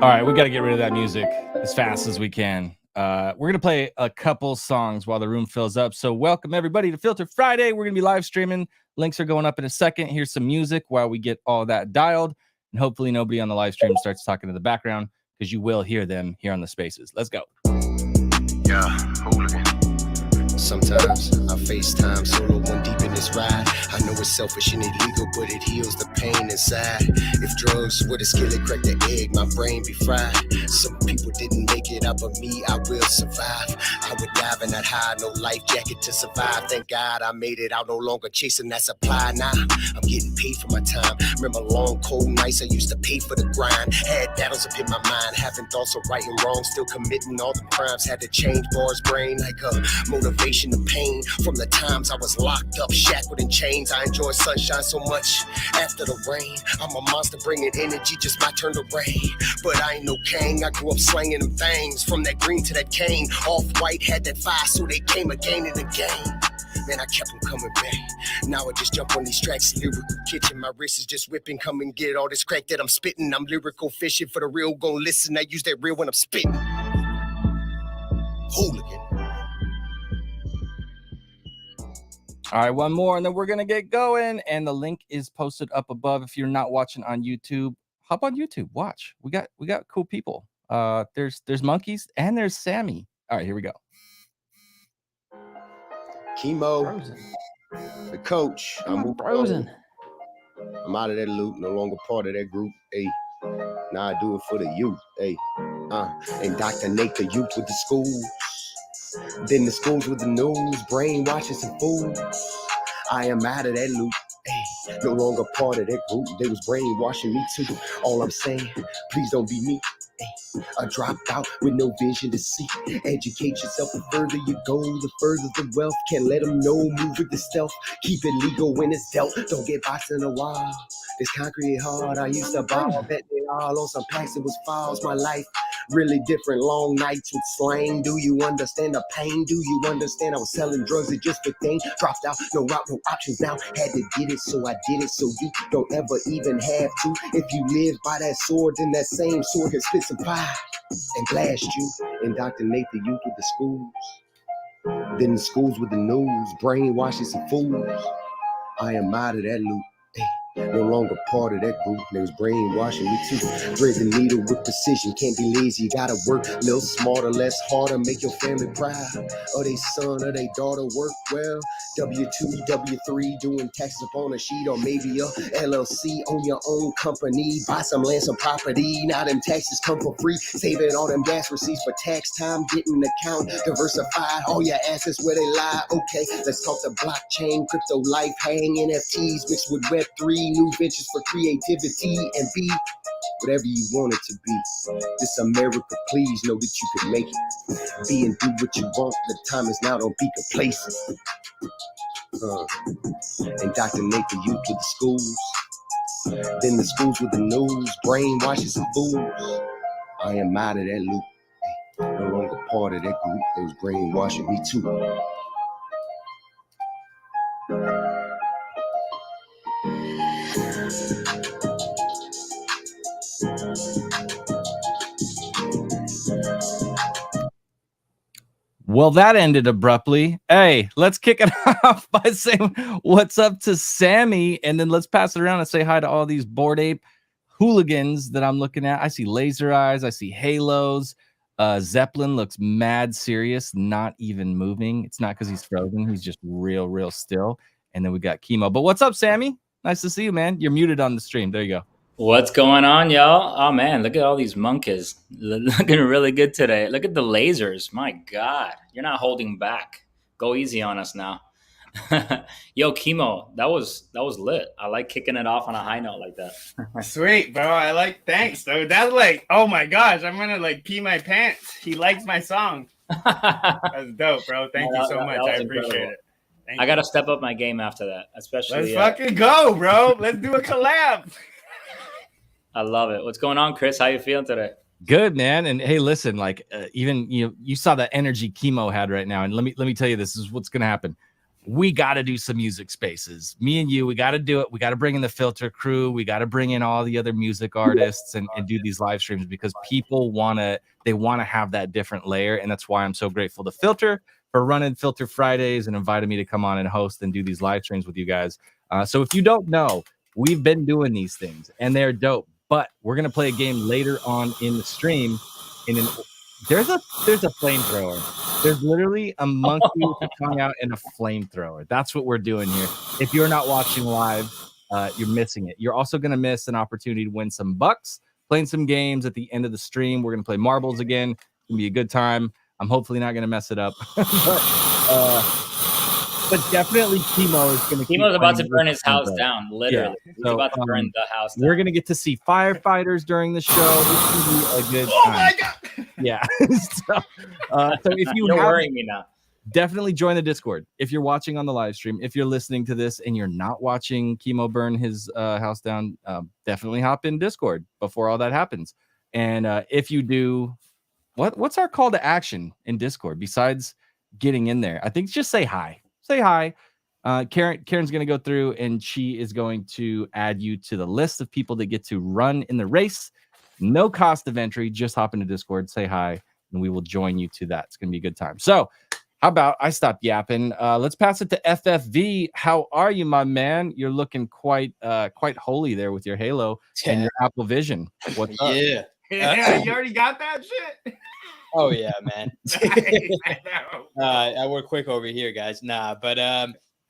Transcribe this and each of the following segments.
All right, we got to get rid of that music as fast as we can. We're going to play a couple songs while the room fills up. So welcome everybody to Filt3R Friday. We're going to be live streaming. Links are going up in a second. Here's some music while we get all that dialed. And hopefully nobody on the live stream starts talking in the background, because you will hear them here on the spaces. Let's go. Yeah, hooligan. Sometimes I FaceTime solo one deep in this ride. I know it's selfish and illegal, but it heals the pain inside. If drugs were the skillet, crack the egg, my brain be fried. Some people didn't make it out, but me, I will survive. I would dive in that high, no life jacket to survive. Thank God I made it out, no longer chasing that supply. Now I'm getting paid for my time. Remember long, cold nights, I used to pay for the grind. Had battles up in my mind, having thoughts of right and wrong, still committing all the crimes. Had to change bars, brain like a motivation to pain. From the times I was locked up, shackled in chains, I enjoy sunshine so much after the rain. I'm a monster bringing energy, just my turn to rain. But I ain't no king, I grew up slanging them things. From that green to that cane, off-white had that fire, so they came again and again. Man, I kept them coming back. Now I just jump on these tracks, lyrical kitchen. My wrist is just whipping, come and get all this crack that I'm spitting. I'm lyrical fishing for the real, gon' listen. I use that real when I'm spitting. Hooligan. All right, one more, and then we're gonna get going. And the link is posted up above. If you're not watching on YouTube, hop on YouTube, watch. We got cool people. There's monkeys and there's Sammy. All right, here we go. Chemo, Frozen. the coach. I'm Frozen. I'm out of that loop, no longer part of that group. Hey, now I do it for the youth. Hey, indoctrinate the youth with the schools. Then the schools with the news, brainwashing some fools. I am out of that loop. Hey, no longer part of that group. They was brainwashing me too. All I'm saying, please don't be me. Hey, I dropped out with no vision to see. Educate yourself. The further you go, the further the wealth. Can't let them know. Move with the stealth. Keep it legal when it's dealt. Don't get boxed in a wall. This concrete hard. I used to ball. Bet they all on some packs. It was falls. My life really different. Long nights with slang. Do you understand the pain? Do you understand I was selling drugs? It just a thing. Dropped out. No route, no options now. Had to get it, so I did it. So you don't ever even have to. If you live by that sword, then that same sword can spit some fire and blast you. Indoctrinate the youth with the schools. Then the schools with the news. Brainwashing some fools. I am out of that loop. Hey, no longer part of that group. They was brainwashing me too. Thread the needle with precision. Can't be lazy. You gotta work a little smarter, less harder. Make your family proud. Or they son or they daughter work well. W2, W3, doing taxes upon a sheet, or maybe a LLC, own your own company, buy some land, some property. Now them taxes come for free, saving all them gas receipts for tax time, getting an account diversified, all your assets where they lie. Okay, let's talk the blockchain, crypto life, hang NFTs mixed with Web3, new ventures for creativity, and be whatever you want it to be. This America, please know that you can make it. Be and do what you want. The time is now, don't be complacent. Indoctrinate the youth with the schools. Then the schools with the news. Brainwashing some fools. I am out of that loop. No longer part of that group. They was brainwashing me too. Well, that ended abruptly. Hey, let's kick it off by saying what's up to Sammy, and then let's pass it around and say hi to all these Bored Ape hooligans that I'm looking at. I see laser eyes. I see halos. Zeppelin looks mad serious, not even moving. It's not because he's frozen. He's just real still. And then we got Chemo. But what's up, Sammy? Nice to see you, man. You're muted on the stream. There you go. What's going on, y'all? Oh, man, look at all these monkeys. Looking really good today. Look at the lasers. My God, you're not holding back. Go easy on us now. Yo, Chemo, that was lit. I like kicking it off on a high note like that. Sweet, bro. I like, thanks, dude. That's like, oh my gosh, I'm gonna like pee my pants. He likes my song. That's dope, bro. Thank you so much. I appreciate it. I gotta step up my game after that, especially. Let's fucking go, bro. Let's do a collab. I love it. What's going on, Chris? How you feeling today? Good, man. And hey, listen, like even you saw that energy Chemo had right now, and let me tell you, this is what's gonna happen. we got to do some music spaces. Me and you, we got to do it. We got to bring in the Filter crew. We got to bring in all the other music artists and do these live streams because people want to have that different layer. And that's why I'm so grateful to Filter for running Filter Fridays and inviting me to come on and host and do these live streams with you guys. So if you don't know, we've been doing these things and they're dope, but we're going to play a game later on in the stream. There's a flamethrower. There's literally a monkey with a tongue out and a flamethrower. That's what we're doing here. If you're not watching live, you're missing it. You're also going to miss an opportunity to win some bucks, playing some games at the end of the stream. We're going to play marbles again. It's going to be a good time. I'm hopefully not going to mess it up. But definitely Chemo is going to. Chemo's about to burn his house down, literally. Yeah. He's about to burn the house down. We're going to get to see firefighters during the show. It's going to be a good time. Oh my God. Yeah. So if you You're worrying me now. Definitely join the Discord. If you're watching on the live stream, if you're listening to this and you're not watching Chemo burn his house down, definitely hop in Discord before all that happens. And if you do, what's our call to action in Discord besides getting in there? I think just say hi. Say hi. Karen's going to go through and she is going to add you to the list of people that get to run in the race. No cost of entry. Just hop into Discord, say hi, and we will join you to that. It's going to be a good time. So how about I stop yapping? Let's pass it to FFV. How are you, my man? You're looking quite holy there with your halo and your Apple Vision. What's up? Yeah, you already got that shit? Oh yeah, man. I know. I work quick over here, guys. Nah, but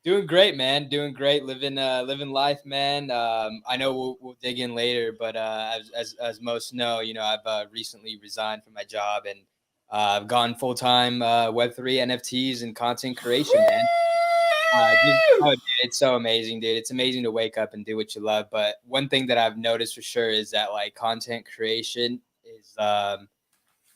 doing great, man. Doing great. Living life, man. I know we'll dig in later, but as most know, I've recently resigned from my job and I've gone full time Web3 NFTs and content creation, man. Dude, it's so amazing, dude. It's amazing to wake up and do what you love. But one thing that I've noticed for sure is that like content creation is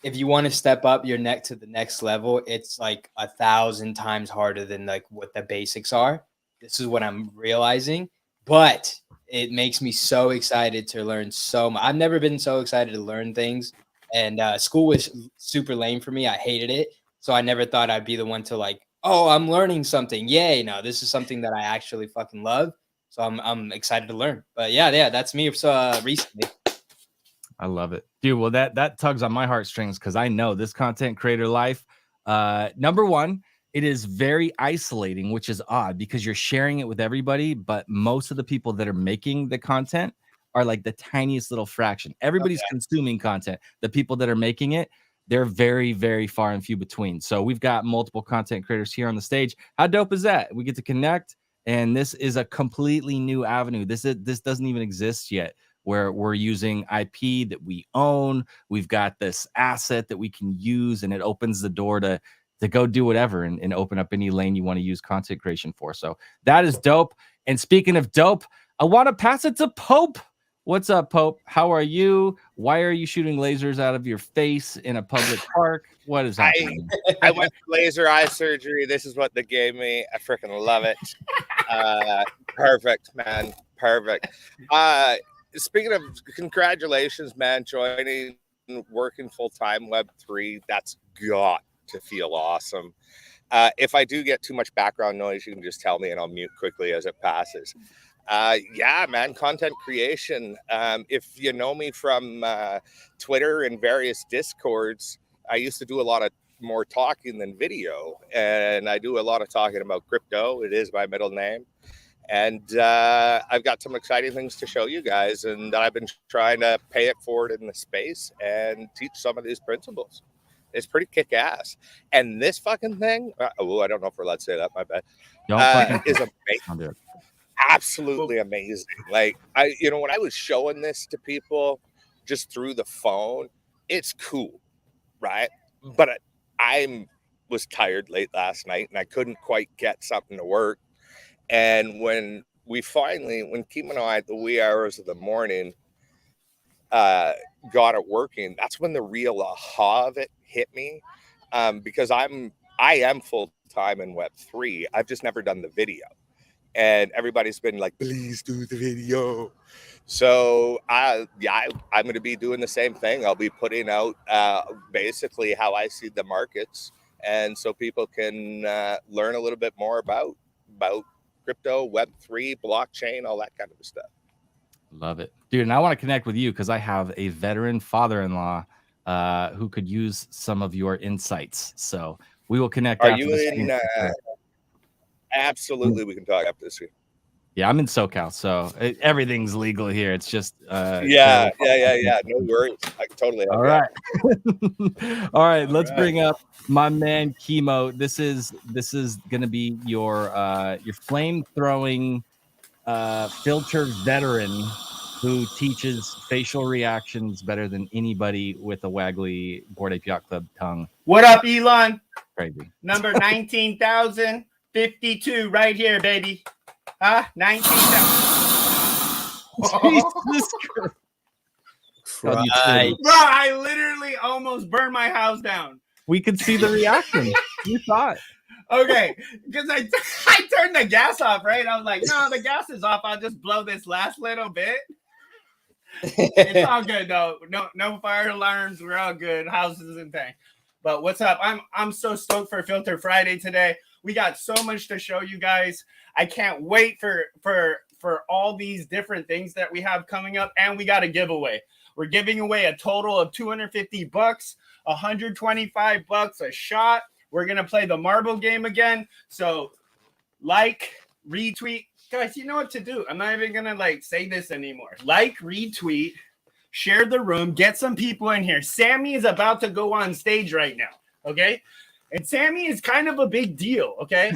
if you want to step up your neck to the next level, it's like 1,000 times harder than like what the basics are. This is what I'm realizing, but it makes me so excited to learn so much. I've never been so excited to learn things, and school was super lame for me. I hated it. So I never thought I'd be the one to like, oh, I'm learning something. Yay. No, this is something that I actually fucking love. So I'm excited to learn. But yeah, that's me recently. I love it, dude. Well, that tugs on my heartstrings because I know this content creator life. Number one, it is very isolating, which is odd because you're sharing it with everybody, but most of the people that are making the content are like the tiniest little fraction. Everybody's consuming content. The people that are making it, they're very, very far and few between. So we've got multiple content creators here on the stage. How dope is that? We get to connect, and this is a completely new avenue. This doesn't even exist yet, where we're using IP that we own. We've got this asset that we can use, and it opens the door to go do whatever and open up any lane you want to use content creation for. So that is dope. And speaking of dope, I want to pass it to Pope. What's up, Pope? How are you? Why are you shooting lasers out of your face in a public park? What is happening? I went for laser eye surgery. This is what they gave me. I freaking love it. Perfect, man. Perfect. Speaking of, congratulations, man, joining, working full-time Web3. That's got to feel awesome. If I do get too much background noise, you can just tell me and I'll mute quickly as it passes. Yeah, man, content creation. If you know me from Twitter and various Discords, I used to do a lot of more talking than video, and I do a lot of talking about crypto. It is my middle name. And I've got some exciting things to show you guys, and I've been trying to pay it forward in the space and teach some of these principles. It's pretty kick-ass. And this fucking thing, I don't know if we're allowed to say that, my bad, is amazing. Absolutely amazing. Like, when I was showing this to people just through the phone, it's cool, right? But I was tired late last night, and I couldn't quite get something to work. And when Keem and I, at the wee hours of the morning, got it working, that's when the real aha of it hit me. Because I am full-time in Web3. I've just never done the video. And everybody's been like, please do the video. So I'm going to be doing the same thing. I'll be putting out basically how I see the markets. And so people can learn a little bit more about about crypto, Web3, blockchain, all that kind of stuff. Love it, dude. And I want to connect with you because I have a veteran father-in-law who could use some of your insights. So we will connect. Are after you the in? stream. Absolutely, we can talk after this week. Yeah, I'm in SoCal, so everything's legal here. It's just yeah. No worries. I can totally. All right. All right. Let's bring up my man Chemo. This is gonna be your flame throwing filter veteran who teaches facial reactions better than anybody with a waggly Bored Ape Yacht Club tongue. What up, Elon? Crazy. Number 19,052 right here, baby. Huh? 19,000. Jesus Christ. Right. Bro, I literally almost burned my house down. We could see the reaction. You saw it. Okay, because I turned the gas off, right? I was like, no, the gas is off. I'll just blow this last little bit. It's all good though. No fire alarms. We're all good. House is intact. But what's up? I'm so stoked for Filt3R Friday today. We got so much to show you guys. I can't wait for all these different things that we have coming up, and we got a giveaway. We're giving away a total of $250, $125 a shot. We're gonna play the marble game again. So like, retweet. Guys, you know what to do. I'm not even gonna say this anymore. Like, retweet, share the room, get some people in here. Sammy is about to go on stage right now. Okay. And Sammy is kind of a big deal. Okay.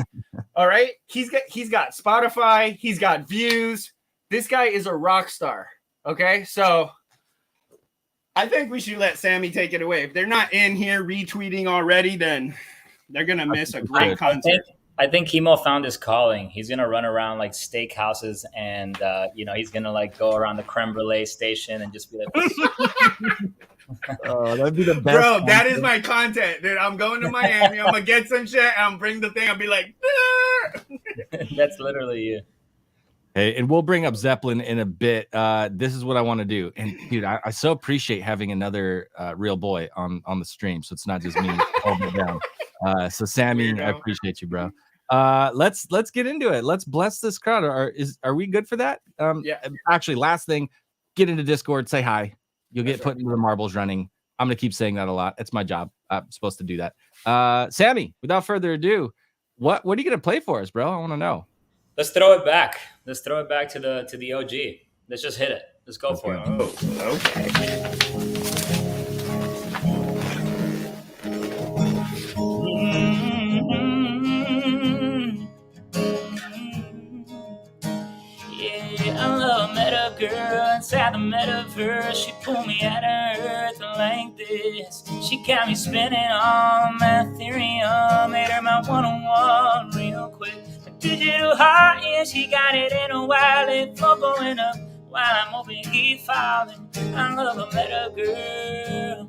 All right. He's got Spotify, he's got views. This guy is a rock star. Okay. So I think we should let Sammy take it away. If they're not in here retweeting already, then they're gonna miss a great concert. I think Chemo found his calling. He's gonna run around like steakhouses, and he's gonna go around the creme brulee station and just be like, "Oh, that'd be the best." Bro, that is my content, dude. I'm going to Miami. I'm gonna get some shit. I'm bring the thing. I'll be like, that's literally you. Hey, and we'll bring up Zeppelin in a bit. This is what I want to do, and dude, I so appreciate having another real boy on the stream, so it's not just me holding it down. So Sammy, I appreciate you, bro. Let's get into it. Let's bless this crowd. Are we good for that? Yeah. Actually, last thing, get into Discord, say hi. You'll get put into the marbles running. I'm gonna keep saying that a lot. It's my job. I'm supposed to do that. Sammy, without further ado, what are you gonna play for us, bro? I want to know. Let's throw it back. Let's throw it back to the OG. Let's just hit it. Let's go for it. oh, okay. Yeah, I love met a girl inside the metaverse. She pulled me out of earth like this. She got me spinning on my Ethereum. Made her my one-on-one real quick. Digital heart, yeah, she got it in a wallet for going up while I'm over here falling. I love a meta girl.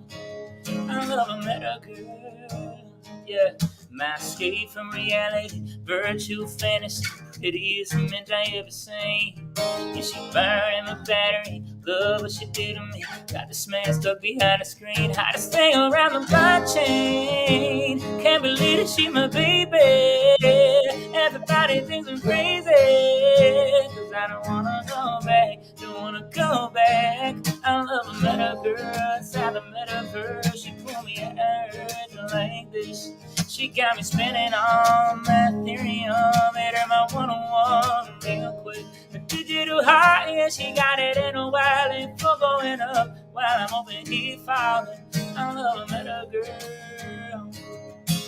I love a meta girl. Yeah, my escape from reality, virtual fantasy, prettiest image I ever seen. Yeah, she burned my battery, love what she did to me. Got this man stuck behind the screen, hottest thing around the blockchain. Can't believe that she my baby. Everybody thinks I'm crazy, cause I don't wanna go back, don't wanna go back. I love a meta girl inside the metaverse. She pulled me out of earth like this. She got me spinning on that Ethereum. Made her my one-on-one real quick. The digital heart, yeah, she got it in a wallet for going up while I'm over here falling. I love a meta girl.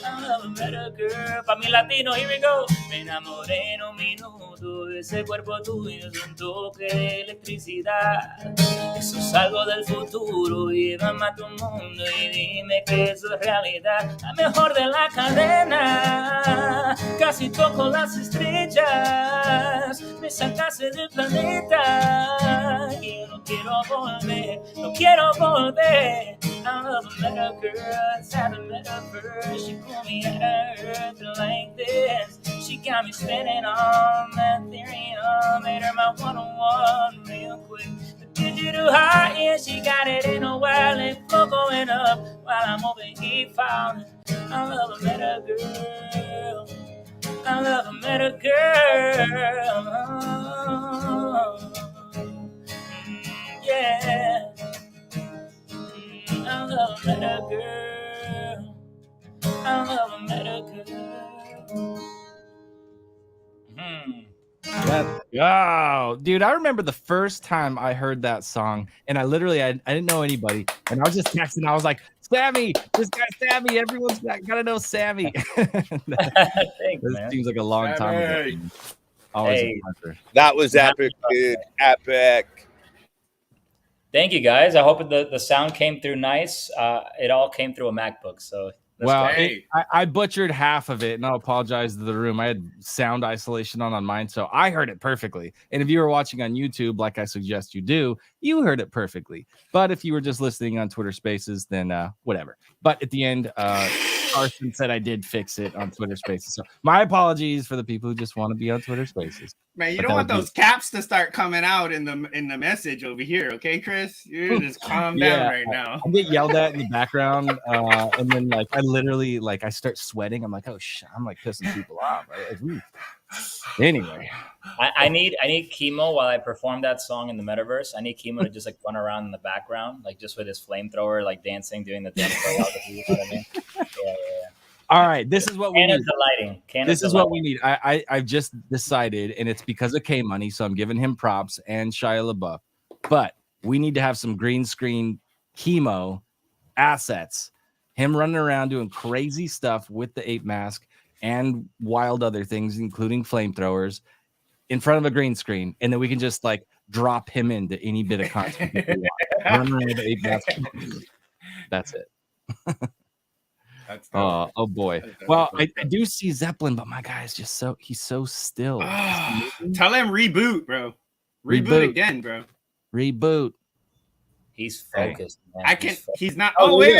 I love a meta girl. Pa' mi latino, here we go. Me enamoré en un minuto. Ese cuerpo tuyo es un toque de electricidad. Eso es algo del futuro. Llévame a tu mundo y dime que eso es realidad. La mejor de la cadena. Casi toco las estrellas. Me sacaste del planeta. Y yo no quiero volver. No quiero volver. I love a meta girl inside the metaverse. She pulled me out of earth like this. She got me spinning on that Ethereum. Made her my one-on-one real quick. The digital heart, yeah, she got it in a wallet for going up while I'm over here falling. I love a meta girl. I I love a better girl. Yeah. I love a better girl. I love a better girl. Let's go. Dude, I remember the first time I heard that song, and I didn't know anybody, and I was just texting. I was like, Sammy, this guy Sammy, everyone's gotta know Sammy. Thanks, This man. seems like a long time ago. Sammy. Always Hey. a pleasure. That was epic, dude. Epic. Thank you, guys. I hope the sound came through nice. It all came through a MacBook, so let's Well, go. Hey. I butchered half of it, and I'll apologize to the room. I had sound isolation on mine, so I heard it perfectly. And if you were watching on YouTube, like I suggest you do, you heard it perfectly. But if you were just listening on Twitter Spaces, then whatever. But at the end, Carson said I did fix it on Twitter Spaces. So my apologies for the people who just want to be on Twitter Spaces. Man, you But don't that want would be- those caps to start coming out in the message over here, okay, Chris? You just calm down Yeah, right now. I get yelled at in the background, and then like I literally I start sweating. I'm like, oh shit, I'm like pissing people off. Anyway, I need Chemo while I perform that song in the metaverse. I need Chemo to just like run around in the background, like just with his flamethrower, like dancing, doing the dance choreography. You know what I mean? Yeah. all right, this is what we need. Canada's delighting. This is what we need. I've just decided, and it's because of K Money, so I'm giving him props and Shia LaBeouf. But we need to have some green screen Chemo assets. Him running around doing crazy stuff with the ape mask and wild other things, including flamethrowers, in front of a green screen, and then we can just like drop him into any bit of content. That we want. Run around with the ape mask. That's it. That's dope. Oh boy. That's dope. Well, That's I dope. do see Zeppelin, but my guy is just he's so still. Tell him reboot, bro. Reboot Reboot. again, bro. Reboot. He's focused, man. I can. He's focused. He's not. Oh, Oh, wait.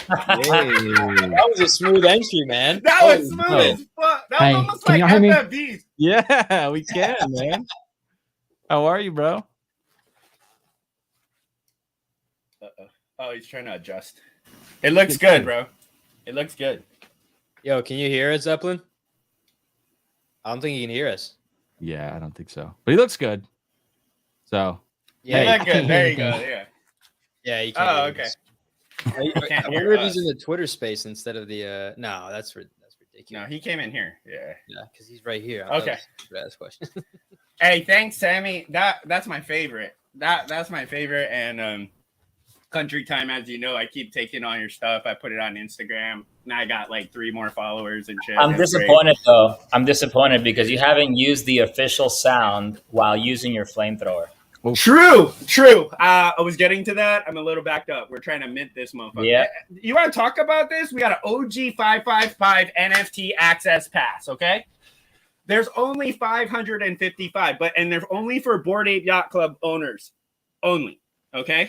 That was a smooth entry, man. That Holy was smooth no. as fuck. That Hey, was almost can like y'all hear me? FFBs. Yeah, we can, man. How are you, bro? Oh, he's trying to adjust. It looks good, bro. It looks good. Yo, can you hear us, Zeppelin? I don't think you can hear us. Yeah, I don't think so. But he looks good. So You Yeah, look good. There you go. Yeah. yeah, you can't. Oh, hear okay. us. Can't I hear wonder if us. he's in the Twitter space instead of the. No, that's ridiculous. No, he came in here. Yeah. Yeah, because he's right here. I thought Okay. this was the last question. Hey, thanks, Sammy. That's my favorite. That's my favorite. And Country Time, as you know, I keep taking all your stuff. I put it on Instagram, and I got like 3 more followers and shit. I'm It's great. disappointed though. I'm disappointed because you haven't used the official sound while using your flamethrower. True. I was getting to that. I'm a little backed up. We're trying to mint this motherfucker. Yeah. You want to talk about this? We got an OG 555 NFT access pass. Okay. There's only 555, and they're only for Bored Ape Yacht Club owners only. Okay.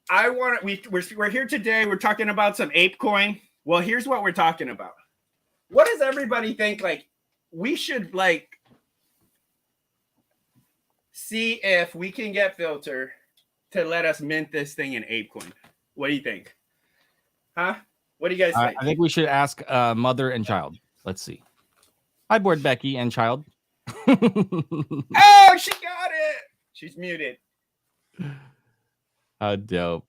We're here today. We're talking about some ape coin. Well, here's what we're talking about. What does everybody think? Like, we should like see if we can get Filt3R to let us mint this thing in ApeCoin. What do you think? Huh? What do you guys think? I think we should ask mother and child. Let's see. Hi, board Becky and child. Oh, she got it. She's muted. How dope.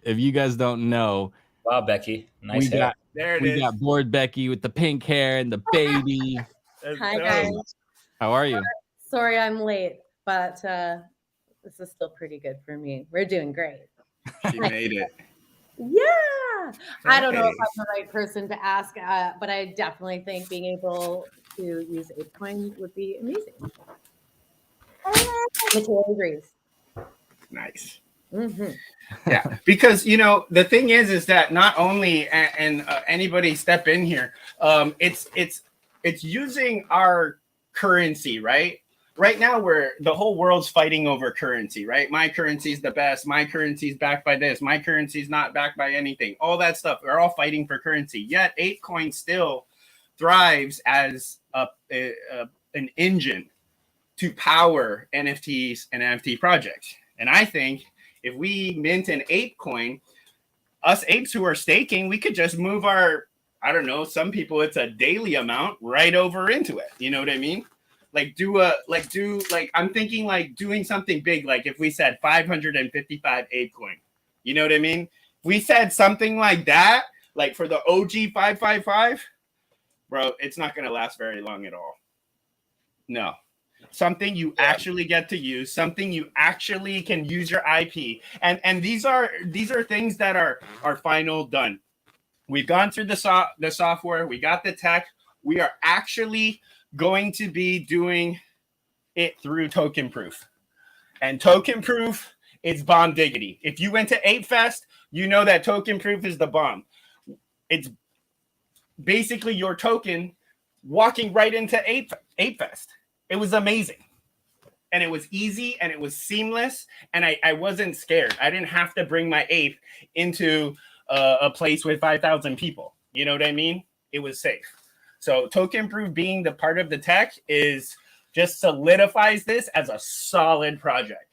If you guys don't know, Wow, Becky, nice we hair. got There it we is. got board Becky with the pink hair and the baby. That's Hi, dope. guys. How are you? Sorry I'm late, but this is still pretty good for me. We're doing great. She made it. Yeah. I don't know if Hey. I'm the right person to ask, but I definitely think being able to use ApeCoin would be amazing. Material agrees. Nice. Mm-hmm. Yeah, because the thing is that not only and anybody step in here, it's using our currency, right? Right now, the whole world's fighting over currency, right? My currency's the best. My currency's backed by this. My currency's not backed by anything. All that stuff. We're all fighting for currency. Yet ApeCoin still thrives as an engine to power NFTs and NFT projects. And I think if we mint an ApeCoin, us apes who are staking, we could just move our I don't know, some people it's a daily amount right over into it. You know what I mean? Like I'm thinking like doing something big, like if we said 555 ape coin. You know what I mean? We said something like that, like for the OG 555, bro, it's not gonna last very long at all. No. Something you actually get to use, something you actually can use your IP. And these are things that are final done. We've gone through the software, we got the tech. We are actually going to be doing it through token proof. And token proof is bomb diggity. If you went to Ape Fest, you know that token proof is the bomb. It's basically your token walking right into Ape Fest. It was amazing. And it was easy and it was seamless. And I wasn't scared. I didn't have to bring my ape into a place with 5,000 people. You know what I mean? It was safe. So token proof being the part of the tech is just solidifies this as a solid project.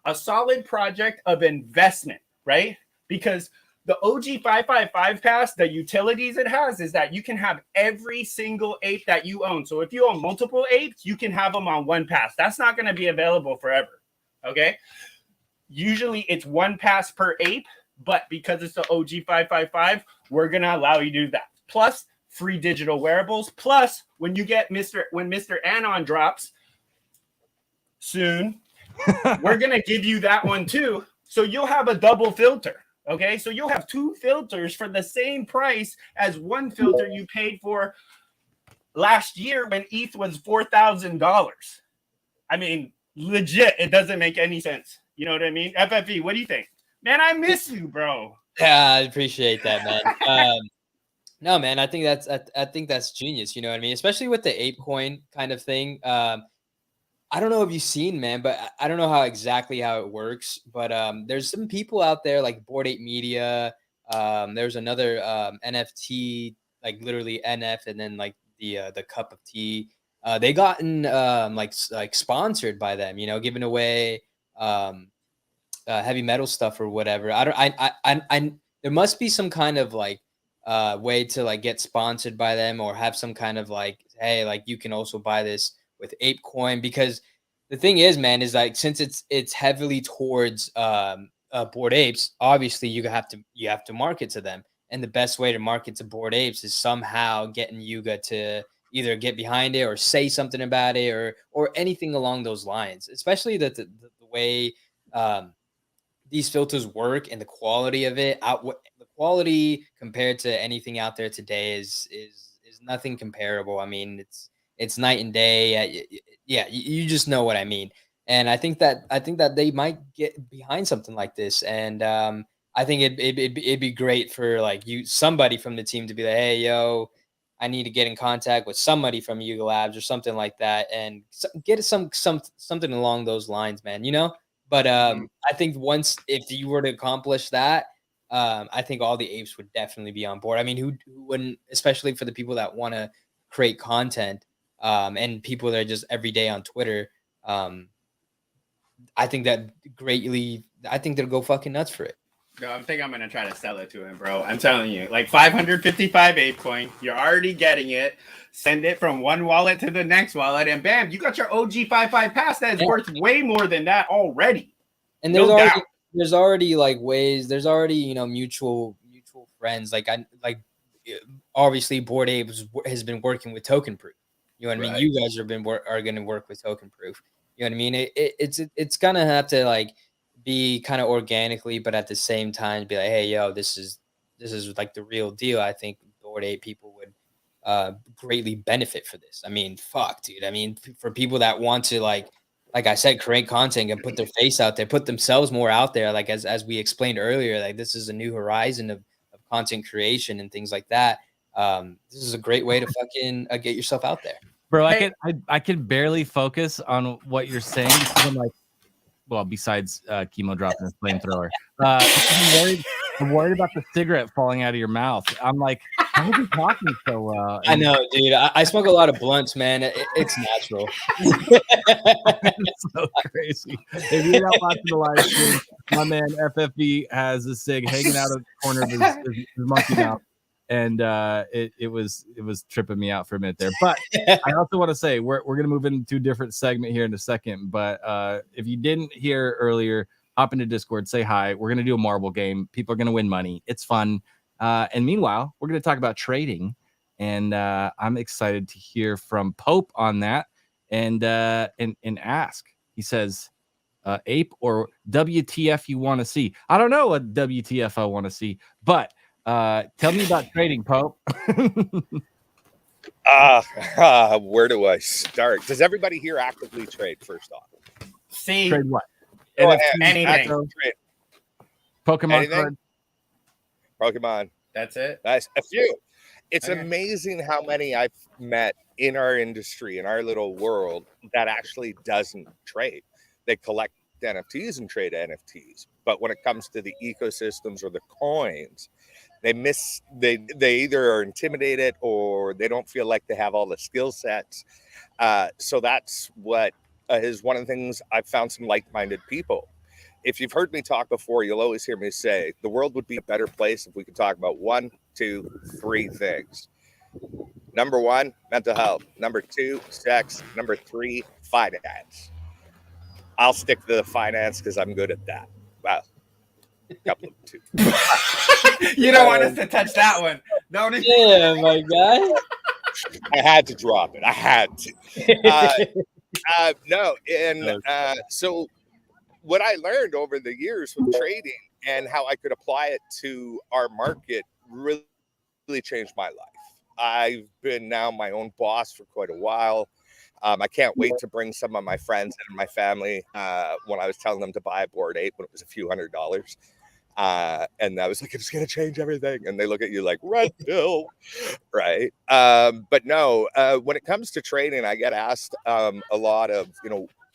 A solid project of investment, right? Because the OG 555 pass, the utilities it has is that you can have every single ape that you own. So if you own multiple apes, you can have them on one pass. That's not going to be available forever. Okay. Usually it's one pass per ape, but because it's the OG 555, we're going to allow you to do that. Plus free digital wearables. Plus when Mr. Anon drops soon, we're going to give you that one too. So you'll have a double filter. Okay, so you'll have two filters for the same price as one filter you paid for last year when ETH was $4,000. I mean, legit, it doesn't make any sense. You know what I mean? FFE, what do you think? Man, I miss you, bro. Yeah, I appreciate that, man. No, man, I think that's genius. You know what I mean? Especially with the ape coin kind of thing. I don't know if you've seen, man, but I don't know how it works. But there's some people out there like Bored Ape Media. There's another NFT, like literally NF, and then like the cup of tea. They gotten like sponsored by them, you know, giving away heavy metal stuff or whatever. I there must be some kind of like way to like get sponsored by them or have some kind of like, hey, like you can also buy this with ApeCoin, because the thing is, man, is like since it's heavily towards Bored Apes, obviously you have to market to them, and the best way to market to Bored Apes is somehow getting Yuga to either get behind it or say something about it or anything along those lines. Especially that the way these filters work and the quality of it, the quality compared to anything out there today is nothing comparable. I mean, it's night and day. Yeah, you just know what I mean. And I think that they might get behind something like this. And I think it'd be great for like somebody from the team to be like, hey, yo, I need to get in contact with somebody from Yuga Labs or something like that, and get something along those lines, man. You know. But I think if you were to accomplish that, I think all the apes would definitely be on board. I mean, who wouldn't, especially for the people that want to create content and people that are just every day on Twitter. I think they'll go fucking nuts for it. No, I think I'm going to try to sell it to him, bro. I'm telling you, like 555 ApeCoin, you're already getting it. Send it from one wallet to the next wallet, and bam, you got your OG 55 pass that is worth way more than that already. And there's already like ways, there's already, you know, mutual friends. Like obviously Bored Apes has been working with token proof. You know what I mean? You guys are going to work with token proof. You know what I mean? It's gonna have to like be kind of organically, but at the same time be like, hey, yo, this is like the real deal. I think Bored Ape people would greatly benefit for this. I mean, fuck, dude. I mean, for people that want to like I said, create content and put their face out there, put themselves more out there. Like as we explained earlier, like this is a new horizon of content creation and things like that. This is a great way to fucking get yourself out there. Bro, I can barely focus on what you're saying because I'm like, well, besides Chemo dropping his flamethrower, I'm worried about the cigarette falling out of your mouth. I'm like, how are you talking so well? I know, dude. I smoke a lot of blunts, man. It's natural. It's so crazy. If you're not watching the live stream, my man FFB has a cig hanging out of the corner of his monkey mouth. and it was tripping me out for a minute there. But I also want to say we're gonna move into a different segment here in a second. But if you didn't hear earlier, hop into Discord, say hi. We're gonna do a marble game. People are gonna win money. It's fun. And meanwhile, we're gonna talk about trading, and I'm excited to hear from Pope on that, and ask. He says, ape or WTF you want to see? I don't know what WTF I want to see, but tell me about trading, Pope. Where do I start? Does everybody here actively trade? First off, See, Trade what? Go NFTs, ahead. anything. Active, Trade. Pokemon Anything? card. Pokemon. that's it. Nice. A few. It's Okay. amazing how many I've met in our industry, in our little world, that actually doesn't trade. They collect NFTs and trade NFTs. But when it comes to the ecosystems or the coins, they either are intimidated or they don't feel like they have all the skill sets. So that's what is one of the things I've found some like-minded people. If you've heard me talk before, you'll always hear me say the world would be a better place if we could talk about 1, 2, 3 things. Number 1, mental health. Number 2, sex. Number 3, finance. I'll stick to the finance because I'm good at that. Wow. A couple of 2. You don't want us to touch that one. No, Yeah, my guy. I had to drop it. I had to. No, and so what I learned over the years with trading and how I could apply it to our market really changed my life. I've been now my own boss for quite a while. I can't wait to bring some of my friends and my family when I was telling them to buy a Bored Ape when it was a few $100s. And I was like, it's going to change everything. And they look at you like, red pill, right? But no, when it comes to trading, I get asked a lot of,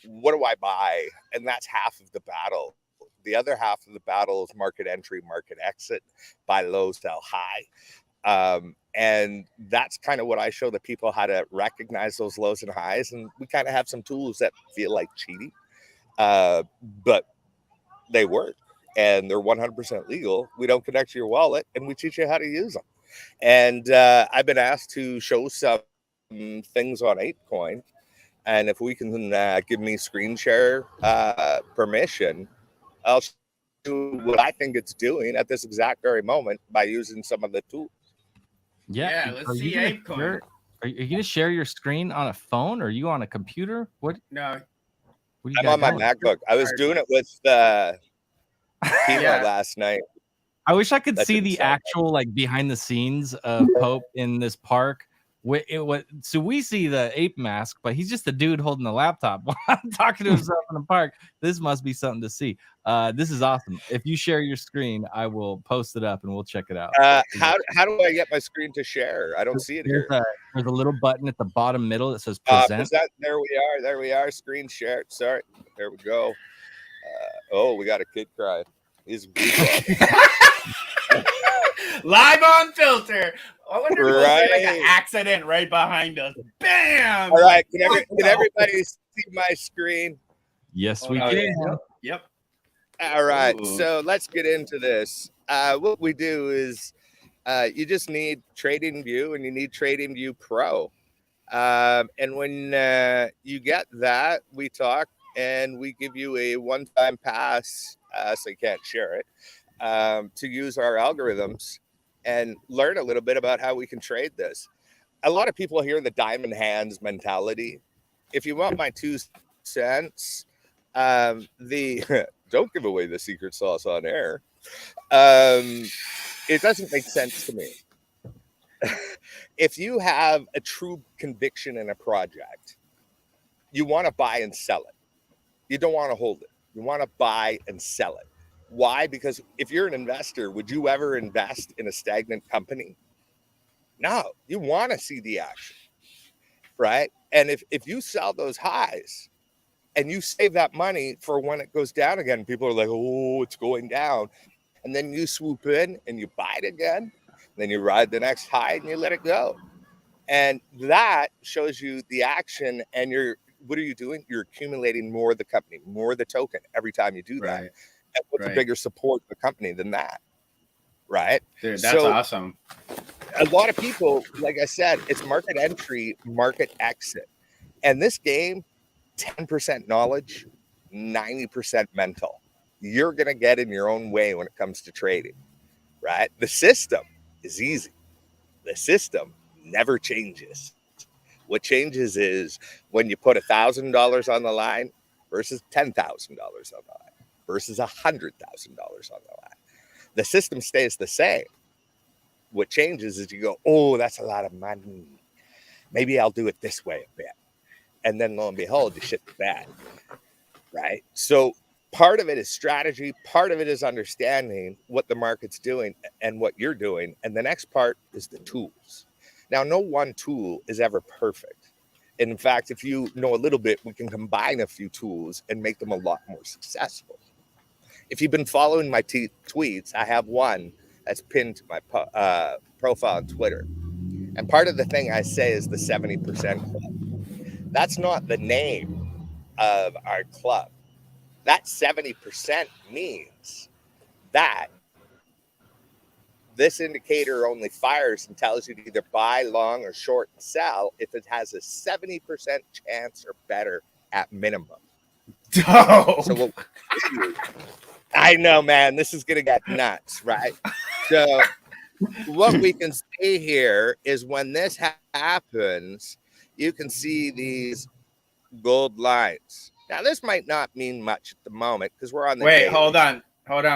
what do I buy? And that's half of the battle. The other half of the battle is market entry, market exit, buy low, sell high. And that's kind of what I show the people, how to recognize those lows and highs. And we kind of have some tools that feel like cheating, but they work and they're 100% legal. We don't connect to your wallet and we teach you how to use them. And I've been asked to show some things on ApeCoin. And if we can give me screen share permission, I'll do what I think it's doing at this exact very moment by using some of the tools. Yeah, let's see ApeCoin. Are you going to share your screen on a phone? Or are you on a computer? What? No. What do you I'm got on my going? MacBook. I was doing it with Kima last night. I wish I could That see didn't the sound right. actual like behind the scenes of Pope in this park. So we see the ape mask, but he's just a dude holding a laptop talking to himself in the park. This must be something to see. This is awesome. If you share your screen, I will post it up and we'll check it out. How do I get my screen to share? I don't see it here. There's a little button at the bottom middle that says present. There we are. Screen share. Sorry. There we go. We got a kid crying. He's Live on Filter. I wonder if there's like an accident right behind us. Bam! All right. Can everybody see my screen? Yes, we can. Yep. All right. Ooh. So let's get into this. What we do is you just need TradingView and you need TradingView Pro. And when you get that, we talk and we give you a one-time pass, so you can't share it, to use our algorithms and learn a little bit about how we can trade this. A lot of people hear the diamond hands mentality. If you want my 2 cents, don't give away the secret sauce on air. It doesn't make sense to me. If you have a true conviction in a project, you want to buy and sell it. You don't want to hold it. You want to buy and sell it. Why? Because if you're an investor, would you ever invest in a stagnant company? No, you want to see the action, right? And if you sell those highs and you save that money for when it goes down again, people are like, oh, it's going down. And then you swoop in and you buy it again. Then you ride the next high and you let it go. And that shows you the action. And what are you doing? You're accumulating more of the company, more of the token every time you do that. Right. And what's a bigger support of the company than that? right? Dude, that's So awesome. a lot of people, like I said, it's market entry, market exit. And this game, 10% knowledge, 90% mental. You're going to get in your own way when it comes to trading, right? The system is easy. The system never changes. What changes is when you put $1,000 on the line versus $10,000 on the line versus $100,000 on the line. The system stays the same. What changes is you go, oh, that's a lot of money. Maybe I'll do it this way a bit. And then lo and behold, you shit the bed, right? So part of it is strategy. Part of it is understanding what the market's doing and what you're doing. And the next part is the tools. Now, no one tool is ever perfect. And in fact, if you know a little bit, we can combine a few tools and make them a lot more successful. If you've been following my tweets, I have one that's pinned to my profile on Twitter. And part of the thing I say is the 70% club. That's not the name of our club. That 70% means that this indicator only fires and tells you to either buy, long, or short and sell if it has a 70% chance or better at minimum. Oh. So what I know, man, this is going to get nuts, right? So what we can see here is when this happens, you can see these gold lines. Now, this might not mean much at the moment because we're on the Wait, daily. hold on.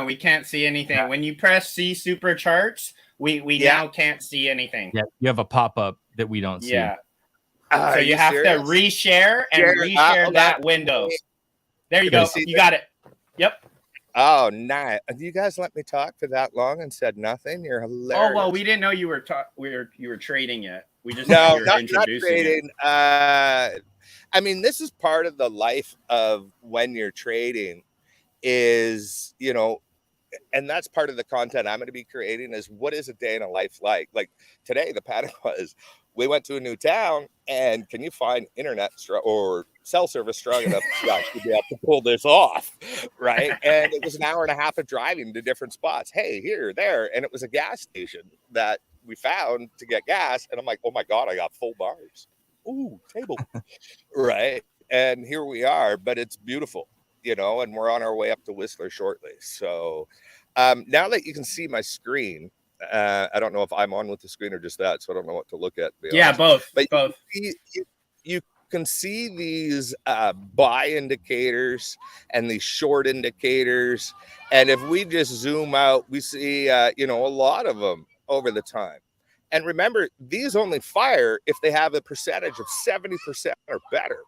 We can't see anything. When you press see super charts, we now can't see anything. Yeah, you have a pop-up that we don't see. Yeah. So you have to reshare that window. There you go. You got it. Yep. Oh, nice. You guys let me talk for that long and said nothing? You're hilarious. Oh, well, we didn't know you were you were trading yet. We just no, were not introducing trading. I mean, this is part of the life of when you're trading is, you know, and that's part of the content I'm going to be creating is what is a day in a life like? Like today, the pattern was we went to a new town and can you find internet or cell service strong enough to actually be able to pull this off, right? And it was an hour and a half of driving to different spots. Hey, here, there. And it was a gas station that we found to get gas. And I'm like, oh my God, I got full bars. Ooh, table. Right. And here we are, but it's beautiful, you know, and we're on our way up to Whistler shortly. So now that you can see my screen, I don't know if I'm on with the screen or just that, so I don't know what to look at. Yeah, both. But both. You can see these buy indicators and these short indicators. And if we just zoom out, we see, you know, a lot of them over the time. And remember, these only fire if they have a percentage of 70% or better.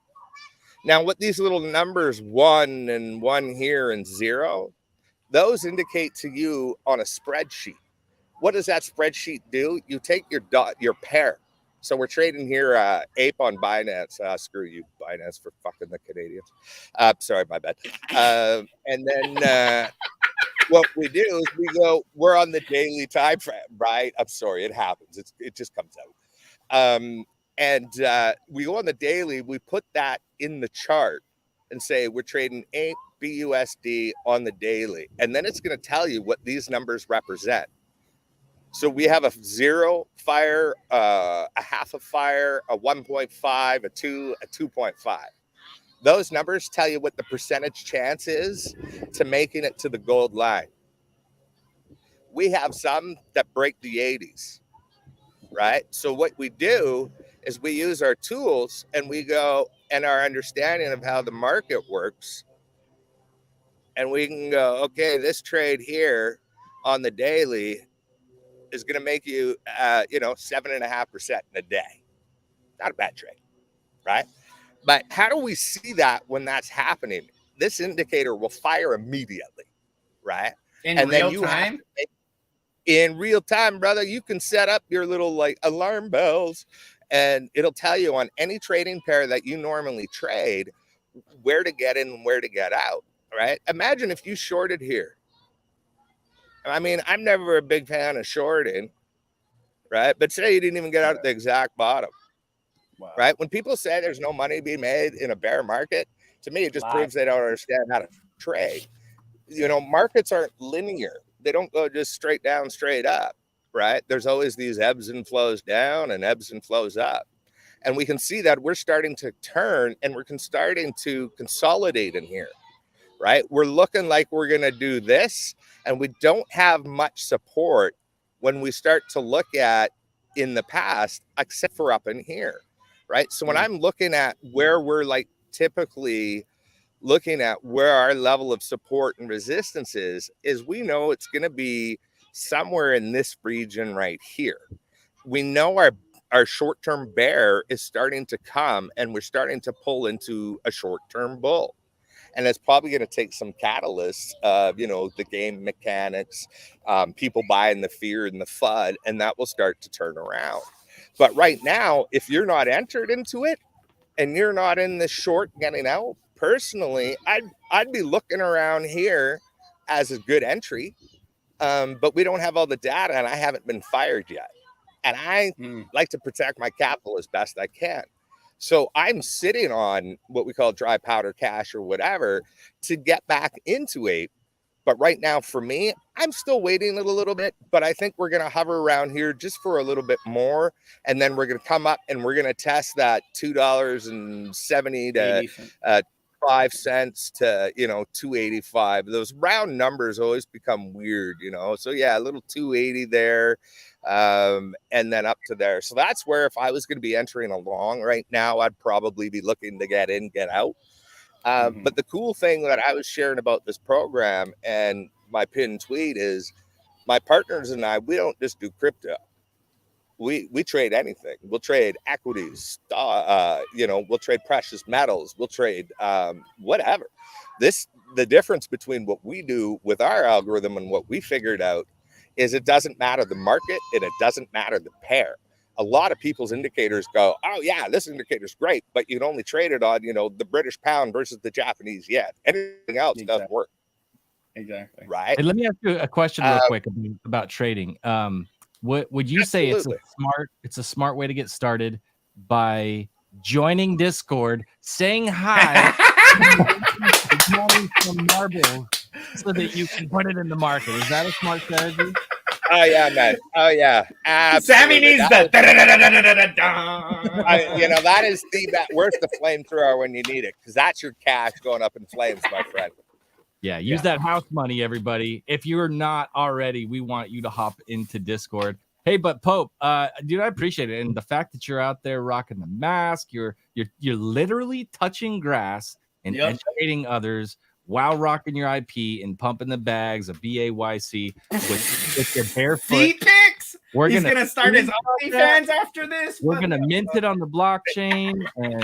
Now, what these little numbers, 1 and 1 here and 0, those indicate to you on a spreadsheet. What does that spreadsheet do? You take your pair. So we're trading here ape on Binance. Screw you, Binance, for fucking the Canadians. Sorry, my bad. And then what we do is we're on the daily time frame, right? I'm sorry, it happens. It just comes out. And we go on the daily. We put that in the chart and say we're trading ape BUSD on the daily. And then it's going to tell you what these numbers represent. So we have a 0 fire, a half a fire, a 1.5, a 2, a 2.5. Those numbers tell you what the percentage chance is to making it to the gold line. We have some that break the 80s, right? So what we do is we use our tools and we go and our understanding of how the market works. And we can go, okay, this trade here on the daily is going to make you, 7.5% in a day. Not a bad trade, right? But how do we see that when that's happening? This indicator will fire immediately, right? In real time? In real time, brother, you can set up your little like alarm bells and it'll tell you on any trading pair that you normally trade where to get in and where to get out, right? Imagine if you shorted here. I mean, I'm never a big fan of shorting, right? But say you didn't even get out at the exact bottom, right? When people say there's no money being made in a bear market, to me, it just proves they don't understand how to trade. You know, markets aren't linear. they don't go just straight down, straight up, right? There's always these ebbs and flows down and ebbs and flows up. And we can see that we're starting to turn and we're starting to consolidate in here, right? We're looking like we're going to do this, and we don't have much support when we start to look at in the past, except for up in here, right? So when I'm looking at where we're like typically looking at where our level of support and resistance is we know it's going to be somewhere in this region right here. We know our short-term bear is starting to come, and we're starting to pull into a short-term bull. And it's probably going to take some catalysts, the game mechanics, people buying the fear and the FUD, and that will start to turn around. But right now, if you're not entered into it and you're not in the short getting out, personally, I'd be looking around here as a good entry. But we don't have all the data, and I haven't been fired yet. And I like to protect my capital as best I can. So I'm sitting on what we call dry powder cash or whatever to get back into APE. But right now, for me, I'm still waiting a little bit, but I think we're going to hover around here just for a little bit more. And then we're going to come up and we're going to test that $2.70 to 5 cents to, $2.85. Those round numbers always become weird, So yeah, a little 280 there. And then up to there. So that's where if I was going to be entering along right now, I'd probably be looking to get in, get out. But the cool thing that I was sharing about this program and my pinned tweet is my partners and I, we don't just do crypto. We trade anything. We'll trade equities, we'll trade precious metals, we'll trade whatever. The difference between what we do with our algorithm and what we figured out is it doesn't matter the market and it doesn't matter the pair. A lot of people's indicators go, oh yeah, this indicator's great, but you can only trade it on, the British pound versus the Japanese yen. Anything else doesn't work. Exactly. Right. Hey, let me ask you a question real quick about trading. What would you say it's a smart way to get started by joining Discord, saying hi, some marbles so that you can put it in the market? Is that a smart strategy? Oh yeah, man. Oh yeah. Sammy needs the that is the best. Where's the flamethrower when you need it? Because that's your cash going up in flames, my friend. Yeah, use that house money, everybody. If you're not already, we want you to hop into Discord. Hey, but Pope, dude, I appreciate it, and the fact that you're out there rocking the mask, you're literally touching grass and educating others while rocking your IP and pumping the bags of BAYC with your barefoot. D-Pix! He's gonna start his OnlyFans after this. We're gonna mint it on the blockchain, and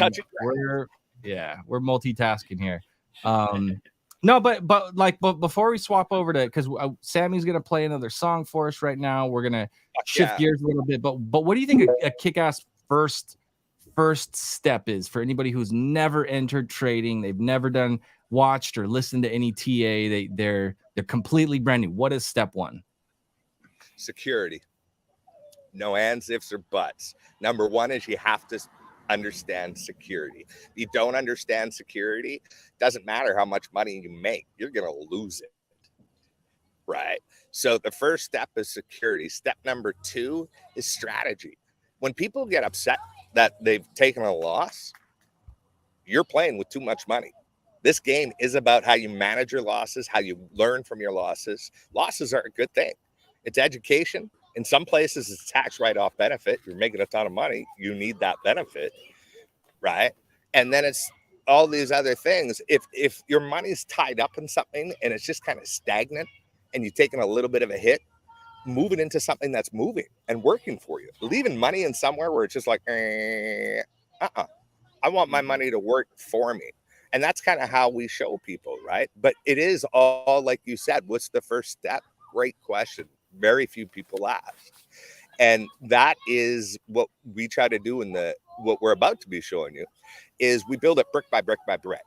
we're multitasking here. No, but before we swap over to, because Sammy's gonna play another song for us right now. We're gonna shift gears a little bit. But what do you think a kick-ass first step is for anybody who's never entered trading? They've never watched or listened to any TA. They're completely brand new. What is step one? Security. No ands, ifs, or buts. Number one is you have to understand security. If you don't understand security, doesn't matter how much money you make, you're going to lose it. Right? So the first step is security. Step number two is strategy. When people get upset that they've taken a loss, you're playing with too much money. This game is about how you manage your losses, how you learn from your losses. Losses are a good thing. It's education. In some places, it's tax write-off benefit. You're making a ton of money. You need that benefit, right? And then it's all these other things. If your money's tied up in something and it's just kind of stagnant and you're taking a little bit of a hit, move it into something that's moving and working for you. Leaving money in somewhere where it's just like, I want my money to work for me. And that's kind of how we show people, right? But it is all, like you said, what's the first step? Great question. Very few people ask. And that is what we try to do what we're about to be showing you is we build it brick by brick by brick,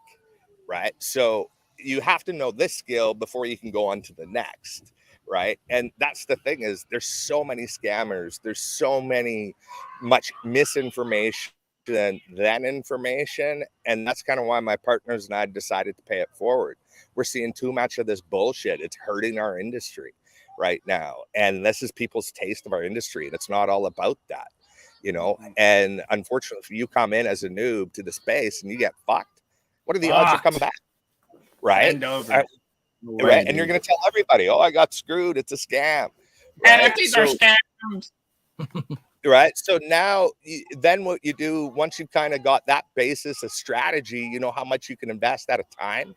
right? So you have to know this skill before you can go on to the next, right? And that's the thing is there's so many scammers. There's so much misinformation than information. And that's kind of why my partners and I decided to pay it forward. We're seeing too much of this bullshit. It's hurting our industry, right now. And this is people's taste of our industry. And it's not all about that, you know. And unfortunately, if you come in as a noob to the space and you get fucked, what are the odds of coming back? Right? Bend over. Right. And you're going to tell everybody, oh, I got screwed. It's a scam. Right? NFTs are scams. Right. So now, then what you do once you've kind of got that basis, a strategy, you know how much you can invest at a time.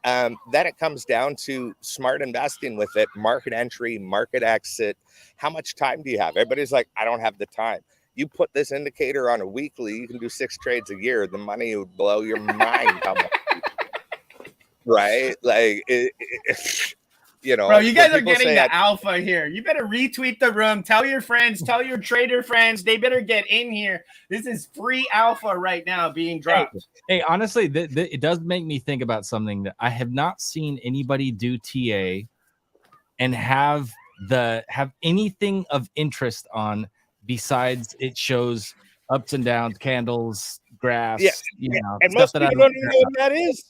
Then it comes down to smart investing with it, market entry, market exit. How much time do you have? Everybody's like, I don't have the time. You put this indicator on a weekly, you can do 6 trades a year. The money would blow your mind. How much, right? Like, you know, bro, you guys are people getting say the alpha here. You better retweet the room. Tell your friends, tell your trader friends. They better get in here. This is free alpha right now being dropped. Hey, honestly, it does make me think about something that I have not seen anybody do TA and have anything of interest on besides it shows ups and downs, candles, graphs, you know, and stuff most that I people don't don't even care know about. what that is.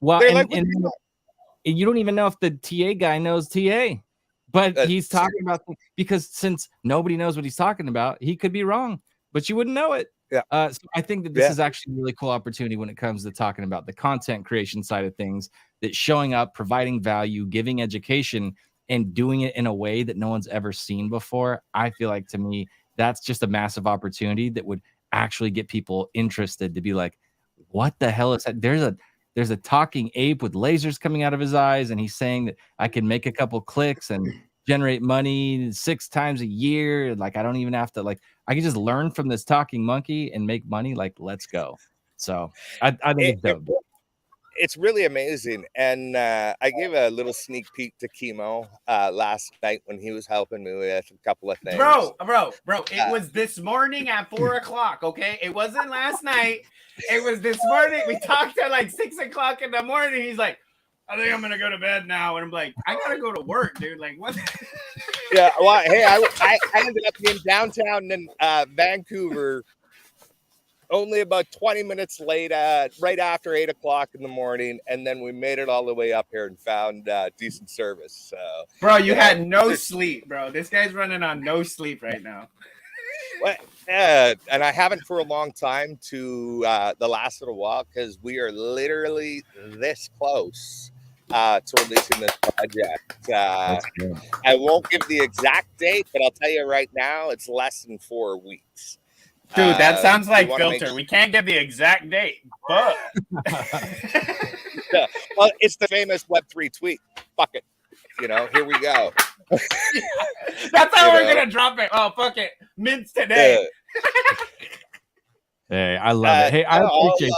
Well, They're and, like, what and is that? you don't even know if the TA guy knows TA, but he's talking about, because since nobody knows what he's talking about, he could be wrong, but you wouldn't know it. Yeah. So I think that this is actually a really cool opportunity when it comes to talking about the content creation side of things, that showing up, providing value, giving education, and doing it in a way that no one's ever seen before. I feel like, to me, that's just a massive opportunity that would actually get people interested to be like, what the hell is that? There's a talking ape with lasers coming out of his eyes, and he's saying that I can make a couple clicks and generate money 6 times a year. Like, I don't even have to, like, I can just learn from this talking monkey and make money. Like, let's go. So I think it's dope. It's really amazing. And I gave a little sneak peek to Chemo last night when he was helping me with a couple of things. Bro, it was this morning at 4 o'clock, okay? It wasn't last night. It was this morning. We talked at like 6 o'clock in the morning. He's like, I think I'm going to go to bed now. And I'm like, I got to go to work, dude. Like, what? Yeah, well, hey, I ended up being downtown in Vancouver only about 20 minutes late, right after 8 o'clock in the morning, and then we made it all the way up here and found decent service. So, bro, you had no sleep, bro. This guy's running on no sleep right now. Well, and I haven't for a long time to the last little while, because we are literally this close to releasing this project. I won't give the exact date, but I'll tell you right now, it's less than 4 weeks. Dude, that sounds like Filter. We can't give the exact date, but well, it's the famous Web3 tweet. Fuck it. You know, here we go. That's how we're gonna drop it. Oh, fuck it. Mints today. Hey, I love it. Hey, I appreciate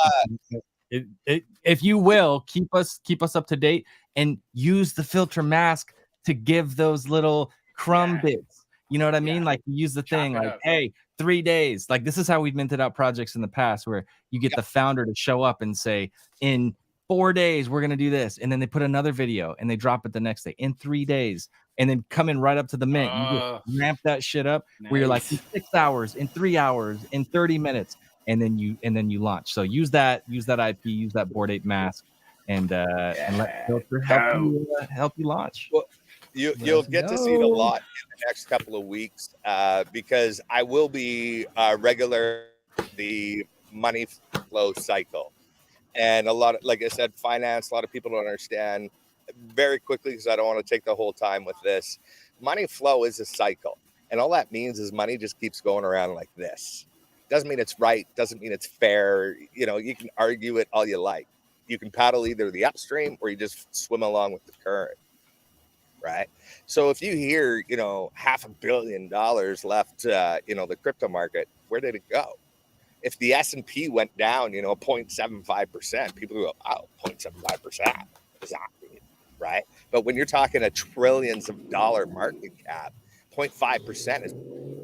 it. If you will, keep us up to date and use the filter mask to give those little crumb bits. You know what I mean? Like, use the thing like, hey, 3 days. Like, this is how we've minted out projects in the past, where you get the founder to show up and say, in 4 days, we're going to do this. And then they put another video and they drop it the next day in 3 days, and then come in right up to the mint. You just ramp that shit up where you're like, in 6 hours, in 3 hours, in 30 minutes. And then you launch. So use that IP, use that Bored Ape mask, and let Filter help you launch. Well, you'll get to see it a lot in the next couple of weeks, because I will be regular the money flow cycle. And a lot of, like I said, finance, a lot of people don't understand very quickly, because I don't want to take the whole time with this. Money flow is a cycle. And all that means is money just keeps going around like this. Doesn't mean it's right. Doesn't mean it's fair. You know, you can argue it all you like. You can paddle either the upstream or you just swim along with the current. Right. So if you hear, you know, $500 million left, you know, the crypto market, where did it go? If the S&P went down, you know, 0.75%, people go, oh, 0.75%. What does that mean? Right. But when you're talking a trillions of dollar market cap, 0.5% is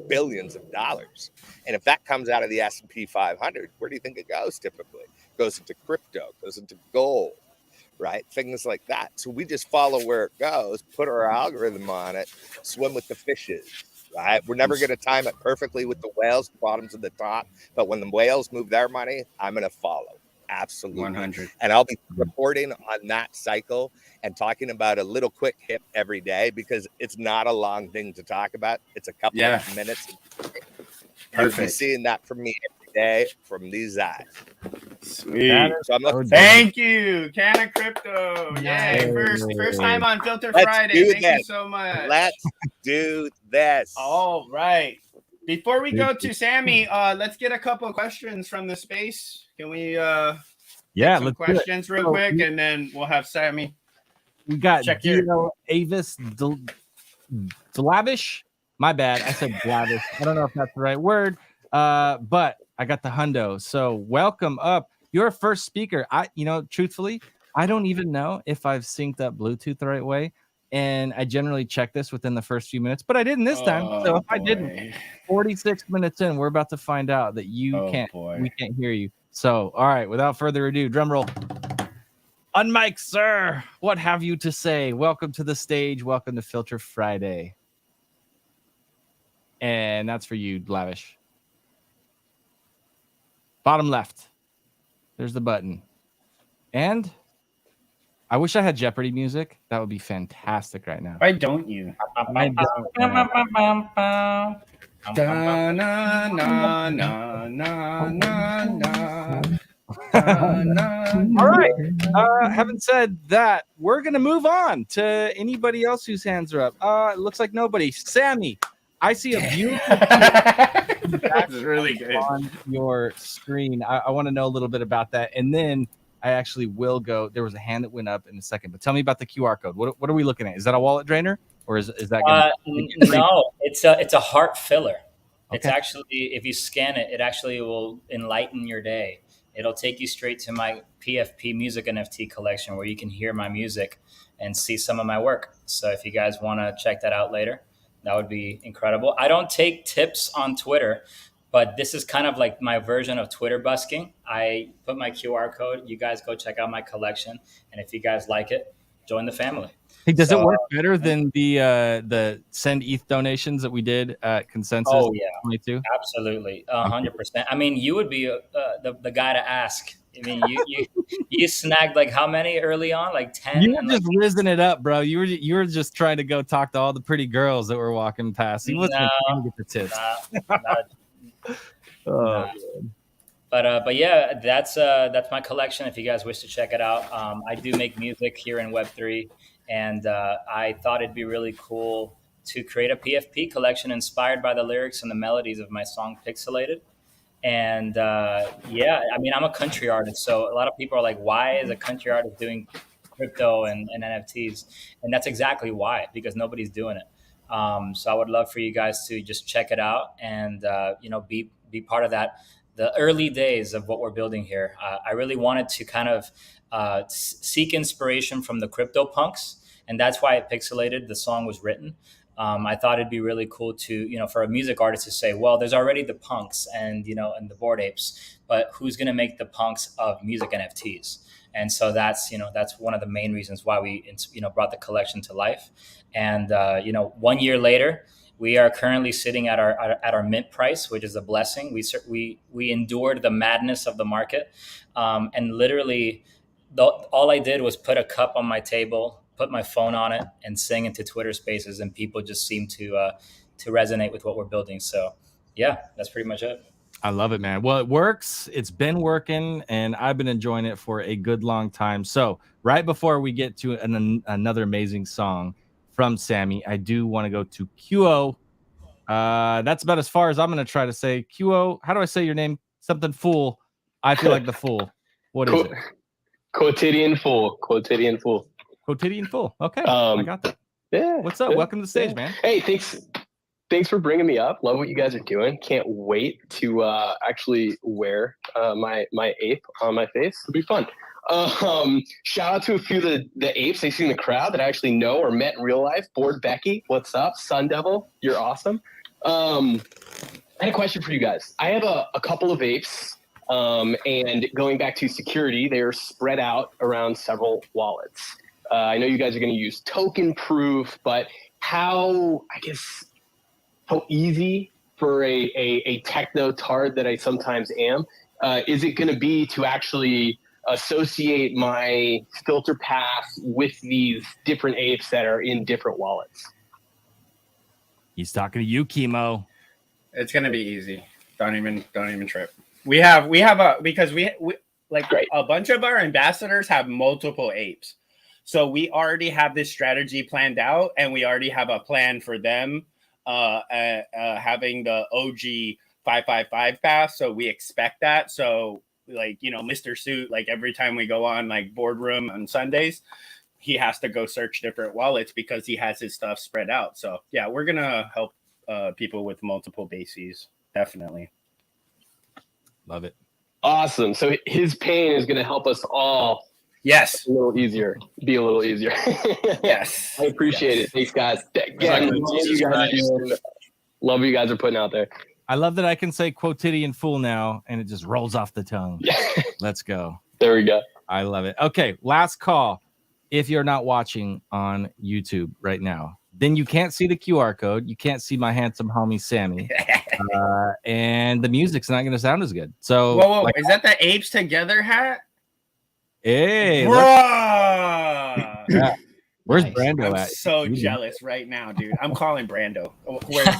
billions of dollars. And if that comes out of the S&P 500, where do you think it goes typically? It goes into crypto, goes into gold, right? Things like that. So we just follow where it goes, put our algorithm on it, swim with the fishes, right? We're never going to time it perfectly with the whales, bottoms of the top. But when the whales move their money, I'm going to follow. Absolutely. 100. And I'll be reporting on that cycle and talking about a little quick hip every day, because it's not a long thing to talk about. It's a couple of minutes. You'll be seeing that from me every day from these eyes. Sweet. So I'm looking. Thank you, Canna Crypto. Yay! First time on Filt3R Friday. Thank you so much. Let's do this. All right. Before we go to Sammy, let's get a couple of questions from the space. Can we get some questions real quick, and then we'll have Sammy. We got Dino Avis Dlavish. My bad. I said Dlavish. I don't know if that's the right word. But I got the hundo. So welcome up. You're first speaker. Truthfully, I don't even know if I've synced up Bluetooth the right way. And I generally check this within the first few minutes, but I didn't this time. So if I didn't, 46 minutes in, we're about to find out that we can't hear you. So, all right, without further ado, drum roll. Unmic, sir. What have you to say? Welcome to the stage. Welcome to Filt3R Friday. And that's for you, Lavish. Bottom left. There's the button. And I wish I had Jeopardy music. That would be fantastic right now. Why don't you? I All right. Having said that, we're going to move on to anybody else whose hands are up. It looks like nobody. Sammy, I see a beautiful That's really good on your screen. I want to know a little bit about that. And then I actually will go. There was a hand that went up in a second, but tell me about the QR code. What are we looking at? Is that a wallet drainer, or is that? No, it's a heart filler. Okay. It's actually, if you scan it, it actually will enlighten your day. It'll take you straight to my PFP music NFT collection, where you can hear my music and see some of my work. So if you guys want to check that out later, that would be incredible. I don't take tips on Twitter, but this is kind of like my version of Twitter busking. I put my QR code. You guys go check out my collection. And if you guys like it, join the family. Hey, does it work better than the send ETH donations that we did at Consensus? Oh, yeah. 22? Absolutely. 100%. I mean, you would be the guy to ask. I mean, you snagged like how many early on? Like 10? You were just rizzing it up, bro. You were just trying to go talk to all the pretty girls that were walking past. He wasn't trying to get the tips. But yeah, that's my collection. If you guys wish to check it out, I do make music here in Web3, and I thought it'd be really cool to create a PFP collection inspired by the lyrics and the melodies of my song Pixelated. And yeah, I mean, I'm a country artist, so a lot of people are like, why is a country artist doing crypto and NFTs? And that's exactly why, because nobody's doing it. So I would love for you guys to just check it out and be part of that. The early days of what we're building here. I really wanted to kind of seek inspiration from the crypto punks, and that's why Pixelated, the song, was written. I thought it'd be really cool to, for a music artist to say, well, there's already the punks and the Bored Apes, but who's going to make the punks of music NFTs? And so that's one of the main reasons why we, brought the collection to life. And, 1 year later, we are currently sitting at our mint price, which is a blessing. We endured the madness of the market, and literally, all I did was put a cup on my table, put my phone on it, and sing into Twitter Spaces, and people just seem to resonate with what we're building. So, yeah, that's pretty much it. I love it, man. Well, it works. It's been working, and I've been enjoying it for a good long time. So, right before we get to another amazing song from Sammy, I do want to go to QO. That's about as far as I'm going to try to say. QO, how do I say your name? Something fool. I feel like the fool. What is it? Quotidian Fool. Quotidian Fool. Quotidian Fool. Okay, I got that. Yeah. What's up? Yeah, Welcome to the stage, man. Hey, thanks for bringing me up. Love what you guys are doing. Can't wait to actually wear my ape on my face. It'll be fun. Shout out to a few of the apes I see in the crowd that I actually know or met in real life. Bored Becky, what's up? Sun Devil, you're awesome. I had a question for you guys. I have a couple of apes, and going back to security, they're spread out around several wallets. I know you guys are going to use token proof, but how easy for a techno tard that I sometimes am, is it going to be to actually associate my filter pass with these different apes that are in different wallets. He's talking to you, Chemo. It's gonna be easy. Don't even trip. We have because we like Great. a bunch of our ambassadors have multiple apes. So we already have this strategy planned out, and we already have a plan for them having the OG 555 pass. So we expect that. So like, you know, Mr. Suit, like every time we go on like boardroom on Sundays, he has to go search different wallets because he has his stuff spread out. So yeah, we're gonna help people with multiple bases. Definitely. Love it. Awesome. So his pain is going to help us all. Yes. A little easier. Be a little easier. Yes. I appreciate it. Thanks, guys. Again, love what you guys are putting out there. I love that I can say quotidian fool now, and it just rolls off the tongue. Yeah. Let's go. There we go. I love it. Okay, last call. If you're not watching on YouTube right now, then you can't see the QR code. You can't see my handsome homie Sammy, and the music's not going to sound as good. So, whoa, like, is that the Apes Together hat? Hey, Bruh! yeah. Where's Nice. Brando I'm at? so jealous right now, dude. I'm calling Brando. Where is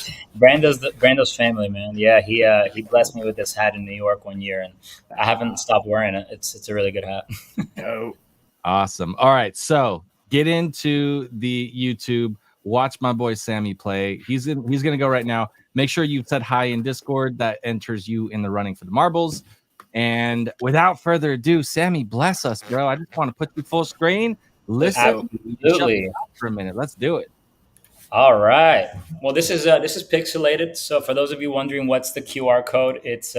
he? Brando's family, man. Yeah, he blessed me with this hat in New York one year, and I haven't stopped wearing it. It's a really good hat. Oh. Awesome. All right, so get into the YouTube. Watch my boy Sammy play. He's gonna go right now. Make sure you said hi in Discord. That enters you in the running for the marbles. And without further ado, Sammy, bless us, bro. I just want to put you full screen. Listen, Absolutely. for a minute. Let's do it. All right. Well, this is pixelated. So for those of you wondering what's the QR code, it's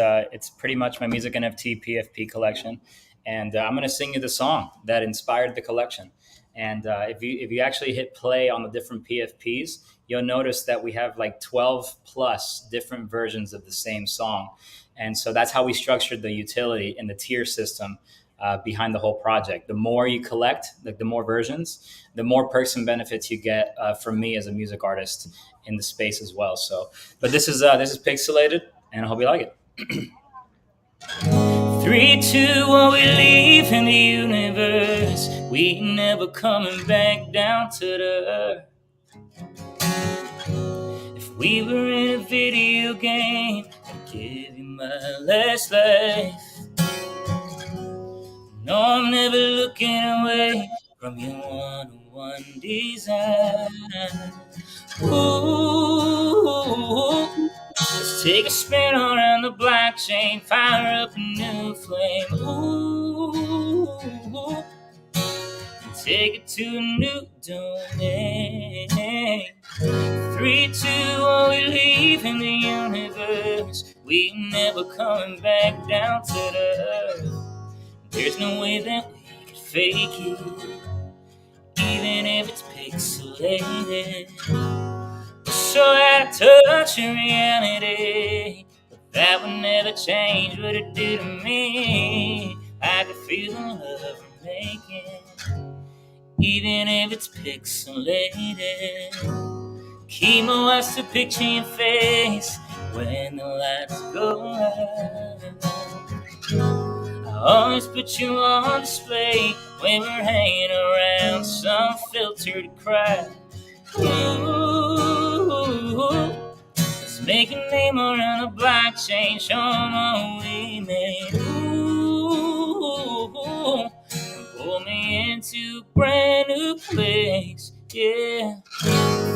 pretty much my music NFT PFP collection, and I'm gonna sing you the song that inspired the collection. And if you actually hit play on the different PFPs, you'll notice that we have like 12 plus different versions of the same song. And so that's how we structured the utility and the tier system behind the whole project. The more you collect, like the more versions, the more perks and benefits you get from me as a music artist in the space as well. So, but this is pixelated, and I hope you like it. 3, 2, 1, we leave in the universe. We ain't never coming back down to the earth. If we were in a video game, I'd give you my last life. No, I'm never looking away from your one-on-one design. Ooh, let's take a spin around the blockchain, fire up a new flame. Ooh, and take it to a new domain. 3, 2, 1, we leave in the universe. We never coming back down to the earth. There's no way that we could fake it, even if it's pixelated. So out of touch in reality, but that would never change what it did to me. I could feel the love we're making, even if it's pixelated. Chemo has to picture your face when the lights go out. I always put you on display when we're hanging around some filtered crowd. Ooh, let's make a name around the blockchain, show 'em what we made. Ooh, pull me into a brand new place, yeah.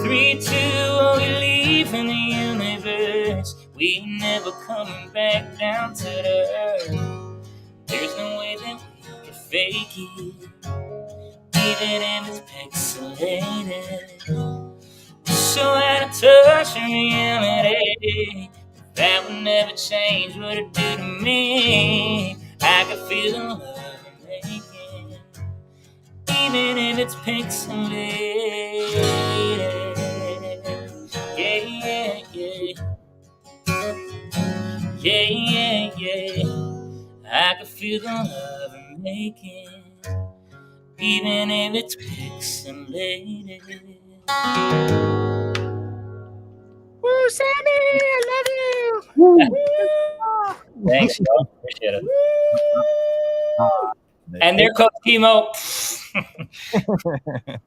3, 2, 1, we leave in the universe. We never coming back down to the earth. There's no way that we could fake it, even if it's pixelated. So out of touch in reality, that would never change what it did to me. I could feel the love we're making, even if it's pixelated. Yeah, yeah, yeah. Yeah, yeah, yeah. I can feel the love we're making, even if it's pixelated. Woo, Sammy, I love you. Thanks, y'all. Appreciate it. And there goes Chemo. I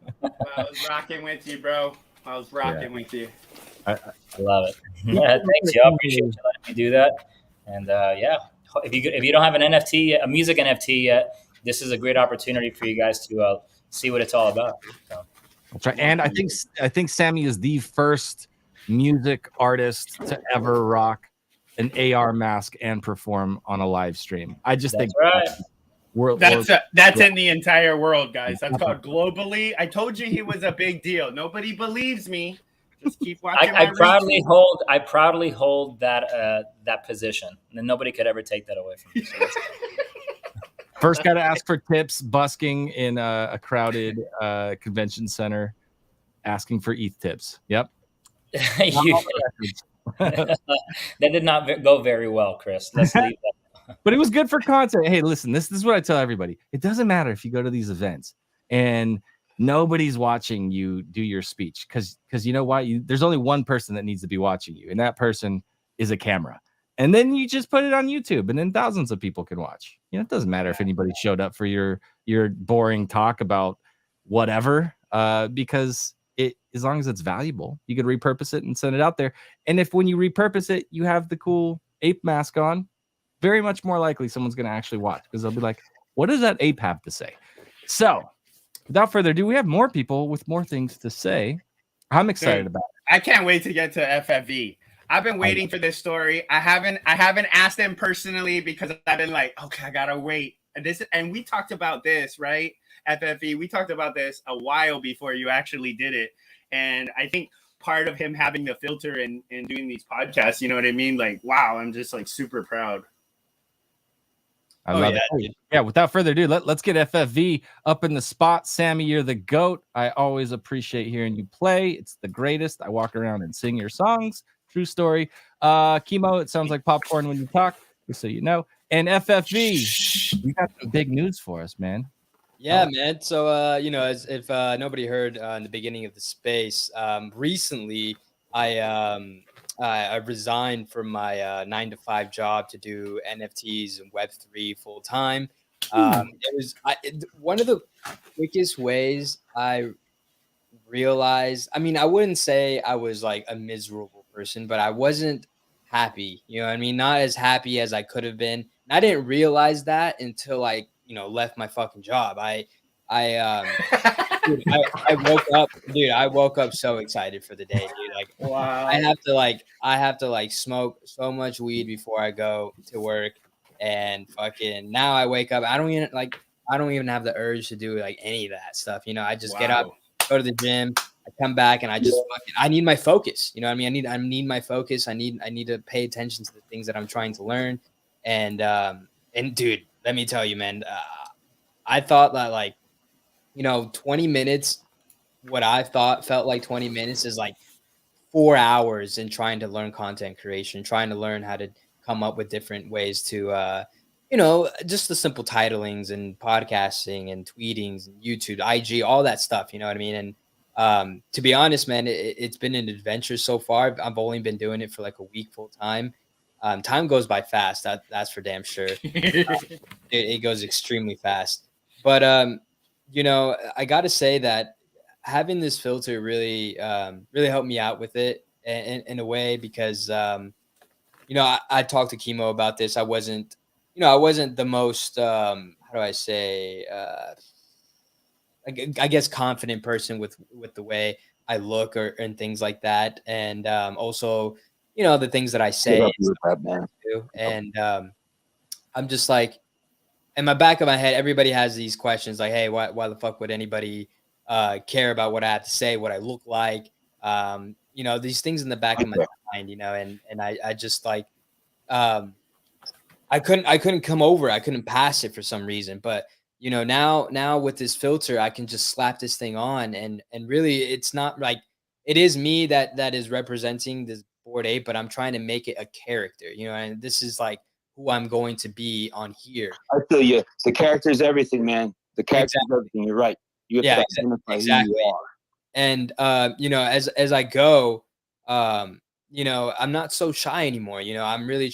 was rocking with you, bro. I was rocking with you. I love it. Thanks, y'all. Appreciate you letting me do that. And yeah, if you don't have an NFT, a music NFT yet, this is a great opportunity for you guys to see what it's all about. So. That's right. And I think Sammy is the first music artist to ever rock an AR mask and perform on a live stream. I just think right. That's in the entire world, guys. That's called globally. I told you he was a big deal. Nobody believes me. Just keep watching. I proudly hold that position, and nobody could ever take that away from me. So first, got to ask for tips. Busking in a crowded convention center, asking for ETH tips. Yep. That did not go very well, Chris. Let's leave that. But it was good for content. Hey, listen, this is what I tell everybody. It doesn't matter if you go to these events and nobody's watching you do your speech, because you know why? There's only one person that needs to be watching you, and that person is a camera. And then you just put it on YouTube, and then thousands of people can watch. You know, it doesn't matter if anybody showed up for your boring talk about whatever, because as long as it's valuable, you could repurpose it and send it out there. And if when you repurpose it, you have the cool ape mask on, very much more likely someone's going to actually watch, because they'll be like, what does that ape have to say? So without further ado, we have more people with more things to say. I'm excited about it. I can't wait to get to FFV. I've been waiting for this story. I haven't asked him personally because I've been like, okay, I gotta wait. And we talked about this, right? FFV. We talked about this a while before you actually did it. And I think part of him having the filter and doing these podcasts, you know what I mean? Like, wow, I'm just like super proud. I love it. Yeah, without further ado, let's get FFV up in the spot. Sammy, you're the GOAT. I always appreciate hearing you play. It's the greatest. I walk around and sing your songs. True story. Chemo, it sounds like popcorn when you talk, just so you know. And FFV, you got some big news for us, man. Yeah, man. So, you know, as if nobody heard in the beginning of the space, recently I resigned from my 9-to-5 job to do NFTs and Web3 full time. It was one of the quickest ways I realized. I mean, I wouldn't say I was like a miserable person, but I wasn't happy. You know what I mean? Not as happy as I could have been. And I didn't realize that until I, you know, left my fucking job. I woke up, dude. I woke up so excited for the day, dude. Like, wow. I have to like smoke so much weed before I go to work, and fucking now I wake up. I don't even have the urge to do like any of that stuff. You know, I just get up, go to the gym, I come back, and I need my focus. You know what I mean? I need my focus. I need to pay attention to the things that I'm trying to learn. And dude, let me tell you, man, I thought that like, you know, 20 minutes, what I thought felt like 20 minutes is like 4 hours in trying to learn content creation, trying to learn how to come up with different ways to, you know, just the simple titlings and podcasting and tweetings and YouTube, IG, all that stuff. You know what I mean? And to be honest, man, it's been an adventure so far. I've only been doing it for like a week full time. Time goes by fast. That's for damn sure. It goes extremely fast. But, you know, I got to say that having this filter really helped me out with it in a way, because, you know, I talked to Chemo about this. I wasn't the most, how do I say, I guess confident person with the way I look and things like that. And also, you know, the things that I say. And I'm just like, in my back of my head, everybody has these questions like, hey, why the fuck would anybody care about what I have to say, what I look like? You know, these things in the back of my mind, you know, and I just like, I couldn't come over. I couldn't pass it for some reason. But, you know, now with this filter, I can just slap this thing on, and really it's not like, it is me that is representing this Bored Ape, but I'm trying to make it a character, you know, and this is like who I'm going to be on here. I feel you. The character is everything, man. The character is everything. You're right. You have to identify exactly. who you are. And you know, as I go, you know, I'm not so shy anymore. You know, I'm really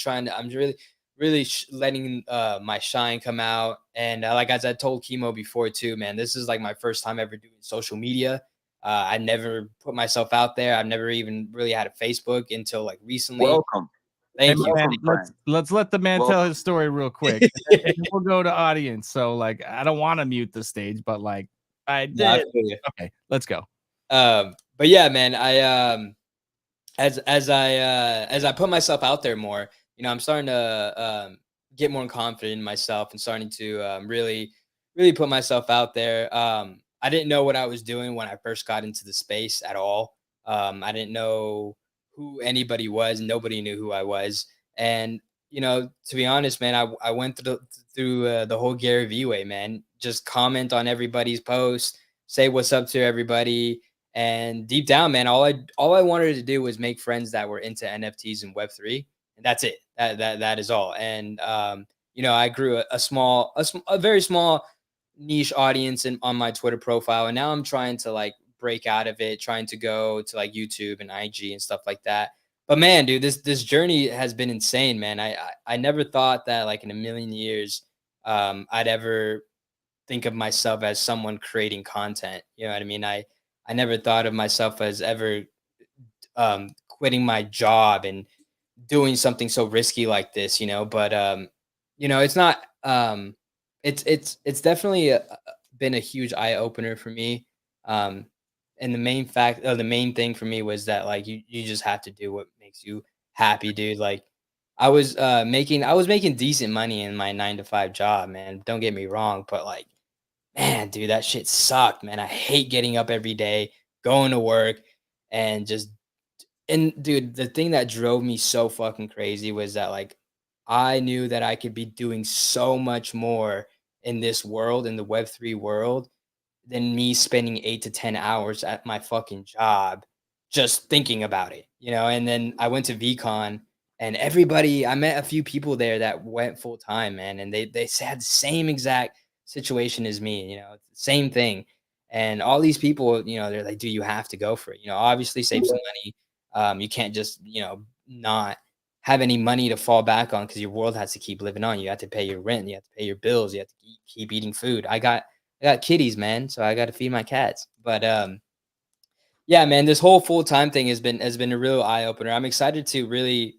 really letting my shine come out. And like as I told Chemo before too, man, this is like my first time ever doing social media. I never put myself out there. I've never even really had a Facebook until like recently. Welcome. Thank Hey, you. man, Welcome, friend. let's let the man tell his story real quick. And then we'll go to audience. So like, I don't want to mute the stage, but like, I No, I did. feel you. Okay, let's go. But yeah, man, I as I put myself out there more, you know, I'm starting to get more confident in myself and starting to really put myself out there. I didn't know what I was doing when I first got into the space at all. I didn't know who anybody was. Nobody knew who I was. And you know, to be honest, man, I went through the whole Gary Vee way, man. Just comment on everybody's post, say what's up to everybody. And deep down, man, all I wanted to do was make friends that were into NFTs and Web3, and that's it. That is all. And you know, I grew a very small niche audience on my Twitter profile, and now I'm trying to like break out of it, trying to go to like YouTube and IG and stuff like that. But man, dude, this journey has been insane, man. I never thought that like in a million years, I'd ever think of myself as someone creating content. You know what I mean? I never thought of myself as ever quitting my job and doing something so risky like this, you know. But you know, it's not. It's definitely been a huge eye opener for me. And the main thing for me was that like you just have to do what makes you happy, dude. Like I was making decent money in my 9 to 5 job, man. Don't get me wrong, but like, man, dude, that shit sucked, man. I hate getting up every day, going to work, and just and dude, the thing that drove me so fucking crazy was that like I knew that I could be doing so much more in this world, in the Web3 world, than me spending 8 to 10 hours at my fucking job just thinking about it, you know. And then I went to VCon, and I met a few people there that went full time, man, and they had the same exact situation as me, you know, same thing. And all these people, you know, they're like, "Do you have to go for it?" You know, obviously save some money. You can't just, you know, not have any money to fall back on because your world has to keep living on. You have to pay your rent, you have to pay your bills, you have to keep eating food. I got kitties, man, so I got to feed my cats. But yeah, man, this whole full time thing has been a real eye opener. I'm excited to really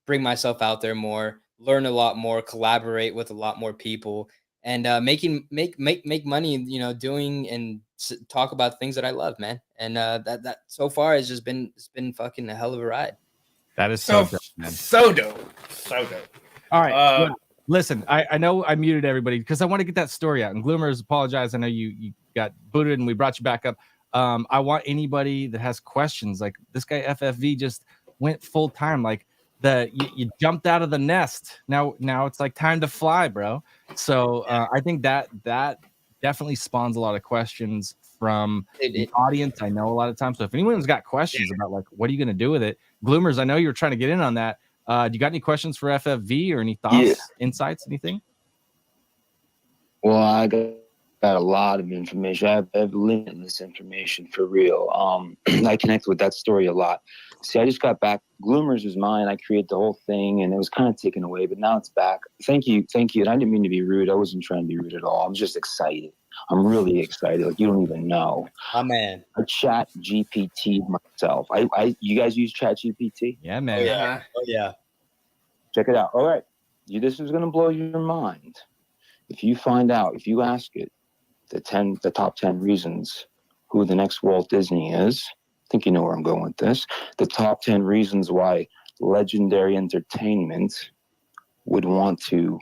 bring myself out there more, learn a lot more, collaborate with a lot more people, and make money. You know, doing and talk about things that I love, man. And that so far has just been fucking a hell of a ride. That is so dope, man. So dope. So dope. All right. Listen, I know I muted everybody because I want to get that story out. And Gloomers, apologize. I know you got booted and we brought you back up. I want anybody that has questions. Like this guy FFV just went full time. Like you jumped out of the nest. Now it's like time to fly, bro. So I think that definitely spawns a lot of questions from the audience. I know a lot of times. So if anyone's got questions about like what are you gonna do with it, Gloomers, I know you're trying to get in on that. Do you got any questions for FFV or any thoughts, insights, anything? Well, I got a lot of information. I have limitless information for real. I connect with that story a lot. See, I just got back. Gloomers was mine. I created the whole thing, and it was kind of taken away, but now it's back. Thank you. And I didn't mean to be rude. I wasn't trying to be rude at all. I'm just excited. I'm really excited. Like you don't even know. Oh man. I chat GPT myself. You guys use chat GPT? Yeah, man. Oh yeah. Oh yeah. Check it out. All right. This is gonna blow your mind. If you ask it the top 10 reasons who the next Walt Disney is, I think you know where I'm going with this. The top 10 reasons why Legendary Entertainment would want to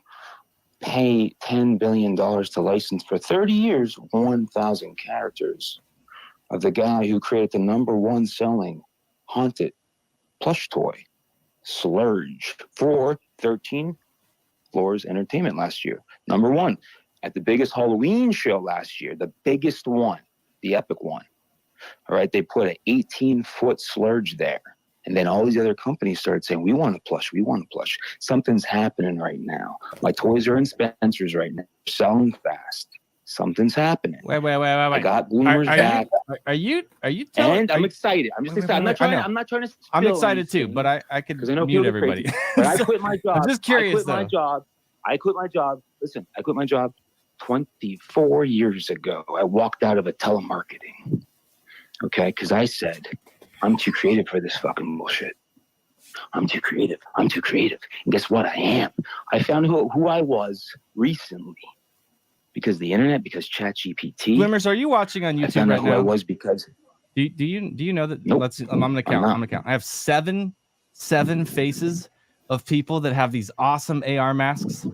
pay $10 billion to license for 30 years, 1,000 characters of the guy who created the #1 selling Haunted plush toy, Slurge, for 13 floors entertainment last year. #1 at the biggest Halloween show last year, the biggest one, the epic one. All right, they put an 18-foot Slurge there. And then all these other companies started saying, we want a plush. Something's happening right now. My toys are in Spencer's right now. Selling fast. Something's happening. Wait. I got bloomers back, Are you telling? and I'm excited. I'm just excited. I'm not trying. I know. I'm not trying to. I'm spill excited too, anything, but I could 'cause I know mute people get everybody. crazy. But I quit my job. I'm just curious. I quit my job. I quit my job. Listen, I quit my job 24 years ago. I walked out of a telemarketing. Okay, because I said I'm too creative for this fucking bullshit. I'm too creative. I'm too creative. And guess what? I am. I found who I was recently because the internet, because ChatGPT. Glimmers, are you watching on I YouTube found out right who I now? was because. Do you know that? Nope. I'm gonna count. I'm gonna count. I have seven faces of people that have these awesome AR masks,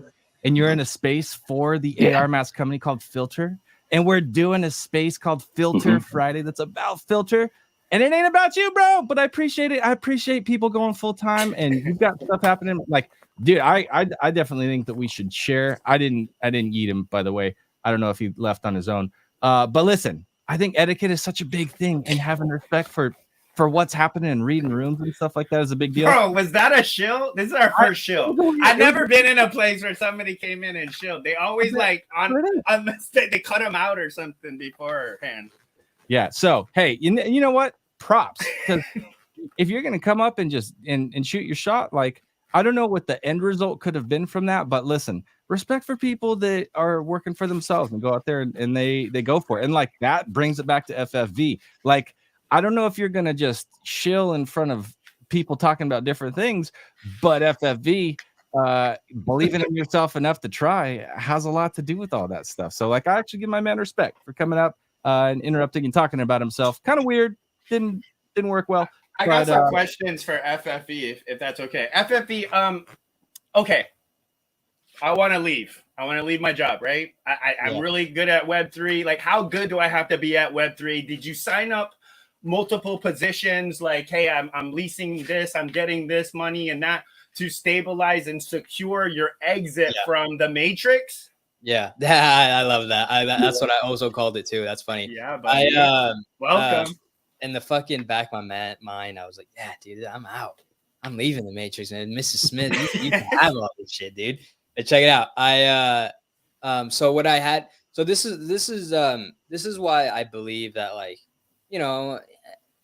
and you're in a space for the AR mask company called Filt3R, and we're doing a space called Filt3R Friday that's about Filt3R, and it ain't about you, bro. But I appreciate it. I appreciate people going full time, and you've got stuff happening. Like, dude, I definitely think that we should share. I didn't eat him, by the way. I don't know if he left on his own. But listen, I think etiquette is such a big thing, and having respect for what's happening and reading rooms and stuff like that is a big deal. Bro, was that a shill? This is our first shill. I've never been in a place where somebody came in and shilled. They always like on mistake, they cut them out or something beforehand. Yeah. So hey, you know what? Props. Because if you're gonna come up and just and shoot your shot, like I don't know what the end result could have been from that, but listen, respect for people that are working for themselves and go out there and they go for it. And like that brings it back to FFV. Like, I don't know if you're gonna just chill in front of people talking about different things, but FFV, believing in yourself enough to try has a lot to do with all that stuff. So like, I actually give my man respect for coming up and interrupting and talking about himself. Kind of weird, didn't work well. I got some questions for FFV if that's okay. FFV, okay. I want to leave. I want to leave my job, right? I'm really good at Web3. Like, how good do I have to be at Web3? Did you sign up multiple positions? Like, hey, I'm leasing this, I'm getting this money and that to stabilize and secure your exit from the matrix? Yeah, I love that. That's what I also called it too. That's funny. Yeah, but welcome. In the fucking back of my mind, I was like, yeah, dude, I'm out. I'm leaving the Matrix, man. Mrs. Smith, you can have all this shit, dude. But check it out. So what I had, so this is why I believe that, like, you know,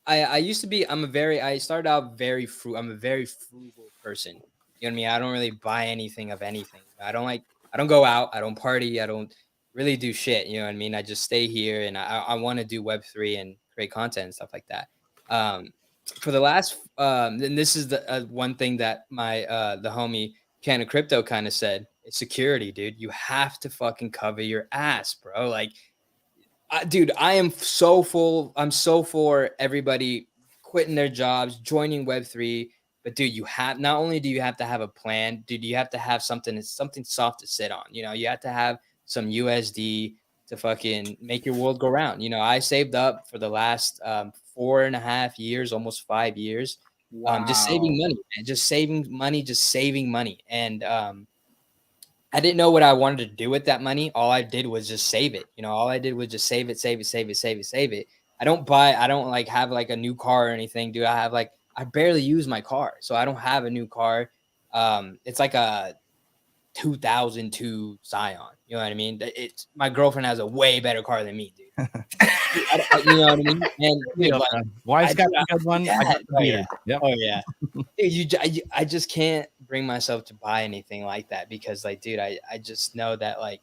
I used to be, I started out very I'm a very frugal person. You know what I mean? I don't really buy anything of anything. I don't go out. I don't party. I don't really do shit. You know what I mean? I just stay here and I want to do Web3 and create content and stuff like that. For the last, and this is the one thing that my the homie Can of Crypto kind of said: it's security, dude. You have to fucking cover your ass, bro. Like, dude, I am so full. I'm so for everybody quitting their jobs, joining Web3. But dude, you have, not only do you have to have a plan, dude, you have to have something soft to sit on. You know, you have to have some USD to fucking make your world go round. You know, I saved up for the last 4.5 years, almost 5 years, just saving money, and just saving money. And I didn't know what I wanted to do with that money. All I did was just save it. You know, all I did was just save it. I don't like have like a new car or anything, dude. I barely use my car, so I don't have a new car. It's like a 2002 Scion. You know what I mean? It's my girlfriend has a way better car than me, dude. You know what I mean? And dude, like, wife's got a good one. Dude, I just can't bring myself to buy anything like that because, like, dude, I just know that, like,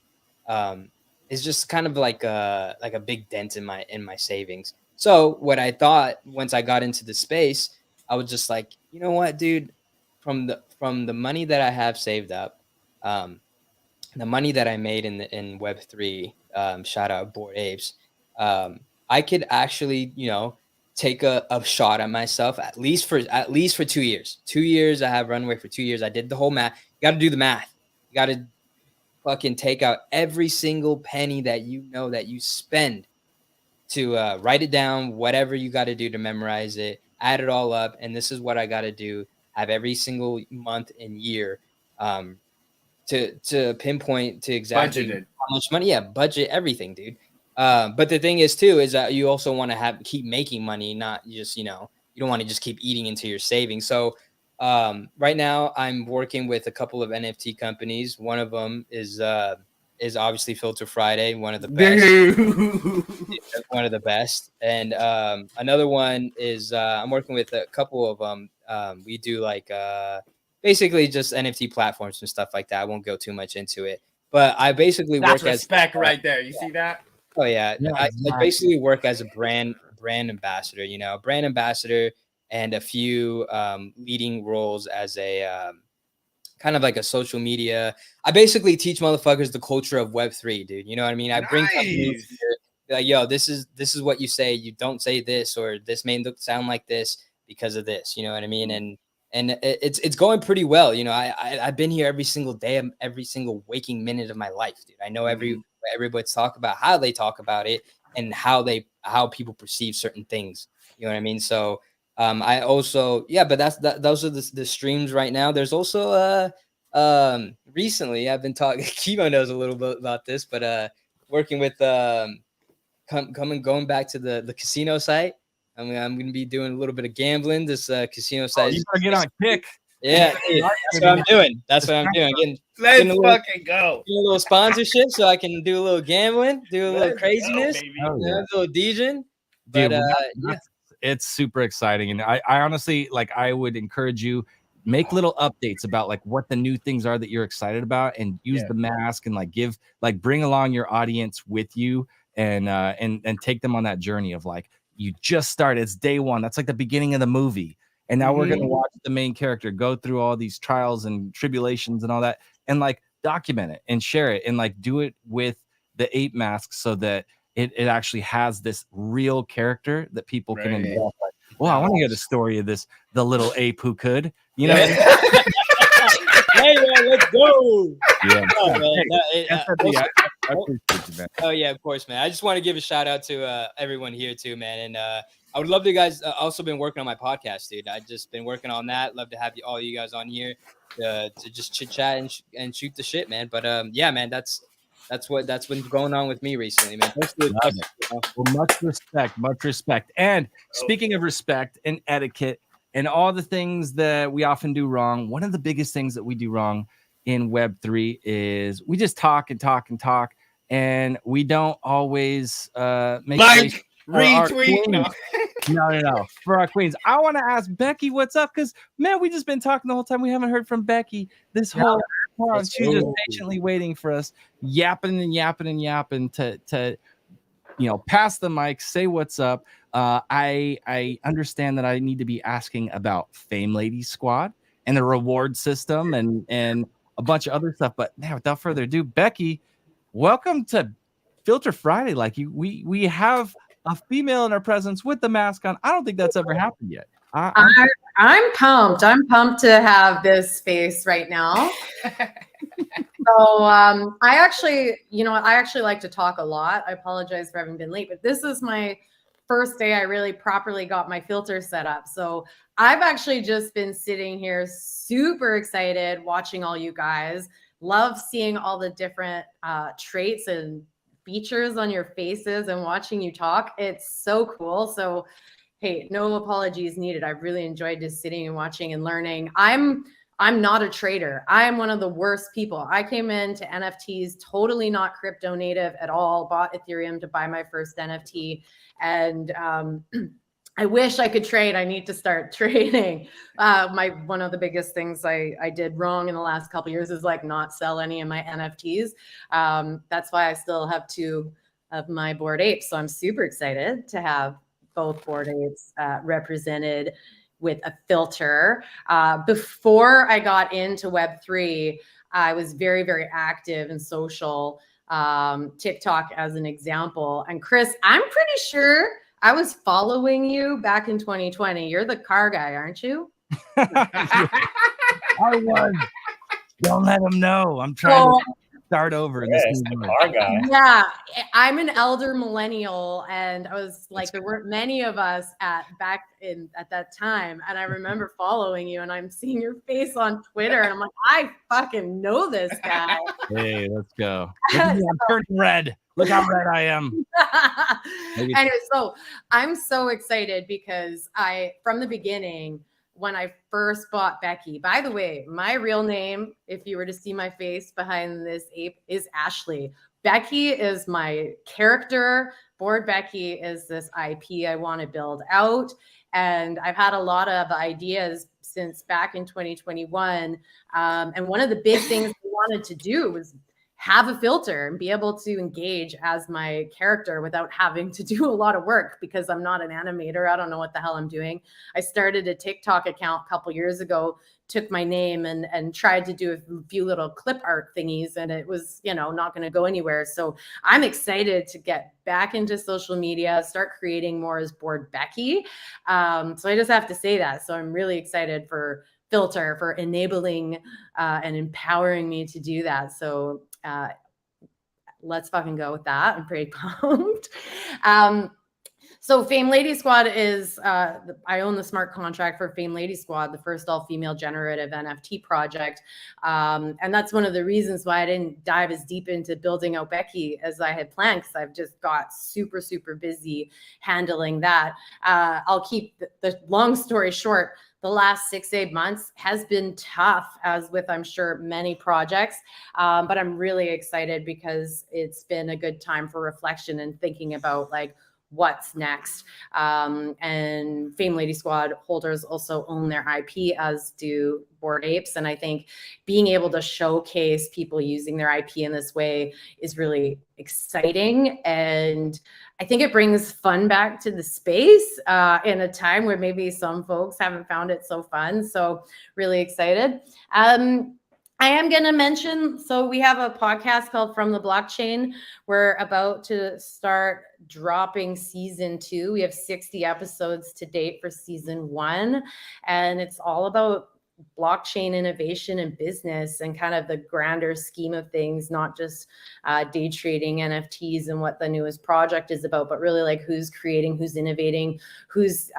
it's just kind of like a big dent in my savings. So what I thought once I got into the space, I was just like, you know what, dude, from the money that I have saved up, the money that I made in Web3, shout out Bored Apes, I could actually, you know, take a shot at myself at least for 2 years. 2 years, I have runway for 2 years. I did the whole math. You got to do the math. You got to fucking take out every single penny that you know that you spend to write it down, whatever you got to do to memorize it, add it all up. And this is what I got to do, have every single month and year to pinpoint to exactly budgeted how much money. Yeah, budget everything, dude. But the thing is too, is that you also want to keep making money, not just, you know, you don't want to just keep eating into your savings. So right now I'm working with a couple of NFT companies. One of them is is obviously Filt3R Friday, one of the best. One of the best. And another one is I'm working with a couple of them. We do like basically just NFT platforms and stuff like that. I won't go too much into it, but I basically That's work as respect right there. You see that? oh yeah, Yeah, I exactly. basically work as a brand ambassador. You know, brand ambassador and a few leading roles as a kind of like a social media. I basically teach motherfuckers the culture of Web3, dude. You know what I mean? I bring companies Nice. here, be like, yo, this is what you say. You don't say this, or this may look sound like this because of this. You know what I mean? And it's going pretty well. You know, I've been here every single day, every single waking minute of my life, dude. I know everybody's talk about how they talk about it and how people perceive certain things. You know what I mean? So I also, yeah, but those are the streams right now. There's also recently I've been talking, Kivo knows a little bit about this, but working with going back to the casino site. I mean, I'm gonna be doing a little bit of gambling. This casino site. You better get on Kick. Yeah, hey, that's what I'm doing. That's what I'm doing. Let's getting a little, fucking go. getting a little sponsorship so I can do a little gambling, do a little Let's craziness, go, baby. Oh, you know, a little DJing. Dude, But yeah, it's super exciting, and I honestly like. I would encourage you make little updates about like what the new things are that you're excited about, and use the mask and bring along your audience with you, and take them on that journey of like you just started. It's day one. That's like the beginning of the movie, and now we're gonna watch the main character go through all these trials and tribulations and all that, and like document it and share it, and like do it with the ape mask so that it actually has this real character that people can enjoy. Like, well, I want to hear the story of the little ape who could, you know. Hey, man, let's go. Yeah. Oh, man, I appreciate you, man. oh yeah, of course, man. I just want to give a shout out to everyone here too, man. And I would love to guys. Also been working on my podcast, dude. I just been working on that. Love to have all you guys on here to just chit chat and shoot the shit, man. But yeah, man, that's been going on with me recently, man. Well, much respect. And speaking of respect and etiquette and all the things that we often do wrong, one of the biggest things that we do wrong in Web3 is we just talk and talk and talk, and we don't always make like retweet. No. For our queens, I want to ask Becky what's up, because man, we just been talking the whole time. We haven't heard from Becky this whole time. She's just patiently waiting for us, yapping to pass the mic, say what's up. I understand that I need to be asking about Fame Ladies Squad and the reward system and a bunch of other stuff. But man, without further ado, Becky, welcome to Filt3R Friday. Like we have a female in our presence with the mask on. I don't think that's ever happened yet. I'm pumped. I'm pumped to have this space right now. So I actually like to talk a lot. I apologize for having been late, but this is my first day I really properly got my filter set up. So I've actually just been sitting here super excited watching all you guys. Love seeing all the different traits and features on your faces and watching you talk. It's so cool. So hey, no apologies needed. I've really enjoyed just sitting and watching and learning. I'm not a trader. I am one of the worst people. I came into NFTs totally not crypto native at all, bought Ethereum to buy my first NFT. And I wish I could trade. I need to start trading. One of the biggest things I did wrong in the last couple of years is like not sell any of my NFTs. That's why I still have 2 of my Bored Apes. So I'm super excited to have both Bored Apes represented with a filter. Before I got into Web3, I was very, very active in social, TikTok as an example. And Chris, I'm pretty sure I was following you back in 2020. You're the car guy, aren't you? I was. Don't let them know. I'm trying to start over. Yes, the car guy. Yeah, I'm an elder millennial, and I was like, there weren't many of us at that time, and I remember following you, and I'm seeing your face on Twitter, and I'm like, I fucking know this guy. Hey, let's go. Look at me, I'm turning red. Look how red I am. Anyway, so I'm so excited because from the beginning, when I first bought Becky. By the way, my real name, if you were to see my face behind this ape, is Ashley. Becky is my character. Board Becky is this IP I want to build out. And I've had a lot of ideas since back in 2021. And one of the big things I wanted to do was have a filter and be able to engage as my character without having to do a lot of work, because I'm not an animator. I don't know what the hell I'm doing. I started a TikTok account a couple years ago, took my name and tried to do a few little clip art thingies, and it was, not going to go anywhere. So I'm excited to get back into social media, start creating more as Board Becky. So I just have to say that. So I'm really excited for Filt3R for enabling and empowering me to do that. So let's fucking go with that. I'm pretty pumped. So Fame Lady Squad is, I own the smart contract for Fame Lady Squad, the first all-female generative NFT project. And that's one of the reasons why I didn't dive as deep into building out Becky as I had planned, because I've just got super, super busy handling that. I'll keep the long story short. The last 6-8 months has been tough, as with, I'm sure, many projects. But I'm really excited because it's been a good time for reflection and thinking about like what's next. And Fame Lady Squad holders also own their IP, as do Bored Apes. And I think being able to showcase people using their IP in this way is really exciting. And I think it brings fun back to the space in a time where maybe some folks haven't found it so fun. So really excited. I am going to mention, so we have a podcast called From the Blockchain. We're about to start dropping season 2. We have 60 episodes to date for season 1. And it's all about blockchain innovation and business and kind of the grander scheme of things, not just day trading NFTs and what the newest project is about, but really like who's creating, who's innovating, who's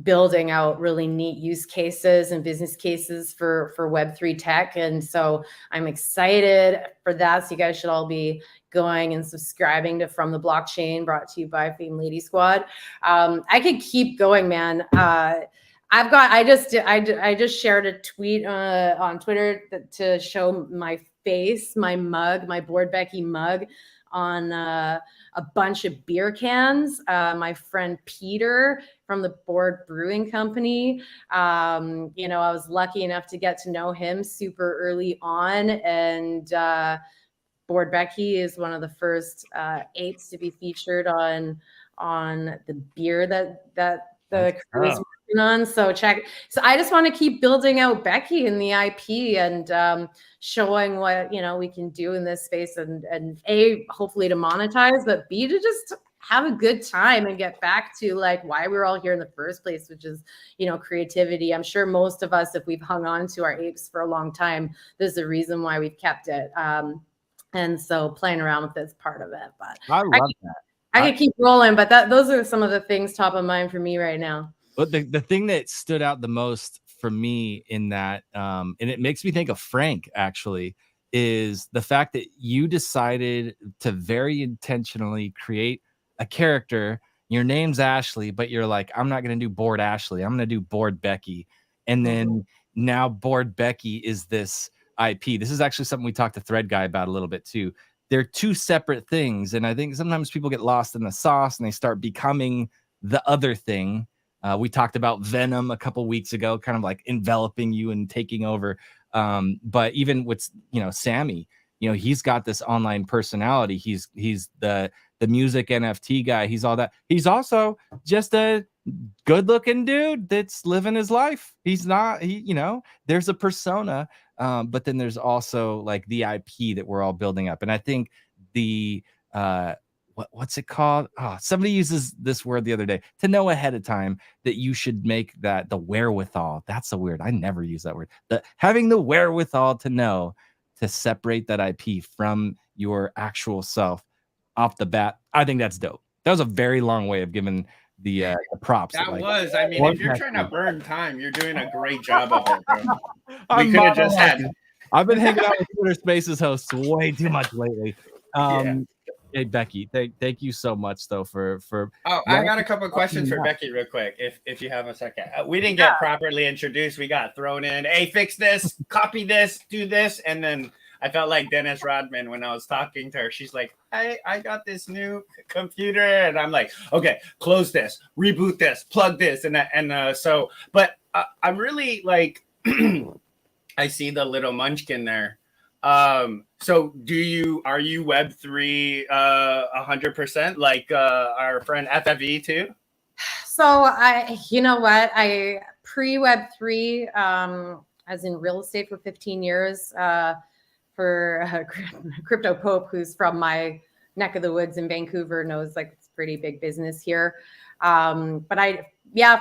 building out really neat use cases and business cases for Web3 tech. And so I'm excited for that. So you guys should all be going and subscribing to From the Blockchain, brought to you by Fame Lady Squad. I could keep going, man. I just shared a tweet on Twitter to show my face, my mug, my Board Becky mug on a bunch of beer cans. My friend Peter from the Board Brewing Company, I was lucky enough to get to know him super early on. And Board Becky is one of the first apes to be featured on the beer that the crew is working on. So I just want to keep building out Becky and the IP and showing what we can do in this space, and A, hopefully to monetize, but B, to just have a good time and get back to like why we're all here in the first place, which is creativity. I'm sure most of us, if we've hung on to our apes for a long time, there's a reason why we've kept it. And so playing around with it's part of it. But I love that. I could keep rolling, but those are some of the things top of mind for me right now. But the thing that stood out the most for me in that, and it makes me think of Frank actually, is the fact that you decided to very intentionally create a character. Your name's Ashley, but you're like, I'm not going to do Bored Ashley. I'm going to do Bored Becky. And then now Bored Becky is this IP. This is actually something we talked to Thread Guy about a little bit too. They're two separate things. And I think sometimes people get lost in the sauce and they start becoming the other thing. We talked about Venom a couple weeks ago, kind of like enveloping you and taking over. But even with, Sammy, he's got this online personality. He's the music NFT guy. He's all that. He's also just a good looking dude that's living his life. He's not, there's a persona. But then there's also like the IP that we're all building up. And I think the, what's it called? Oh, somebody uses this word the other day, to know ahead of time that you should make that the wherewithal. That's a weird. I never use that word. Having the wherewithal to know to separate that IP from your actual self off the bat. I think that's dope. That was a very long way of giving the props. That was, I mean, if you're trying to burn time, you're doing a great job of it, bro. We could have just had. I've been hanging out with Twitter Spaces hosts way too much lately. Hey Becky, thank you so much though for. Oh, I got a couple of questions for Becky real quick, if you have a second. We didn't get properly introduced. We got thrown in. Hey, fix this, copy this, do this, and then I felt like Dennis Rodman when I was talking to her. She's like, "Hey, I got this new computer," and I'm like, "Okay, close this, reboot this, plug this," But I'm really like, I see the little munchkin there. So are you Web3 100% like our friend FFE too? So you know what, I pre-Web3 as in real estate for 15 years for Crypto Pope, who's from my neck of the woods in Vancouver, knows like it's pretty big business here. But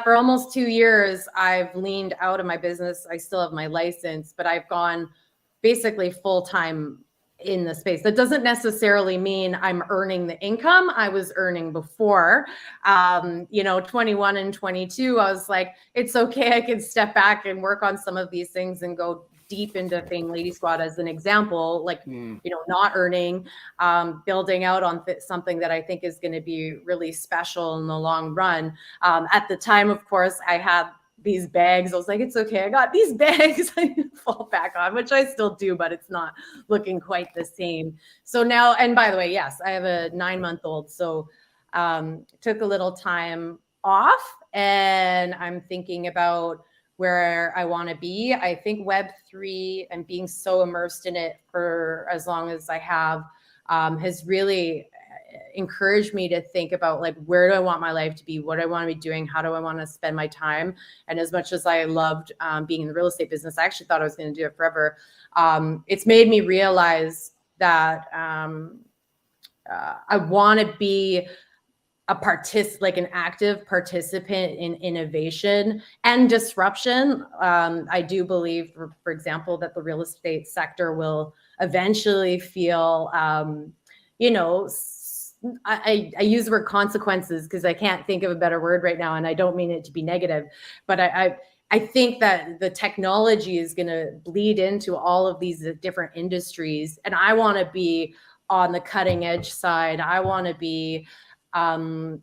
for almost 2 years, I've leaned out of my business. I still have my license, but I've gone basically full-time in the space. That doesn't necessarily mean I'm earning the income I was earning before. 21 and 22, I was like, it's okay. I can step back and work on some of these things and go deep into Fame Lady Squad as an example, like, not earning, building out on something that I think is going to be really special in the long run. At the time, of course, I had these bags. I was like, it's okay, I got these bags I fall back on, which I still do, but it's not looking quite the same. So now, and by the way, yes, I have a 9-month-old. So took a little time off, and I'm thinking about where I want to be. I think Web3 and being so immersed in it for as long as I have has really encouraged me to think about like, where do I want my life to be? What do I want to be doing? How do I want to spend my time? And as much as I loved being in the real estate business, I actually thought I was going to do it forever. It's made me realize that I want to be an active participant in innovation and disruption. I do believe, for example, that the real estate sector will eventually feel, I use the word consequences because I can't think of a better word right now, and I don't mean it to be negative, but I think that the technology is going to bleed into all of these different industries, and I want to be on the cutting edge side. I want to be on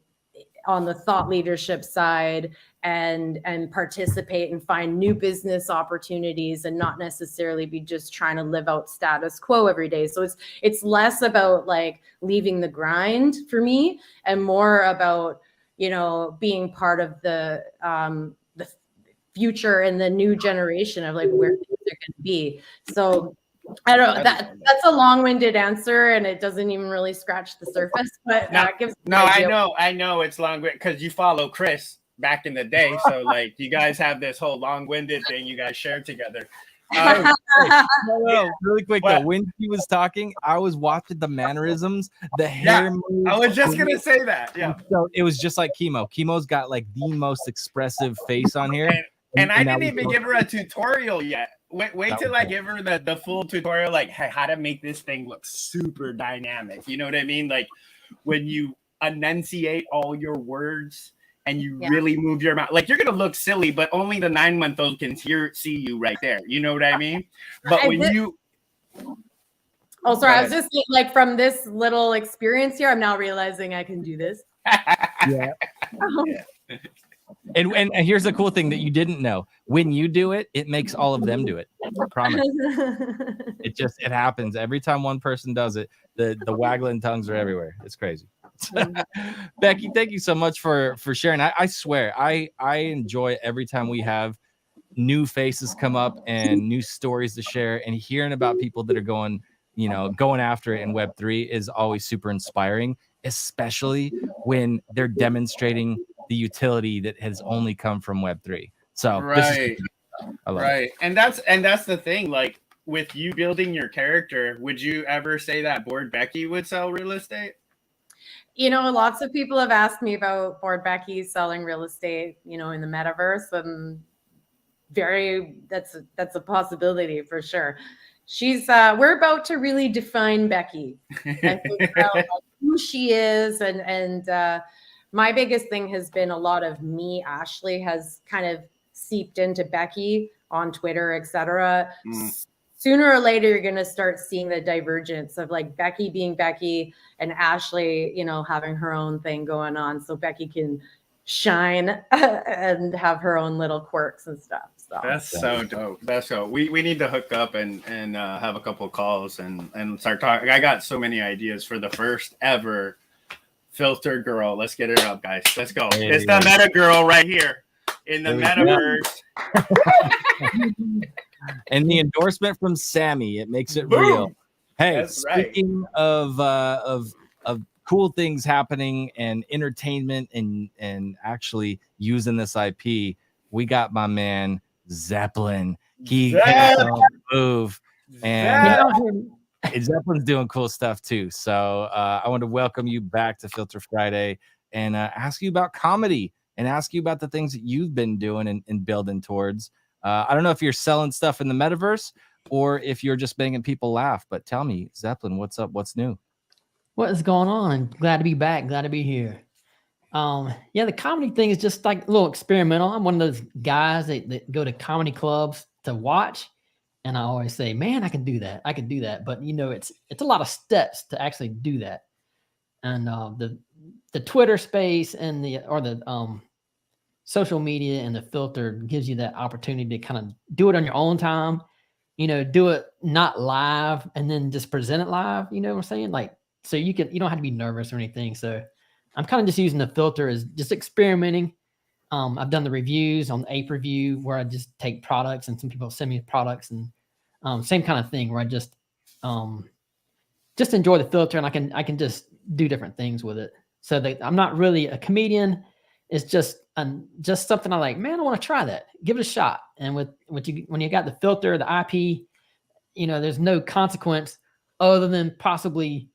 the thought leadership side and participate and find new business opportunities and not necessarily be just trying to live out status quo every day. So it's less about like leaving the grind for me and more about, being part of the future and the new generation of like where things are going to be. So I don't know, that's a long-winded answer, and it doesn't even really scratch the surface, but that gives I know it's long because you follow Chris back in the day, so like you guys have this whole long-winded thing you guys share together. Really quick though, when he was talking, I was watching the mannerisms, the hair moves. I was just gonna say that. Yeah. So it was just like Chemo. Chemo's got like the most expressive face on here. And I didn't even give her a tutorial yet. Wait till I give her the full tutorial, like, hey, how to make this thing look super dynamic. You know what I mean? Like when you enunciate all your words and you really move your mouth, like you're gonna look silly, but only the 9-month-old can see you right there. You know what I mean? But Oh, sorry. I was just saying, like, from this little experience here, I'm now realizing I can do this. Yeah. And here's the cool thing that you didn't know. When you do it, it makes all of them do it. I promise. It happens. Every time one person does it, the waggling tongues are everywhere. It's crazy. Becky, thank you so much for sharing. I swear, I enjoy every time we have new faces come up and new stories to share, and hearing about people that are going after it in Web3 is always super inspiring, especially when they're demonstrating the utility that has only come from Web3. So right. I love it. And that's the thing, like with you building your character, would you ever say that Bored Becky would sell real estate? Lots of people have asked me about Bored Becky selling real estate, in the metaverse, and that's a possibility for sure. She's we're about to really define Becky and figure out who she is, and my biggest thing has been a lot of me. Ashley has kind of seeped into Becky on Twitter, etc. sooner or later you're going to start seeing the divergence of like Becky being Becky and Ashley, you know, having her own thing going on, so Becky can shine and have her own little quirks and stuff. So that's so dope. That's so we need to hook up and have a couple of calls and start talking. I got so many ideas for the first ever filter girl. Let's get it up, guys. Let's go. Hey. It's the meta girl right here in the metaverse. And the endorsement from Sammy, it makes it Boom. real. Hey, That's right. speaking of cool things happening and entertainment and actually using this IP, we got my man Zeppelin. He can't move, and Zeppelin's doing cool stuff too. So I want to welcome you back to Filt3R Friday and ask you about comedy and ask you about the things that you've been doing and building towards. I don't know if you're selling stuff in the metaverse or if you're just making people laugh, but tell me, Zeppelin, what's up? What's new? What is going on? Glad to be back. Glad to be here. Yeah, the comedy thing is just like a little experimental. I'm one of those guys that go to comedy clubs to watch. And I always say, man, I can do that. I can do that. But you know, it's a lot of steps to actually do that. And the Twitter space and the social media and the filter gives you that opportunity to kind of do it on your own time, you know, do it not live and then just present it live. You know what I'm saying? Like, so you don't have to be nervous or anything. So I'm kind of just using the filter as just experimenting. I've done the reviews on the Ape review where I just take products and some people send me products and same kind of thing where I just enjoy the filter and I can just do different things with it. So that I'm not really a comedian. It's just something I like, man, I want to try that. Give it a shot. And when you got the filter, the IP, you know, there's no consequence other than possibly,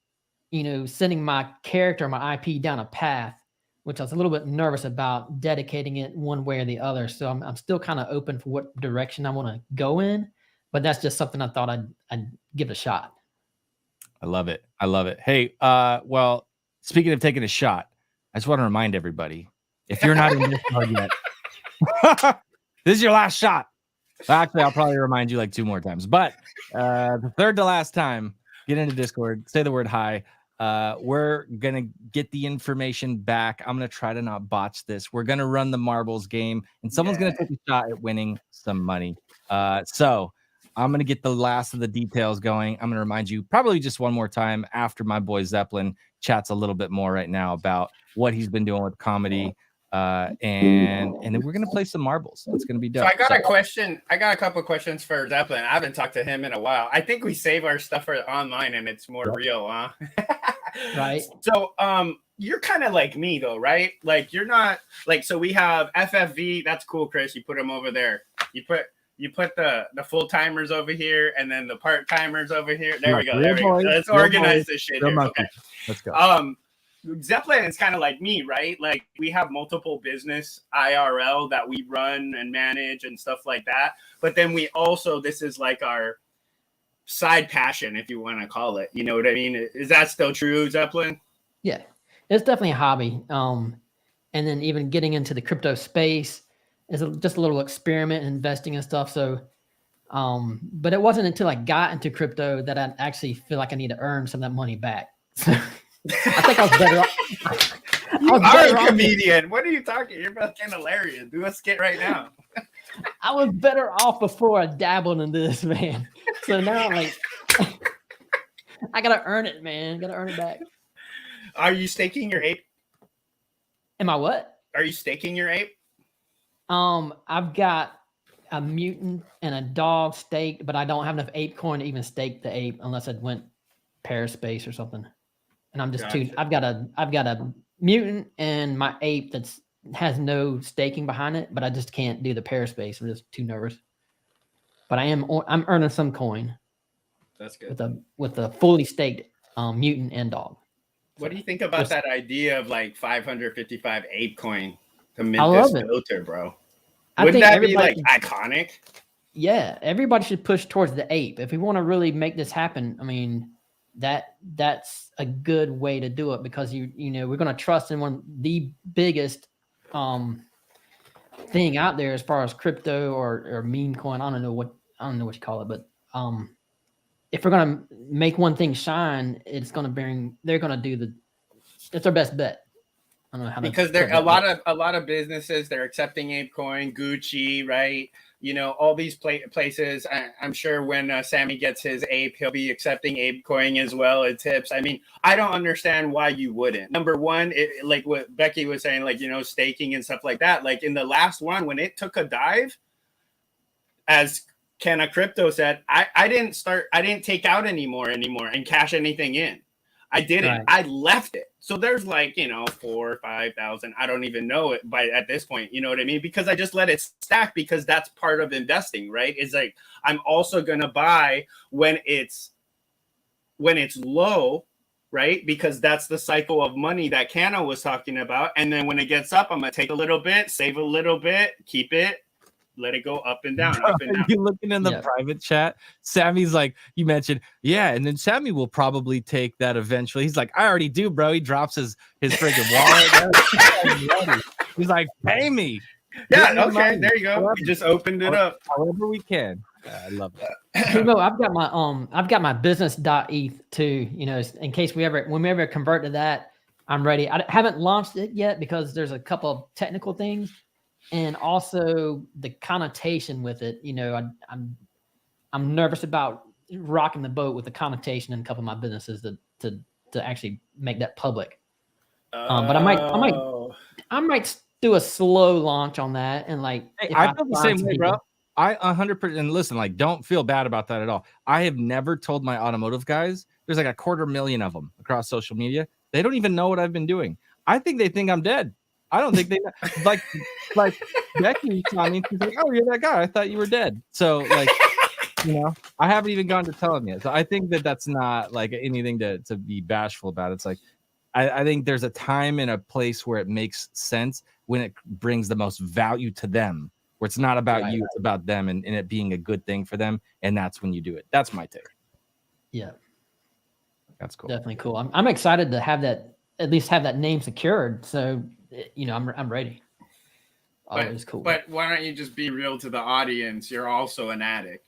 you know, sending my character, my IP down a path, which I was a little bit nervous about dedicating it one way or the other. So I'm still kind of open for what direction I want to go in, but that's just something I thought I'd give it a shot. I love it. I love it. Hey, well, speaking of taking a shot, I just want to remind everybody, if you're not in Discord yet, this is your last shot. Actually, I'll probably remind you like 2 more times, but the third to last time, get into Discord, say the word hi. We're going to get the information back. I'm going to try to not botch this. We're going to run the marbles game and someone's going to take a shot at winning some money. So I'm going to get the last of the details going. I'm going to remind you probably just one more time after my boy Zeppelin chats a little bit more right now about what he's been doing with comedy. And then we're going to play some marbles. It's going to be dope. So I got a question. I got a couple of questions for Zeppelin. I haven't talked to him in a while. I think we save our stuff for online and it's more real, huh? Right. So, you're kind of like me though, right? Like you're not like, so we have FFV. That's cool, Chris. You put them over there. You put the full timers over here and then the part timers over here. There we go. There we go. Let's organize this shit here. Okay. Let's go. Zeppelin is kind of like me, right? Like we have multiple business IRL that we run and manage and stuff like that. But then we also, this is like our side passion, if you want to call it. You know what I mean? Is that still true, Zeppelin? Yeah, it's definitely a hobby. And then even getting into the crypto space is just a little experiment, investing and stuff. So, but it wasn't until I got into crypto that I actually feel like I need to earn some of that money back. So I think I was better off. You are a comedian. What are you talking? You're fucking hilarious. Do a skit right now. I was better off before I dabbled in this, man. So now I'm like, I gotta earn it, man. Gotta earn it back. Are you staking your ape? Am I what? Are you staking your ape? I've got a mutant and a dog staked, but I don't have enough ape coin to even stake the ape unless I went Paraspace or something. And I'm just Gotcha. I've got a mutant and my ape has no staking behind it, but I just can't do the Paraspace. I'm just too nervous. But I'm earning some coin. That's good. With the fully staked mutant and dog. What do you think about that idea of like 555 ape coin to mint this filter, bro? Wouldn't that be like iconic? Yeah, everybody should push towards the ape. If we want to really make this happen, I mean, that's a good way to do it because you know we're going to trust in one of the biggest thing out there as far as crypto or meme coin. I don't know what you call it, but if we're gonna make one thing shine, it's gonna bring. They're gonna do the. It's our best bet. I don't know how because to there put a that, lot of businesses, they're accepting ApeCoin, Gucci, right? You know, all these places. I'm sure when Sammy gets his ape, he'll be accepting ApeCoin as well as tips. I mean, I don't understand why you wouldn't. Number one, like what Becky was saying, like, you know, staking and stuff like that. Like in the last one, when it took a dive, as Kenna Crypto said, I didn't take out anymore and cash anything in. I didn't. Right. I left it. So there's like, you know, 4,000 or 5,000. I don't even know it by at this point. You know what I mean? Because I just let it stack because that's part of investing, right? It's like I'm also gonna buy when it's low, right? Because that's the cycle of money that Cano was talking about. And then when it gets up, I'm gonna take a little bit, save a little bit, keep it, let it go up and down, up and down. You looking in the private chat? Sammy's like, you mentioned, yeah, and then Sammy will probably take that eventually. He's like, I already do, bro. He drops his friggin' wallet. He's like, pay me. Yeah, Pay me okay, money. there you go. We just opened it up. However we can. I love that. Primo, I've got my business.eth too. You know, in case when we ever convert to that, I'm ready. I haven't launched it yet because there's a couple of technical things. And also the connotation with it, you know, I'm nervous about rocking the boat with the connotation in a couple of my businesses to actually make that public. But I might do a slow launch on that and like. Hey, I feel the same way, bro. I 100%. And listen, like, don't feel bad about that at all. I have never told my automotive guys. There's like 250,000 of them across social media. They don't even know what I've been doing. I think they think I'm dead. I don't think they like Becky saw me. She's like, "Oh, you're that guy. I thought you were dead." So, like, you know, I haven't even gone to tell him yet. So I think that's not like anything to be bashful about. It's like I think there's a time and a place where it makes sense when it brings the most value to them. Where it's not about you, it's about them, and it being a good thing for them. And that's when you do it. That's my take. Yeah, that's cool. Definitely cool. I'm excited to have that, at least have that name secured. So, you know, I'm ready. Always cool. But why don't you just be real to the audience? You're also an addict.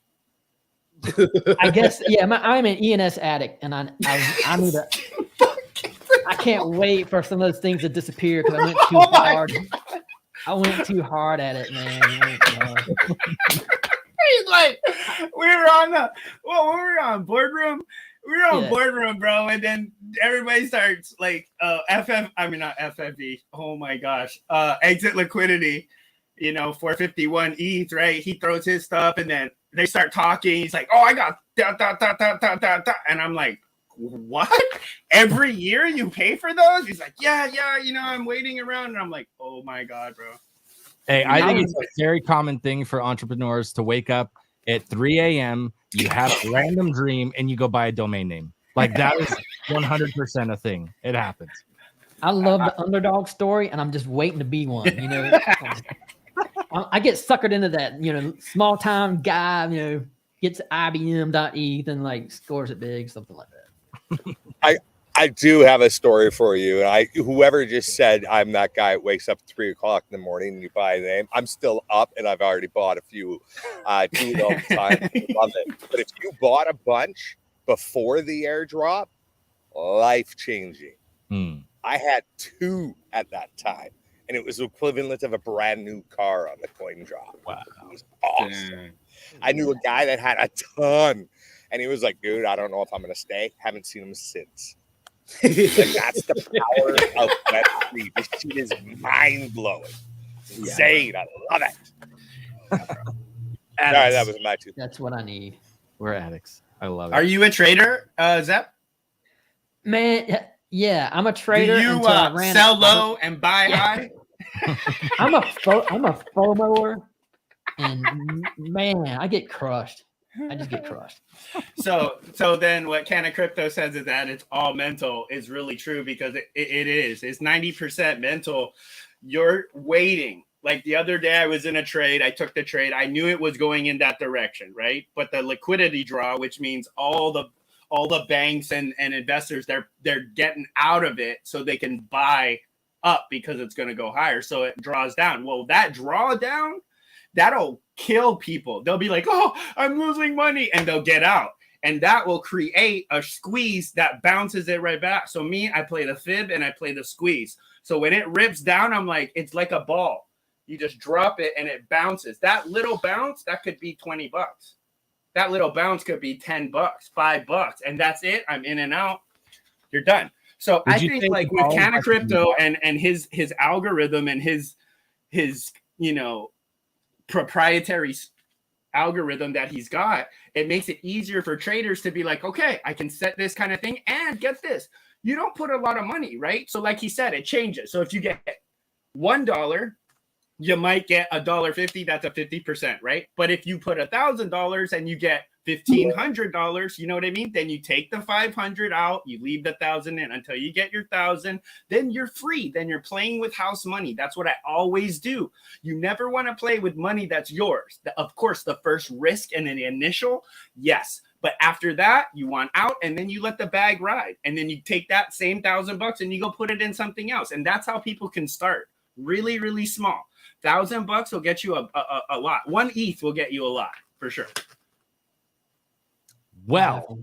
I guess, yeah. I'm an ENS addict, and I need to. I can't wait for some of those things to disappear because I went too hard. I went too hard at it, man. He's like, we were on boardroom. We were on boardroom, bro, and then everybody starts like not FFV. Oh my gosh. Exit liquidity, you know, 451 ETH, right? He throws his stuff and then they start talking. He's like, oh, I got and I'm like, what? Every year you pay for those? He's like, yeah, you know, I'm waiting around. And I'm like, oh my God, bro. Hey, I think it's a very common thing for entrepreneurs to wake up at 3 a.m. You have a random dream and you go buy a domain name. Like that is 100% a thing. It happens. I love the underdog story, and I'm just waiting to be one. You know, I get suckered into that. You know, small time guy. You know, gets IBM.eth and like scores it big, something like that. I do have a story for you. And whoever just said I'm that guy that wakes up at 3 o'clock in the morning and you buy a name, I'm still up and I've already bought a few. Do it all the time. Love it. But if you bought a bunch before the airdrop, life changing. I had 2 at that time, and it was equivalent of a brand new car on the coin drop. Wow, it was awesome. I knew a guy that had a ton, and he was like, "Dude, I don't know if I'm gonna stay." Haven't seen him since. Like, that's the power of Web3. This shit is mind blowing. Insane. I love it. All right, that was my 2. That's what I need. We're addicts. I love it. Are you a trader, Zep? Man, yeah, I'm a trader. Do you sell low and buy high? I'm a FOMOer, and man, I get crushed. I just get crushed. So then what Canna Crypto says is that it's all mental is really true, because it is. It's 90% mental. You're waiting. Like the other day I was in a trade. I took the trade. I knew it was going in that direction, right? But the liquidity draw, which means all the banks and investors, they're getting out of it so they can buy up because it's going to go higher. So it draws down. Well, that drawdown, that'll kill people. They'll be like, oh, I'm losing money. And they'll get out. and that will create a squeeze that bounces it right back. So me, I play the fib and I play the squeeze. So when it rips down, I'm like, it's like a ball. You just drop it and it bounces. That little bounce, that could be $20. That little bounce could be $10, $5, and that's it. I'm in and out. You're done. So I think like with Canna Crypto and his algorithm and his you know, proprietary algorithm that he's got, it makes it easier for traders to be like, okay, I can set this kind of thing, and get this, you don't put a lot of money, right? So like he said, it changes. So if you get $1, you might get $1.50. That's a 50%, right? But if you put $1,000 and you get $1,500, you know what I mean? Then you take the 500 out, you leave the 1,000 in until you get your 1,000. Then you're free. Then you're playing with house money. That's what I always do. You never want to play with money that's yours. Of course, the first risk and an initial, yes. But after that, you want out, and then you let the bag ride, and then you take that same $1,000 and you go put it in something else. And that's how people can start. Really, really small. $1,000 will get you a lot. 1 ETH will get you a lot for sure. Well,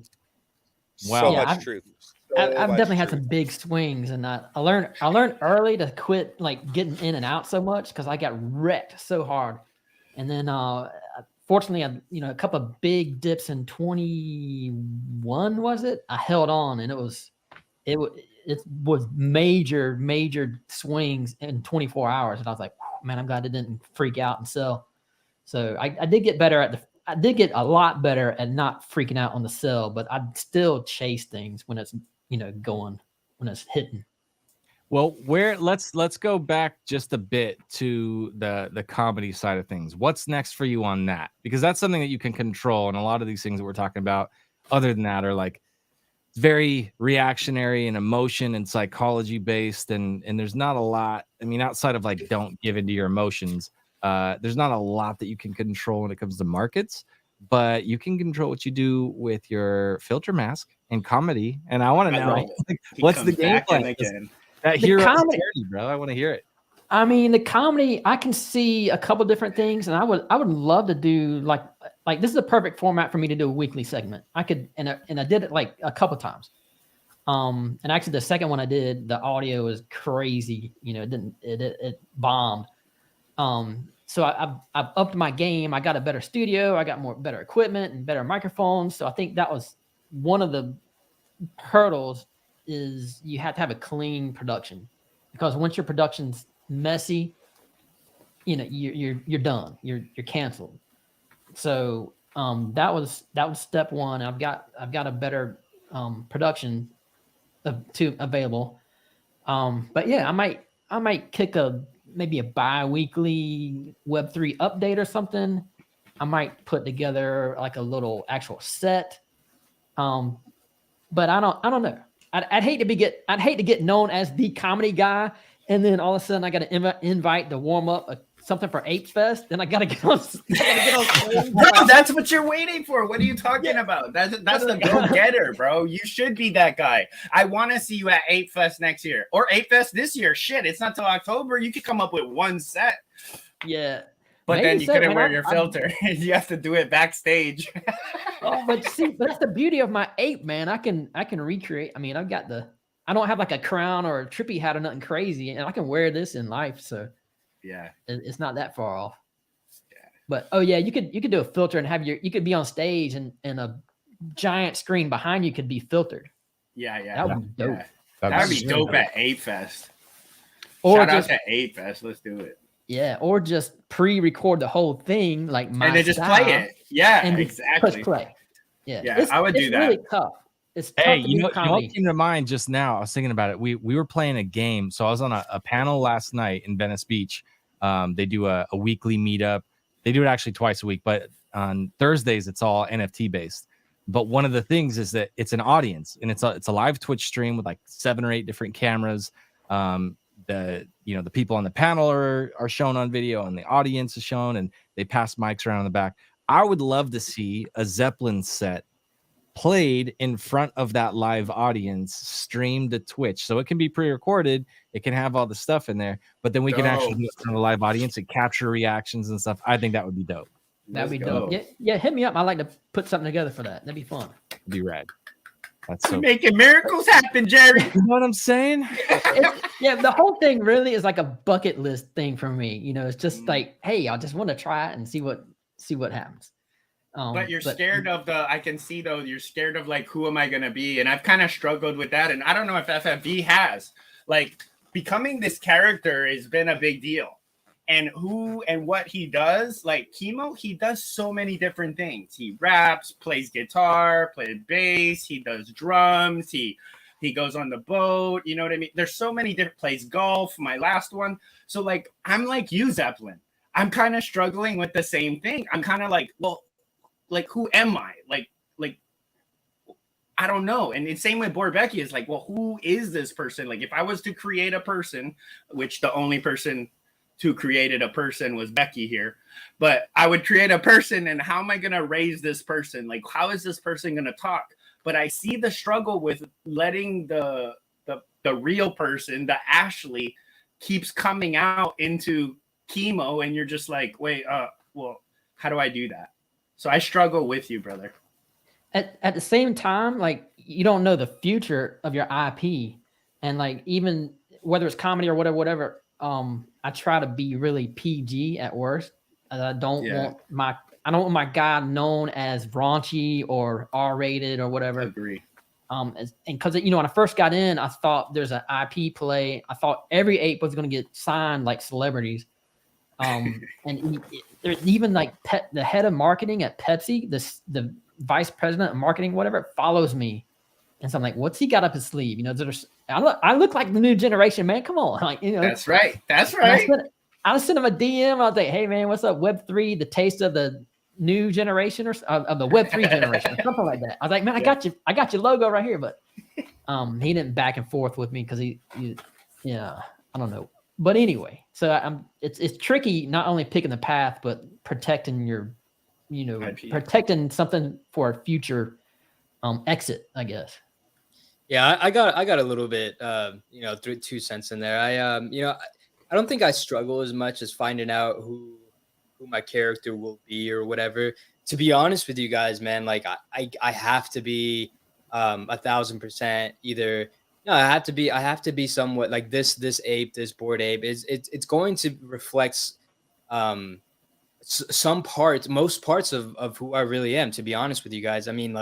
So Yeah, much truth. I've So much definitely had truth. some big swings, and I learned early to quit like getting in and out so much because I got wrecked so hard. And then fortunately, a couple of big dips in 21 was it? I held on, and it was major swings in 24 hours, and I was like, man, I'm glad it didn't freak out and sell. So I did get better I did get a lot better at not freaking out on the sell, but I'd still chase things when it's going, when it's hitting. well, let's go back just a bit to the comedy side of things. What's next for you on that? Because that's something that you can control, and a lot of these things that we're talking about, other than that, are like very reactionary and emotion and psychology based, and there's not a lot. I mean, outside of like don't give into your emotions, there's not a lot that you can control when it comes to markets, but you can control what you do with your filter mask and comedy. And I want to know, like, what's the game plan? That hero comedy, bro. I want to hear it. I mean, the comedy, I can see a couple different things, and I would love to do like this is a perfect format for me to do a weekly segment. I could, and I did it like a couple times. And actually the second one I did, the audio was crazy. It bombed. So I've upped my game. I got a better studio. I got better equipment and better microphones. So I think that was one of the hurdles, is you have to have a clean production, because once your production's messy, you're done. You're canceled. So that was step one. I've got a better production available. But yeah, I might kick maybe a bi-weekly Web3 update or something. I might put together like a little actual set. But I don't know. I'd hate to get known as the comedy guy, and then all of a sudden I got to invite to warm up something for Ape Fest. Then I got to get on. Bro, that's what you're waiting for. What are you talking about? That's the go-getter, bro. You should be that guy. I want to see you at Ape Fest next year, or Ape Fest this year. Shit, it's not till October. You could come up with one set. Yeah. But then you couldn't wear your filter. You have to do it backstage. But that's the beauty of my ape, man. I can recreate. I mean, I don't have like a crown or a trippy hat or nothing crazy, and I can wear this in life. So yeah, it's not that far off. Yeah. But you could do a filter and you could be on stage, and a giant screen behind you could be filtered. Yeah. That would be dope. Yeah. That'd be dope at Ape Fest. Or Shout out to Ape Fest. Let's do it. Yeah, or just pre-record the whole thing like my and then just play it. Yeah, and exactly. Push play. Yeah, I would do that. It's really tough. It's tough. Hey, you know what came to mind just now? I was thinking about it. We were playing a game. So I was on a panel last night in Venice Beach. They do a weekly meetup. They do it actually twice a week, but on Thursdays it's all NFT based. But one of the things is that it's an audience, and it's a live Twitch stream with like 7 or 8 different cameras. The people on the panel are shown on video, and the audience is shown, and they pass mics around in the back. I would love to see a Zeppelin set played in front of that live audience, streamed to Twitch. So it can be pre-recorded, it can have all the stuff in there, but then we can actually do it in front of the live audience and capture reactions and stuff. I think that would be dope. That'd be dope. Yeah, hit me up. I like to put something together for that. That'd be fun. be rad. That's so. Making miracles happen, Jerry. You know what I'm saying? Yeah, the whole thing really is like a bucket list thing for me. You know, it's just like, hey, I just want to try it and see what happens. But you're scared of I can see though, you're scared of like, who am I going to be? And I've kind of struggled with that. And I don't know if FFB has. Like, becoming this character has been a big deal. And who and what he does, like Chemo, he does so many different things. He raps, plays guitar, plays bass, he does drums, he goes on the boat, you know what I mean? There's so many different, plays golf, my last one. So like, I'm like you, Zeppelin. I'm kind of struggling with the same thing. I'm kind of like, well, like, who am I? Like, I don't know. And the same with Borbecky is like, well, who is this person? Like, if I was to create a person, which the only person who created a person was Becky here, but I would create a person, and how am I going to raise this person? Like, how is this person going to talk? But I see the struggle with letting the real person, the Ashley, keeps coming out into Chemo, and you're just like, wait, well, how do I do that? So I struggle with you, brother. At the same time, like, you don't know the future of your IP, and like, even whether it's comedy or whatever, I try to be really PG at worst. I don't want my guy known as raunchy or R-rated or whatever. Agree. And because, you know, when I first got in, I thought there's an IP play. I thought every ape was going to get signed like celebrities. And there's even like the head of marketing at Pepsi, the vice president of marketing, whatever, follows me. And so I'm like, what's he got up his sleeve? You know, I look like the new generation, man. Come on. Like, you know, that's right. That's right. I sent him a DM. I was like, hey man, what's up? Web3, the taste of the new generation, or of the Web3 generation, or something like that. I was like, man, I got your logo right here. But he didn't back and forth with me because he I don't know. But anyway, so it's tricky, not only picking the path, but protecting your, you know, IP. Protecting something for a future exit, I guess. Yeah, I got a little bit, you know, 2 cents in there. You know, I don't think I struggle as much as finding out who my character will be or whatever. To be honest with you guys, man, like I have to be 1,000% either. No, I have to be somewhat like this ape, this bored ape. It's going to reflect some parts, most parts of who I really am. To be honest with you guys, I mean,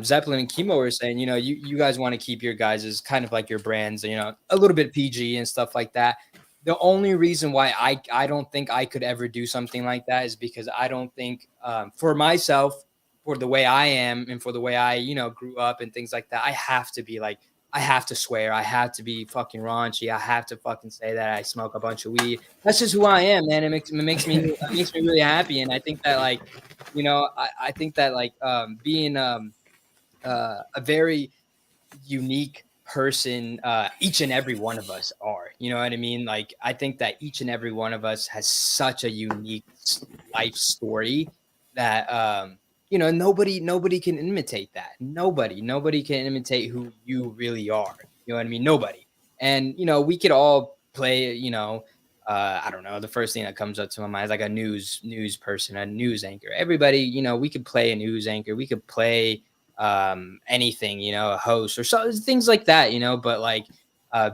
Zeppelin and Chemo were saying, you know, you guys want to keep your guys as kind of like your brands, you know, a little bit PG and stuff like that. The only reason why I don't think I could ever do something like that is because I don't think for myself, for the way I am and for the way I, you know, grew up and things like that, I have to be like, I have to swear, I have to be fucking raunchy, I have to fucking say that I smoke a bunch of weed. That's just who I am, man. It makes me really happy. And I think that, like, you know, I think that like being a very unique person, each and every one of us are, you know what I mean? Like, I think that each and every one of us has such a unique life story that, you know, nobody can imitate that. Nobody can imitate who you really are. You know what I mean? Nobody. And, you know, we could all play, you know, I don't know. The first thing that comes up to my mind is like a news person, a news anchor. Everybody, you know, we could play a news anchor. We could play anything, you know, a host or so, things like that, you know, but like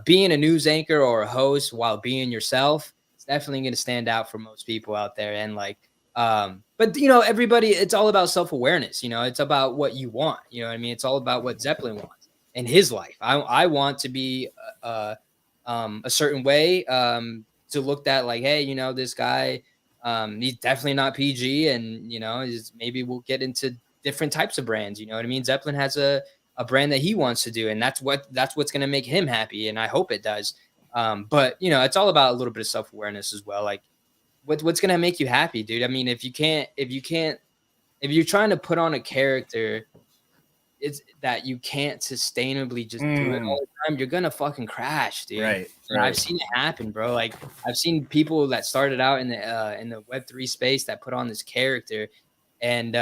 being a news anchor or a host while being yourself, it's definitely going to stand out for most people out there. And like, but you know, everybody, it's all about self-awareness, you know, it's about what you want, you know what I mean? It's all about what Zeppelin wants in his life. I want to be a certain way, to look at like, hey, you know, this guy, he's definitely not PG, and you know, maybe we'll get into different types of brands, you know what I mean? Zeppelin has a brand that he wants to do, and that's what's going to make him happy, and I hope it does. But you know, it's all about a little bit of self-awareness as well. Like, what's going to make you happy, dude? I mean, if you're trying to put on a character, it's that you can't sustainably just do it all the time, you're gonna fucking crash, dude. Right. I've seen it happen, bro. Like, I've seen people that started out in the Web3 space that put on this character and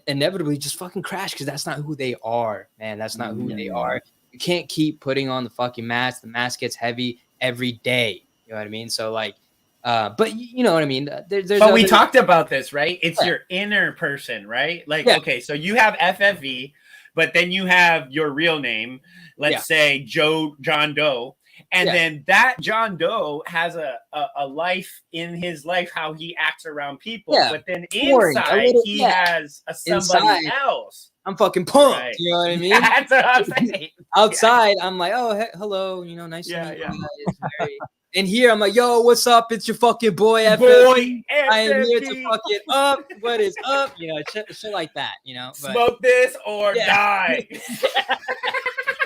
inevitably just fucking crash because that's not who they are, man. That's not who they are. You can't keep putting on the fucking mask. The mask gets heavy every day. You know what I mean? So like, But you know what I mean. There's But we other- talked about this, right? It's Yeah. your inner person, right? Like, Yeah. okay, so you have FFE, but then you have your real name, let's say John Doe. And then that John Doe has a life in his life, how he acts around people. Yeah. But then Boring. inside, he has a somebody else. I'm fucking pumped. Right. You know what I mean? That's what I'm saying. Outside, I'm like, oh, hello, you know, nice to meet you guys. And here, I'm like, yo, what's up? It's your fucking boy, FFE. I am here to fuck it up. What is up? You know, shit like that, you know. But, smoke this or die.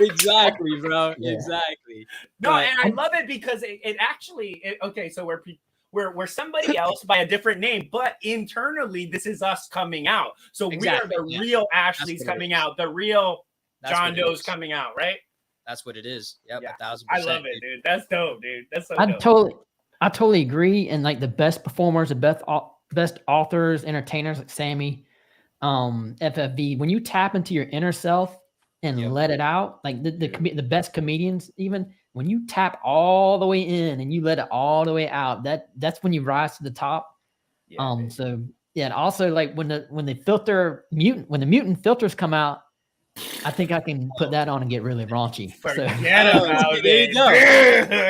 Exactly, bro. Yeah. Exactly. No, and I love it because it actually okay. So we're somebody else by a different name, but internally this is us coming out. So we are the real Ashley's coming out, the real John Doe's coming out, right? That's what it is. Yep, 1000%. I love it, dude. That's dope, dude. That's so dope. I totally agree. And like the best performers, the best authors, entertainers like Sammy, FFV, when you tap into your inner self and let it out, like the best comedians, even when you tap all the way in and you let it all the way out, that's when you rise to the top. So yeah, and also like when the mutant filters come out, I think I can put that on and get really raunchy. There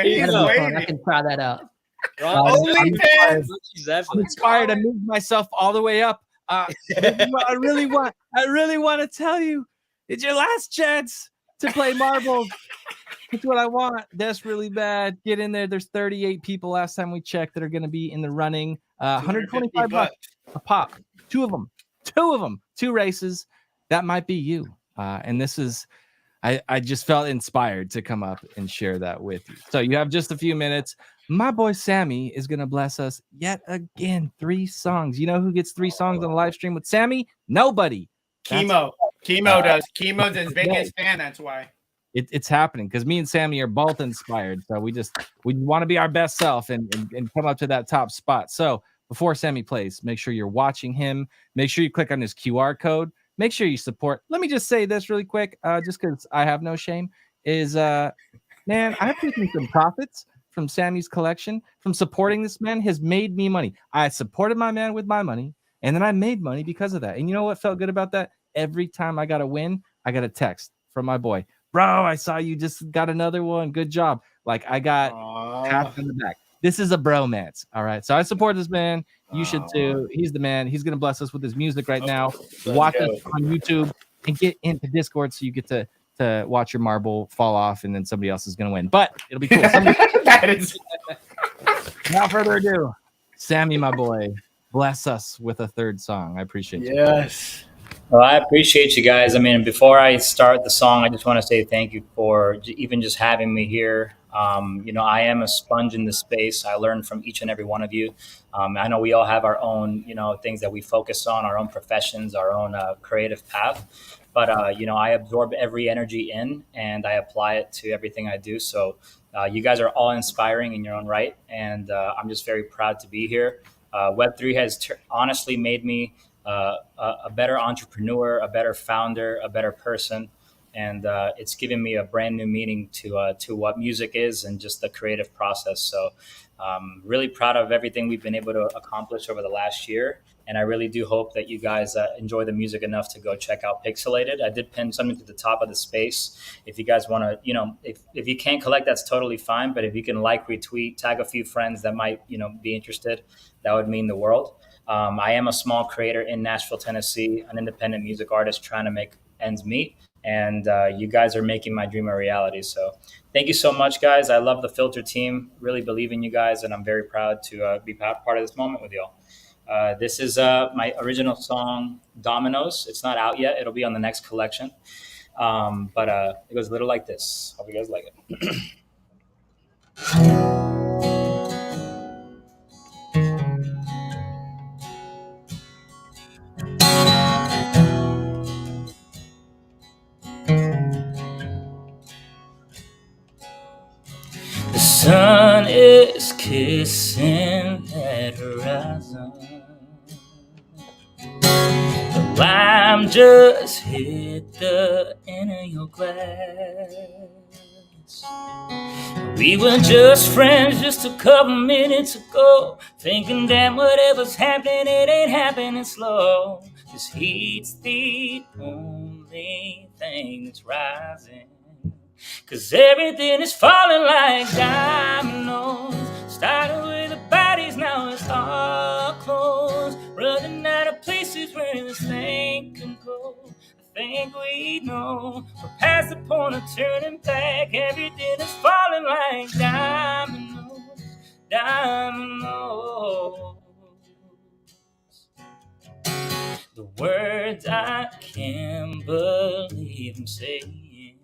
you go. I can try that out. I'm inspired to move myself all the way up. I really want to tell you, it's your last chance to play marbles. That's what I want. That's really bad. Get in there. There's 38 people last time we checked that are going to be in the running. $125 a pop. Two of them. 2 races. That might be you. And this is, I just felt inspired to come up and share that with you. So you have just a few minutes. My boy Sammy is going to bless us yet again. 3 songs. You know who gets 3 songs on the live stream with Sammy? Nobody. Chemo does. Chemo's his biggest fan. That's why. It's happening because me and Sammy are both inspired. So we want to be our best self and come up to that top spot. So before Sammy plays, make sure you're watching him. Make sure you click on his QR code. Make sure you support. Let me just say this really quick, just because I have no shame, is, man, I've taken some profits from Sammy's collection. From supporting this man has made me money. I supported my man with my money, and then I made money because of that. And you know what felt good about that? Every time I got a win, I got a text from my boy. Bro, I saw you just got another one. Good job. Like, I got half in the back. This is a bromance. All right. So I support this man. You should too. He's the man. He's going to bless us with his music right now. Watch us on YouTube and get into Discord so you get to watch your marble fall off and then somebody else is going to win. But it'll be cool. Without further ado, Sammy, my boy, bless us with a 3rd song. I appreciate you. Yes. Well, I appreciate you guys. I mean, before I start the song, I just want to say thank you for even just having me here. You know, I am a sponge in this space. I learn from each and every one of you. I know we all have our own, you know, things that we focus on, our own professions, our own creative path. But, you know, I absorb every energy in and I apply it to everything I do. So you guys are all inspiring in your own right. And I'm just very proud to be here. Web3 has honestly made me a better entrepreneur, a better founder, a better person. And it's given me a brand new meaning to what music is and just the creative process. So really proud of everything we've been able to accomplish over the last year. And I really do hope that you guys enjoy the music enough to go check out Pixelated. I did pin something to the top of the space. If you guys want to, you know, if you can't collect, that's totally fine. But if you can like, retweet, tag a few friends that might, you know, be interested, that would mean the world. I am a small creator in Nashville, Tennessee, an independent music artist trying to make ends meet. And you guys are making my dream a reality. So thank you so much, guys. I love the Filter team, really believe in you guys. And I'm very proud to be part of this moment with y'all. This is my original song, Dominoes. It's not out yet. It'll be on the next collection. But it goes a little like this. Hope you guys like it. The sun is kissing that horizon. The lime just hit the end of your glass. We were just friends just a couple minutes ago, thinking that whatever's happening, it ain't happening slow. This heat's the only thing that's rising, 'cause everything is falling like dominoes. Started with the bodies, now it's all closed. Running out of places where this thing can go. I think we know we're past the point of turning back. Everything is falling like dominoes, dominoes. The words I can't believe I'm saying,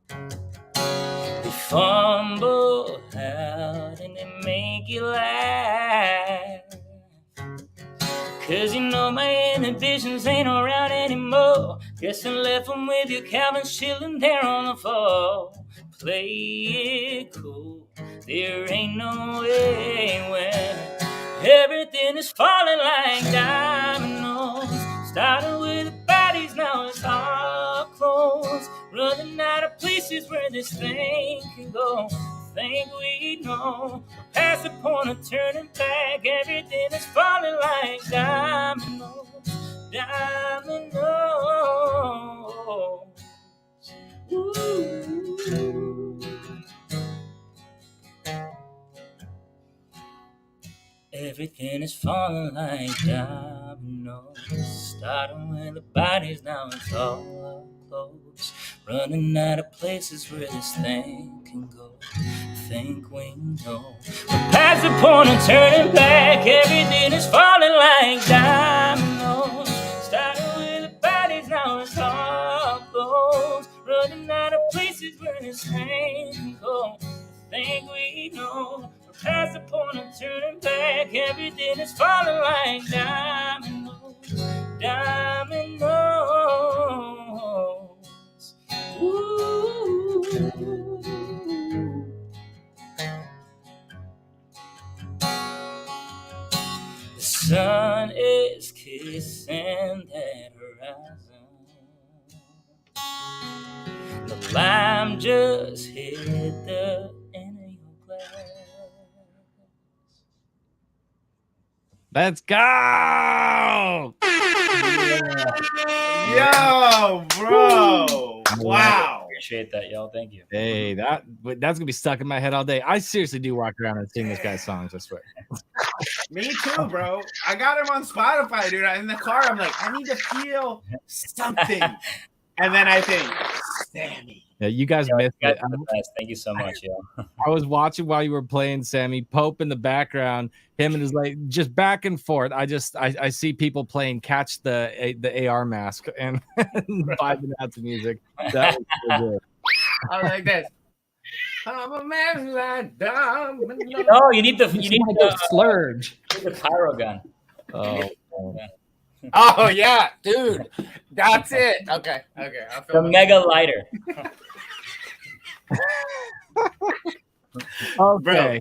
they fumble out and they make you laugh. 'Cause you know my inhibitions ain't around anymore. Guess I left them with your Calvin chilling there on the floor. Play it cool, there ain't no way when everything is falling like dominoes. Started with the bodies, now it's all closed. Running out of places where this thing can go. Think we know we're past the point of turning back. Everything is falling like dominoes, dominoes. Ooh. Everything is falling like dominoes. Starting with the bodies, now it's all close. Running out of places where this thing can go. Think we know we're past the point of turning back. Everything is falling like dominoes. Starting with the bodies, now it's all close. Running out of places where this thing can go. Think we know we're past the point of turning back. Everything is falling like dominoes, dominoes. Ooh. The sun is kissing that horizon. The lime just hit the end of your glass. Let's go. Yo, bro. Wow. Appreciate that, y'all. Thank you. Hey, that's gonna be stuck in my head all day. I seriously do walk around and sing this guy's songs, I swear. Me too, bro. I got him on Spotify, dude. In the car, I'm like, I need to feel something. And then I think, Sammy. Yeah, you guys missed You it. guys are the best. Thank you so much, yo. I was watching while you were playing, Sammy. Pope in the background, him and his like just back and forth. I see people playing Catch the AR Mask and vibing out to music. That was so good. I was like this. I'm a man like dumb. No, you need the Slurge. the pyro gun. Oh, Oh yeah, dude. That's it. Okay. I'll The mega lighter. okay.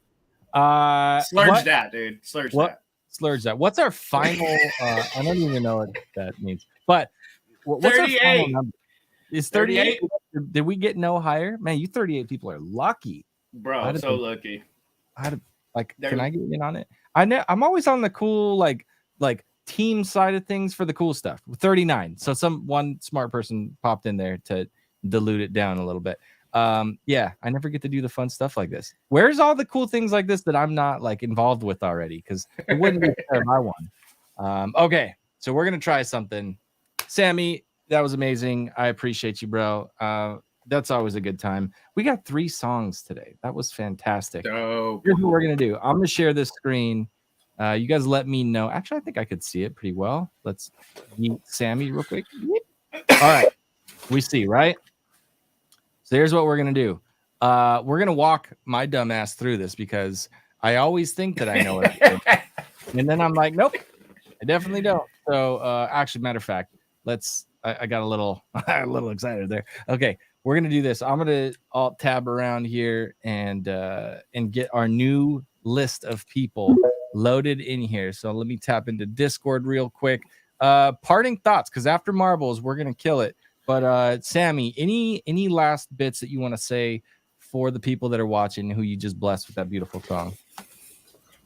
Slurge that, dude. Slurge that. Slurge that. What's our final? I don't even know what that means. But what's our final 38. number? Is 38? Did we get no higher? Man, you 38 people are lucky. Bro, I'd have so been- lucky. Can I get in on it? I'm always on the cool like team side of things for the cool stuff. 39. So one smart person popped in there to dilute it down a little bit. Yeah, I never get to do the fun stuff like this. Where's all the cool things like this that I'm not like involved with already? Because it wouldn't be fair if I won. Okay, so we're gonna try something. Sammy, that was amazing. I appreciate you, bro. That's always a good time. We got 3 songs today. That was fantastic. Dope. Here's what we're gonna do. I'm gonna share this screen. You guys let me know. Actually, I think I could see it pretty well. Let's meet Sammy real quick. All right. We see, right? So here's what we're going to do. We're going to walk my dumb ass through this because I always think that I know it. And then I'm like, nope, I definitely don't. So actually, matter of fact, I got a little excited there. Okay. We're going to do this. I'm going to alt tab around here and get our new list of people loaded in here. So let me tap into Discord real quick. Parting thoughts, because after marbles, we're gonna kill it. But Sammy, any last bits that you want to say for the people that are watching who you just blessed with that beautiful song?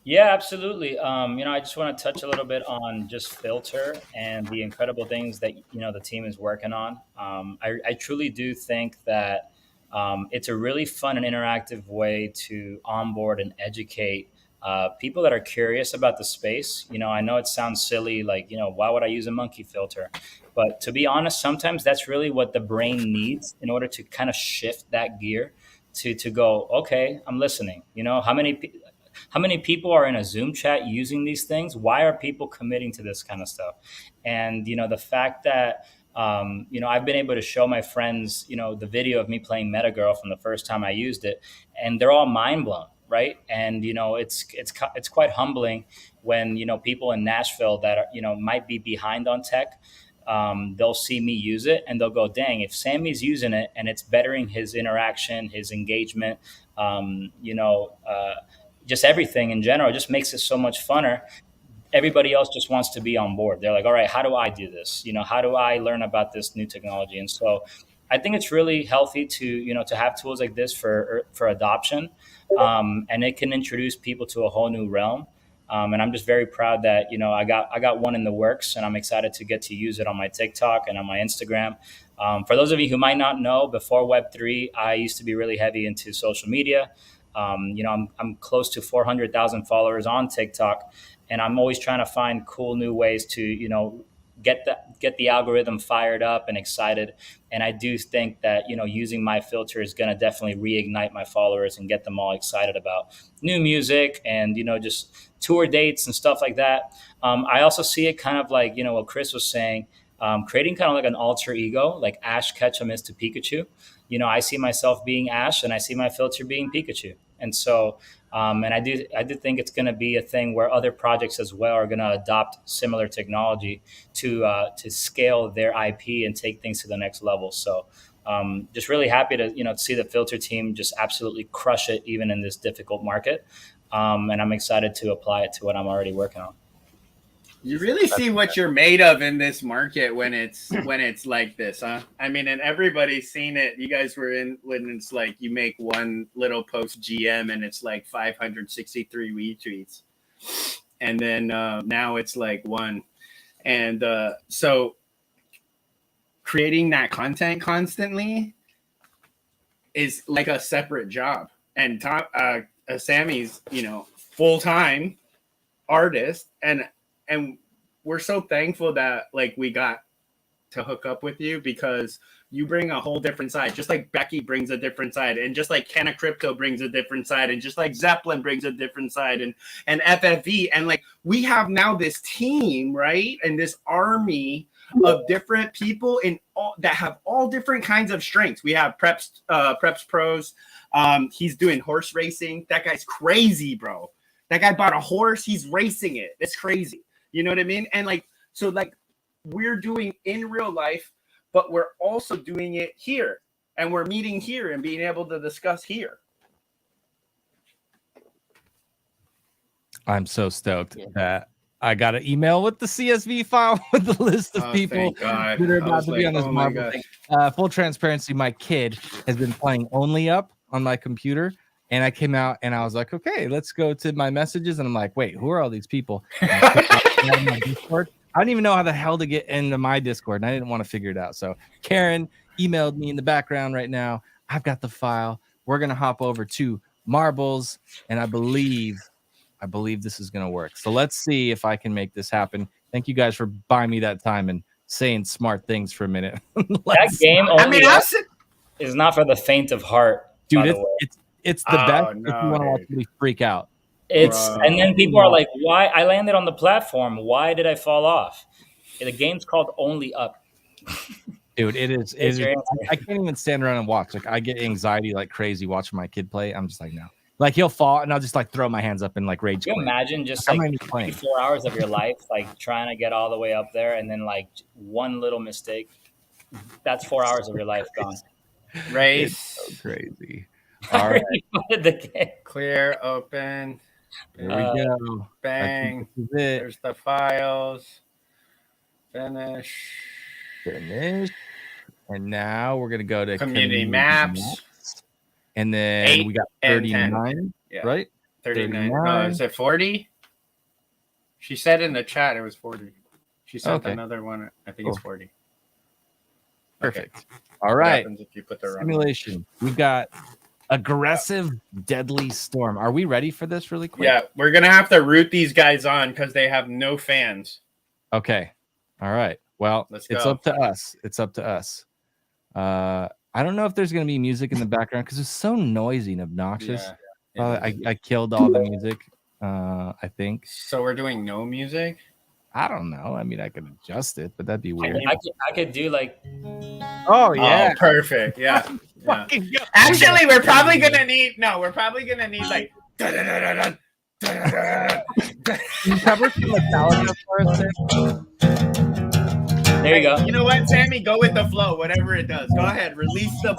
Yeah, absolutely. I just want to touch a little bit on just Filter and the incredible things that the team is working on. I truly do think that it's a really fun and interactive way to onboard and educate people that are curious about the space. I know it sounds silly, like why would I use a monkey filter? But to be honest, sometimes that's really what the brain needs in order to kind of shift that gear to go, okay, I'm listening. How many people are in a Zoom chat using these things? Why are people committing to this kind of stuff? And the fact that I've been able to show my friends the video of me playing Metagirl from the first time I used it, and they're all mind blown, right? And it's quite humbling when people in Nashville that are might be behind on tech. They'll see me use it and they'll go, dang, if Sammy's using it and it's bettering his interaction, his engagement, just everything in general, it just makes it so much funner. Everybody else just wants to be on board. They're like, all right, how do I do this? How do I learn about this new technology? And so I think it's really healthy to have tools like this for adoption. And it can introduce people to a whole new realm. And I'm just very proud that, I got one in the works, and I'm excited to get to use it on my TikTok and on my Instagram. For those of you who might not know, before Web3, I used to be really heavy into social media. I'm close to 400,000 followers on TikTok, and I'm always trying to find cool new ways to, get the algorithm fired up and excited. And I do think that, using my filter is going to definitely reignite my followers and get them all excited about new music and, just tour dates and stuff like that. I also see it kind of like, what Chris was saying, creating kind of like an alter ego, like Ash Ketchum is to Pikachu. I see myself being Ash and I see my filter being Pikachu. And so, and I do think it's going to be a thing where other projects as well are going to adopt similar technology to scale their IP and take things to the next level. So, just really happy to see the filter team just absolutely crush it even in this difficult market. And I'm excited to apply it to what I'm already working on. You really see what you're made of in this market when it's like this, huh? I mean, and everybody's seen it. You guys were in when it's like you make one little post GM and it's like 563 retweets, and then now it's like one, and so creating that content constantly is like a separate job. And Sammy's full-time artist, and we're so thankful that like we got to hook up with you because you bring a whole different side, just like Becky brings a different side, and just like Kenna Crypto brings a different side, and just like Zeppelin brings a different side, and FFV, and like we have now this team, right, and this army of different people in all that have all different kinds of strengths. We have Preps Pros. He's doing horse racing. That guy's crazy, bro. That guy bought a horse. He's racing it. It's crazy. You know what I mean? And like, so like we're doing in real life, but we're also doing it here, and we're meeting here and being able to discuss here. I'm so stoked that I got an email with the CSV file with the list of people that are about to be on this Marvel thing. Full transparency, my kid has been playing Only Up on my computer. And I came out and I was like, okay, let's go to my messages. And I'm like, wait, who are all these people? I don't even know how the hell to get into my Discord. And I didn't want to figure it out. So Karen emailed me in the background right now. I've got the file. We're going to hop over to Marbles. And I believe this is going to work. So let's see if I can make this happen. Thank you guys for buying me that time and saying smart things for a minute. That game is not for the faint of heart. Dude, it's the best if you want to watch me freak out. And then people are like, why? I landed on the platform. Why did I fall off? The game's called Only Up. Dude, it is. I can't even stand around and watch. Like, I get anxiety like crazy watching my kid play. I'm just like, no. Like, he'll fall and I'll just like throw my hands up and like rage. Can you imagine just like 24 hours of your life, like trying to get all the way up there, and then like one little mistake, that's 4 hours of your life gone. Race. So crazy. All right. Clear, open. There we go. Bang. There's the files. Finish. And now we're gonna go to Community maps. And then 8 we got and 39, Yeah. right? 39. 39. Is it 40? She said in the chat it was 40. She sent Okay. another one. I think it's 40. Perfect. Okay. All What right. happens if you put the wrong one? Simulation. We've got aggressive, deadly storm. Are we ready for this really quick? Yeah, we're gonna have to root these guys on because they have no fans. Okay. All right. Well, Let's it's go. up to us. It's up to us. I don't know if there's gonna be music in the background because it's so noisy and obnoxious. I killed all the music. I think. So we're doing no music? I don't know. I mean, I could adjust it, but that'd be weird. I could do like. Oh yeah, Oh, perfect. Yeah. Yeah. Fucking go. Actually, we're probably gonna need like. Can you cover some Metallica for us? There you go. You know what, Sammy? Go with the flow, whatever it does. Go ahead, release the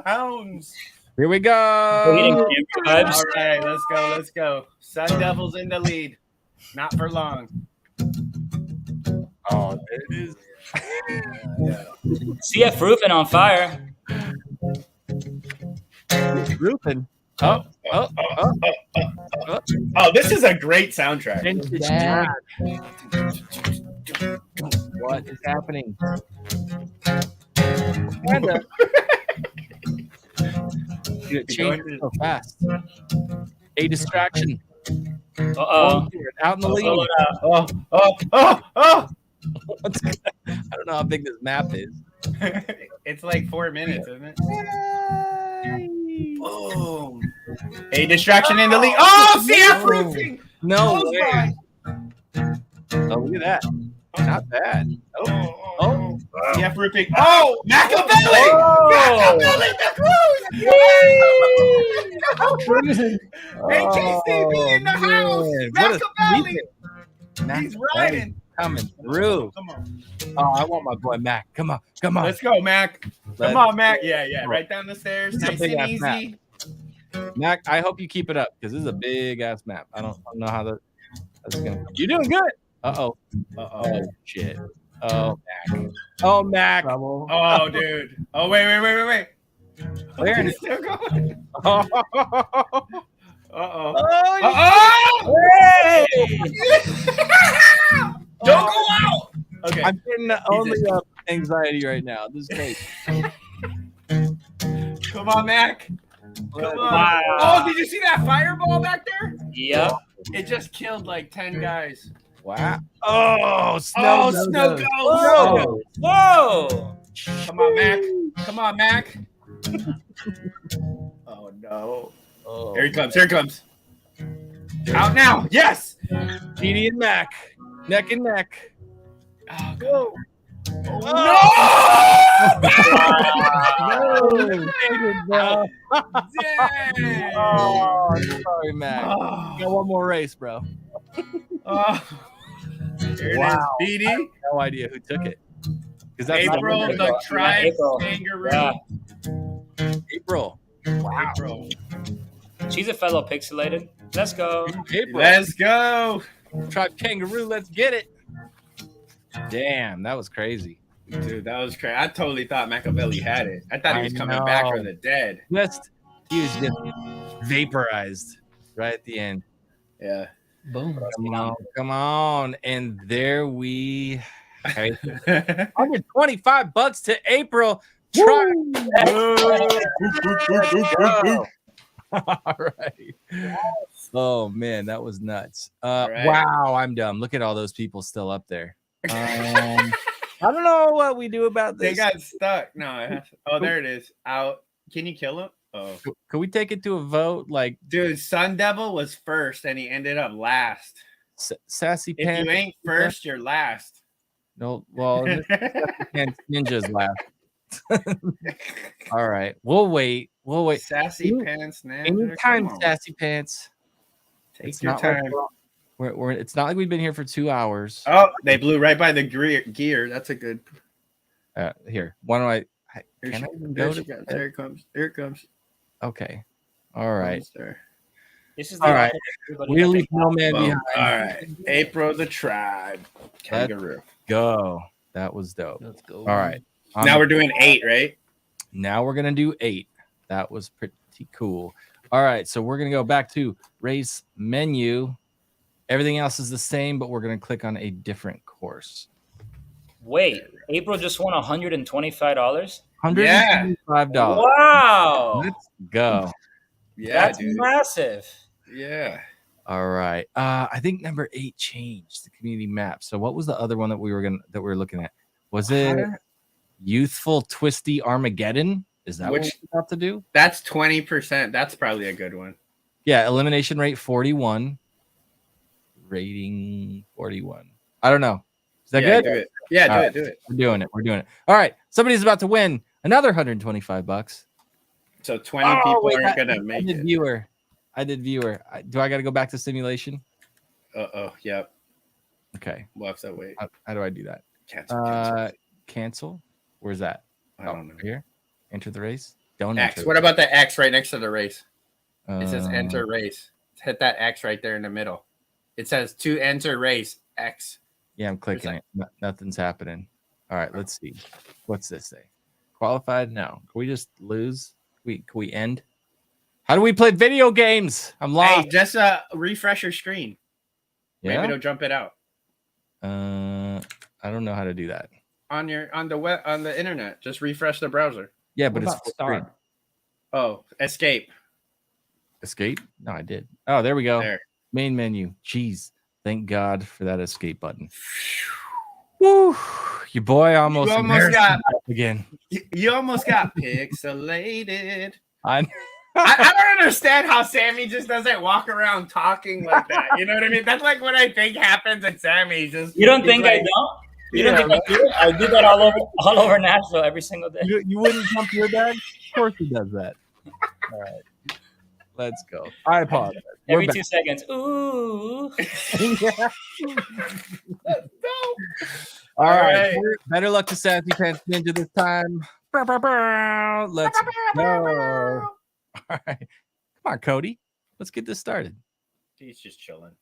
hounds. Here we go. All right, let's go. Sun Devils in the lead. Not for long. Oh, there it is. CF Roofing on fire. Roofing. Oh, this is a great soundtrack. Vintage Yeah. track. What is happening? Panda. Dude, it changed so fast. A distraction. Uh-oh. Out in the lead. Oh. I don't know how big this map is. It's like 4 minutes, isn't it? Boom. A distraction in the lead. Oh, CF Roofing. No Close way. by. Oh, look at that. Not bad. Oh. CF Roofing. Oh, Machiavelli. Oh. Machiavelli the cruise. HACB in the house. What a Machiavelli. Mac He's riding. coming through. Come on. Oh, I want my boy Mac. Come on. Let's go, Mac. Let's Come on, Mac. Yeah. Right down the stairs. This is a Nice big and ass easy. Mac, I hope you keep it up because this is a big ass map. I don't know how that's gonna. You're doing good. Uh-oh. Oh shit. Oh Mac. Oh Mac. Oh, dude. Oh, wait. Where It's still going. Oh. Uh-oh. Oh, hey! Don't go out. Okay. I'm getting only up anxiety right now. This is great. Come on, Mac. Come on. Wow. Oh, did you see that fireball back there? Yep. It just killed like 10 guys. Wow. Oh, snow. Snow goes. Whoa. Whoa. Come on, Mac. Come on, Mac. Oh, no. Oh. Here he comes. Out now. Yes. Petey and Mac. Neck and neck. Oh, go. No! Dang. Oh, sorry, Mac. Oh. Got one more race, bro. Oh. Here it Wow. is, Petey. No idea who took it. Because that's April, not the tribe April. kangaroo. Yeah. April. Wow. April. She's a fellow pixelated. Let's go. April. Let's go. Tribe kangaroo. Let's get it. Damn, that was crazy. Dude, that was crazy. I totally thought Machiavelli had it. I thought he was I coming back know. from the dead. He was just vaporized right at the end. Yeah. Boom. Come on. And there we $125 to April. Try. All right. Oh man, that was nuts. right. Wow, I'm dumb. Look at all those people still up there. I don't know what we do about this. They got stuck. No. Oh, there it is. Out. Can you kill him? Oh. Could we take it to a vote? Like, Dude, Sun Devil was first and he ended up last. Sassy If Pants? you ain't first, you're last. No, well, Ninja's last. All right, we'll wait. Sassy Pants, Ninja. Anytime, Come on. Sassy Pants. Take It's your not like time. we're it's not like we've been here for 2 hours. Oh, they blew right by the gear. That's a good. Here, why don't I? Here Can I she- even there go she to? goes. There it comes. There it comes. Okay, all right. Almost there. This is All right. Everybody We got leave no man Boom. behind. All right. April the tribe. Kangaroo. Go. That was dope. Let's go. All right. Now we're doing 8, right? Now we're gonna do 8. That was pretty cool. All right, so we're gonna go back to race menu. Everything else is the same, but we're gonna click on a different course. Wait, April just won $125. $125. Wow, Let's go. Yeah, that's dude. massive. Yeah. All right. I think number 8 changed the community map. So what was the other one that we were looking at? Was it Youthful Twisty Armageddon? Is that what we're about to do? That's 20%. That's probably a good one. Yeah, elimination rate 41. Rating 41. I don't know. Is that good? Do it. Yeah, All right. do it. We're doing it. All right. Somebody's about to win another $125. So 20 people aren't gonna make it. I did viewer. Do I got to go back to simulation? Yep. Okay. We'll have to wait. How do I do that? Cancel. Where's that? I don't know. Here. Enter the race. Don't X. enter. What about the X right next to the race? It says enter race. Hit that X right there in the middle. It says to enter race X. Yeah, I'm clicking it. Nothing's happening. All right, let's see. What's this say? Qualified? No. Can we just lose? Can we end? How do we play video games? I'm lost. Hey, just refresh your screen. Yeah? Maybe it'll jump it out. I don't know how to do that. On the internet. Just refresh the browser. Yeah, but What it's about start? Oh, escape. Escape? No, I did. Oh, there we go. There. Main menu. Jeez. Thank God for that escape button. Woo! Your boy almost got again. You almost got pixelated. I don't understand how Sammy just doesn't walk around talking like that. You know what I mean? That's like what I think happens at Sammy. You don't think I don't? You don't think I do? I do that all over Nashville every single day. You wouldn't pump your dad? Of course he does that. All right. Let's go. I apologize. Every 2 seconds. Ooh. All right. Better luck to Sassy Pants Ninja this time. Let's go. All right. Come on, Cody. Let's get this started. He's just chilling.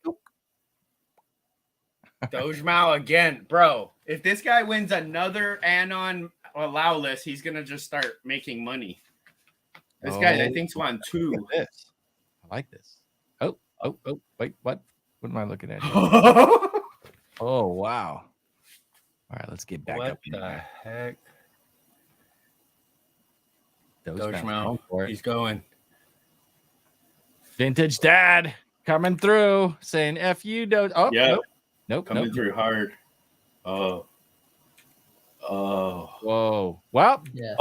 Doge Mao again, bro. If this guy wins another Anon allow list, he's gonna just start making money. This guy, I think's won 2. Look at this. I like this. Oh, wait, what? What am I looking at? Oh, wow. All right, let's get back up. What the heck? Doge Mao. He's going. Vintage Dad coming through, saying F you, Doge. Oh, yeah. Nope. Coming through hard. Oh. Whoa. Well, Yeah.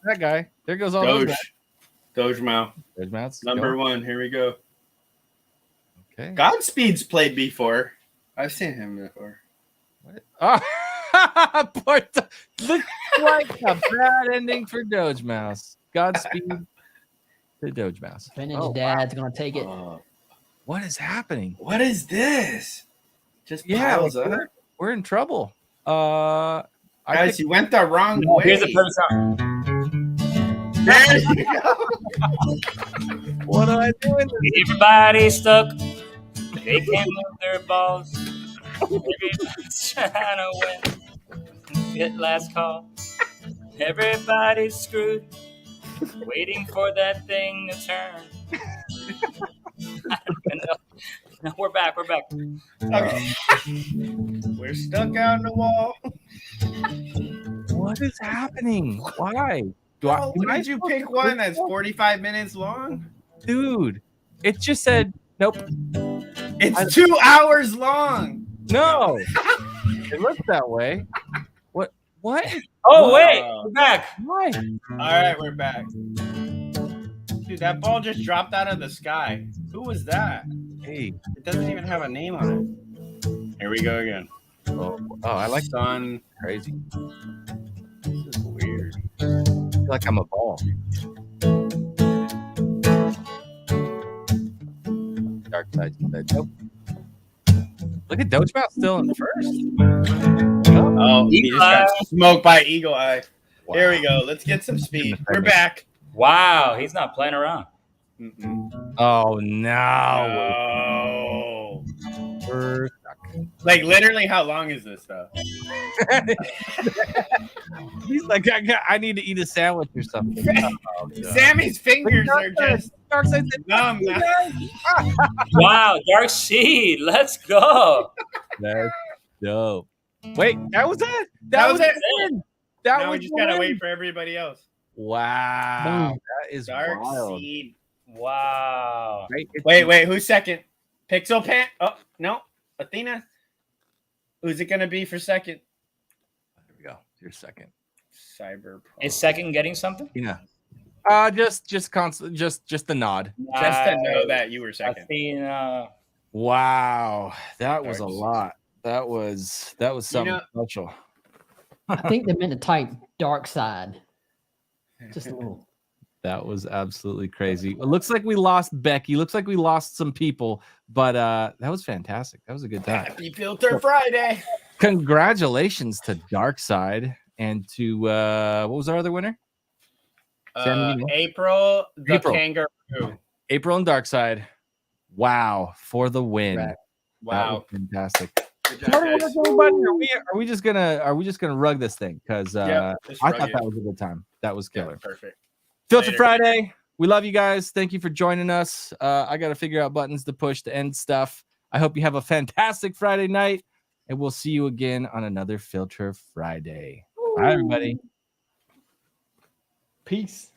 that guy. There goes all Doge. those guys. Doge Mao. Doge Mao's Number going. 1. Here we go. Okay. Godspeed's played before. I've seen him before. What? Oh, looks like a bad ending for Doge Mouse. Godspeed to Doge Mouse. Vintage Dad's gonna take it. What is happening? What is this? Just piles up. We're in trouble. Guys, you went the wrong way. Here's the first song. There you go. What am I doing? Everybody's stuck. They can't move their balls. Everybody's trying to win. Get last call. Everybody's screwed. Waiting for that thing to turn. I don't know. No, we're back. Okay. We're stuck on the wall. What is happening? Why? Why did you pick one that's 45 minutes long? Dude, it just said nope. It's 2 hours long. No. It looks that way. What? Oh, wait. We're back. Why? All right, we're back. Dude, that ball just dropped out of the sky. Who was that? Hey. It doesn't even have a name on it. Here we go again. Oh, I like Sun. crazy. This is weird. I feel like I'm a ball. Dark side. Nope. Look at Doge Mouse still in first. Oh, he just got smoked by Eagle Eye. Wow. Here we go. Let's get some speed. We're back. Wow, he's not playing around. Oh no. Oh. We're stuck. Like literally, how long is this though? He's like, I need to eat a sandwich or something. Oh, God. Sammy's fingers are just Darkseid said, numb now. Wow, Dark Seed, let's go. That's dope. Wait, that was it. That was it. the win. That Now we was just the gotta win. wait for everybody else. Wow, Boom. that is Dark wild. Seed. Wow. Right? Wait, who's second? Pixel Pan? Oh no, Athena. Who's it gonna be for second? There we go. You're second. Cyberpunk. Is second getting something? Yeah. Just the nod. Just to know that you were second. Athena. Wow, that was a Dark lot. That was something special. I think they meant to type dark side. Just a little. That was absolutely crazy. It looks like we lost Becky. Looks like we lost some people, but that was fantastic. That was a good time. Happy Filter Friday. Congratulations to Darkseid and to what was our other winner? Sammy, you know? April the April. kangaroo. April and Darkseid. Wow, for the win. Right. That Wow. was fantastic. Good job, What guys. everybody? Are we just gonna rug this thing? Because Yeah, just I rug thought it. that was a good time. That was Yeah, killer. perfect. Filter Later. Friday. We love you guys. Thank you for joining us. I got to figure out buttons to push to end stuff. I hope you have a fantastic Friday night, and we'll see you again on another Filter Friday. Bye, everybody. Peace.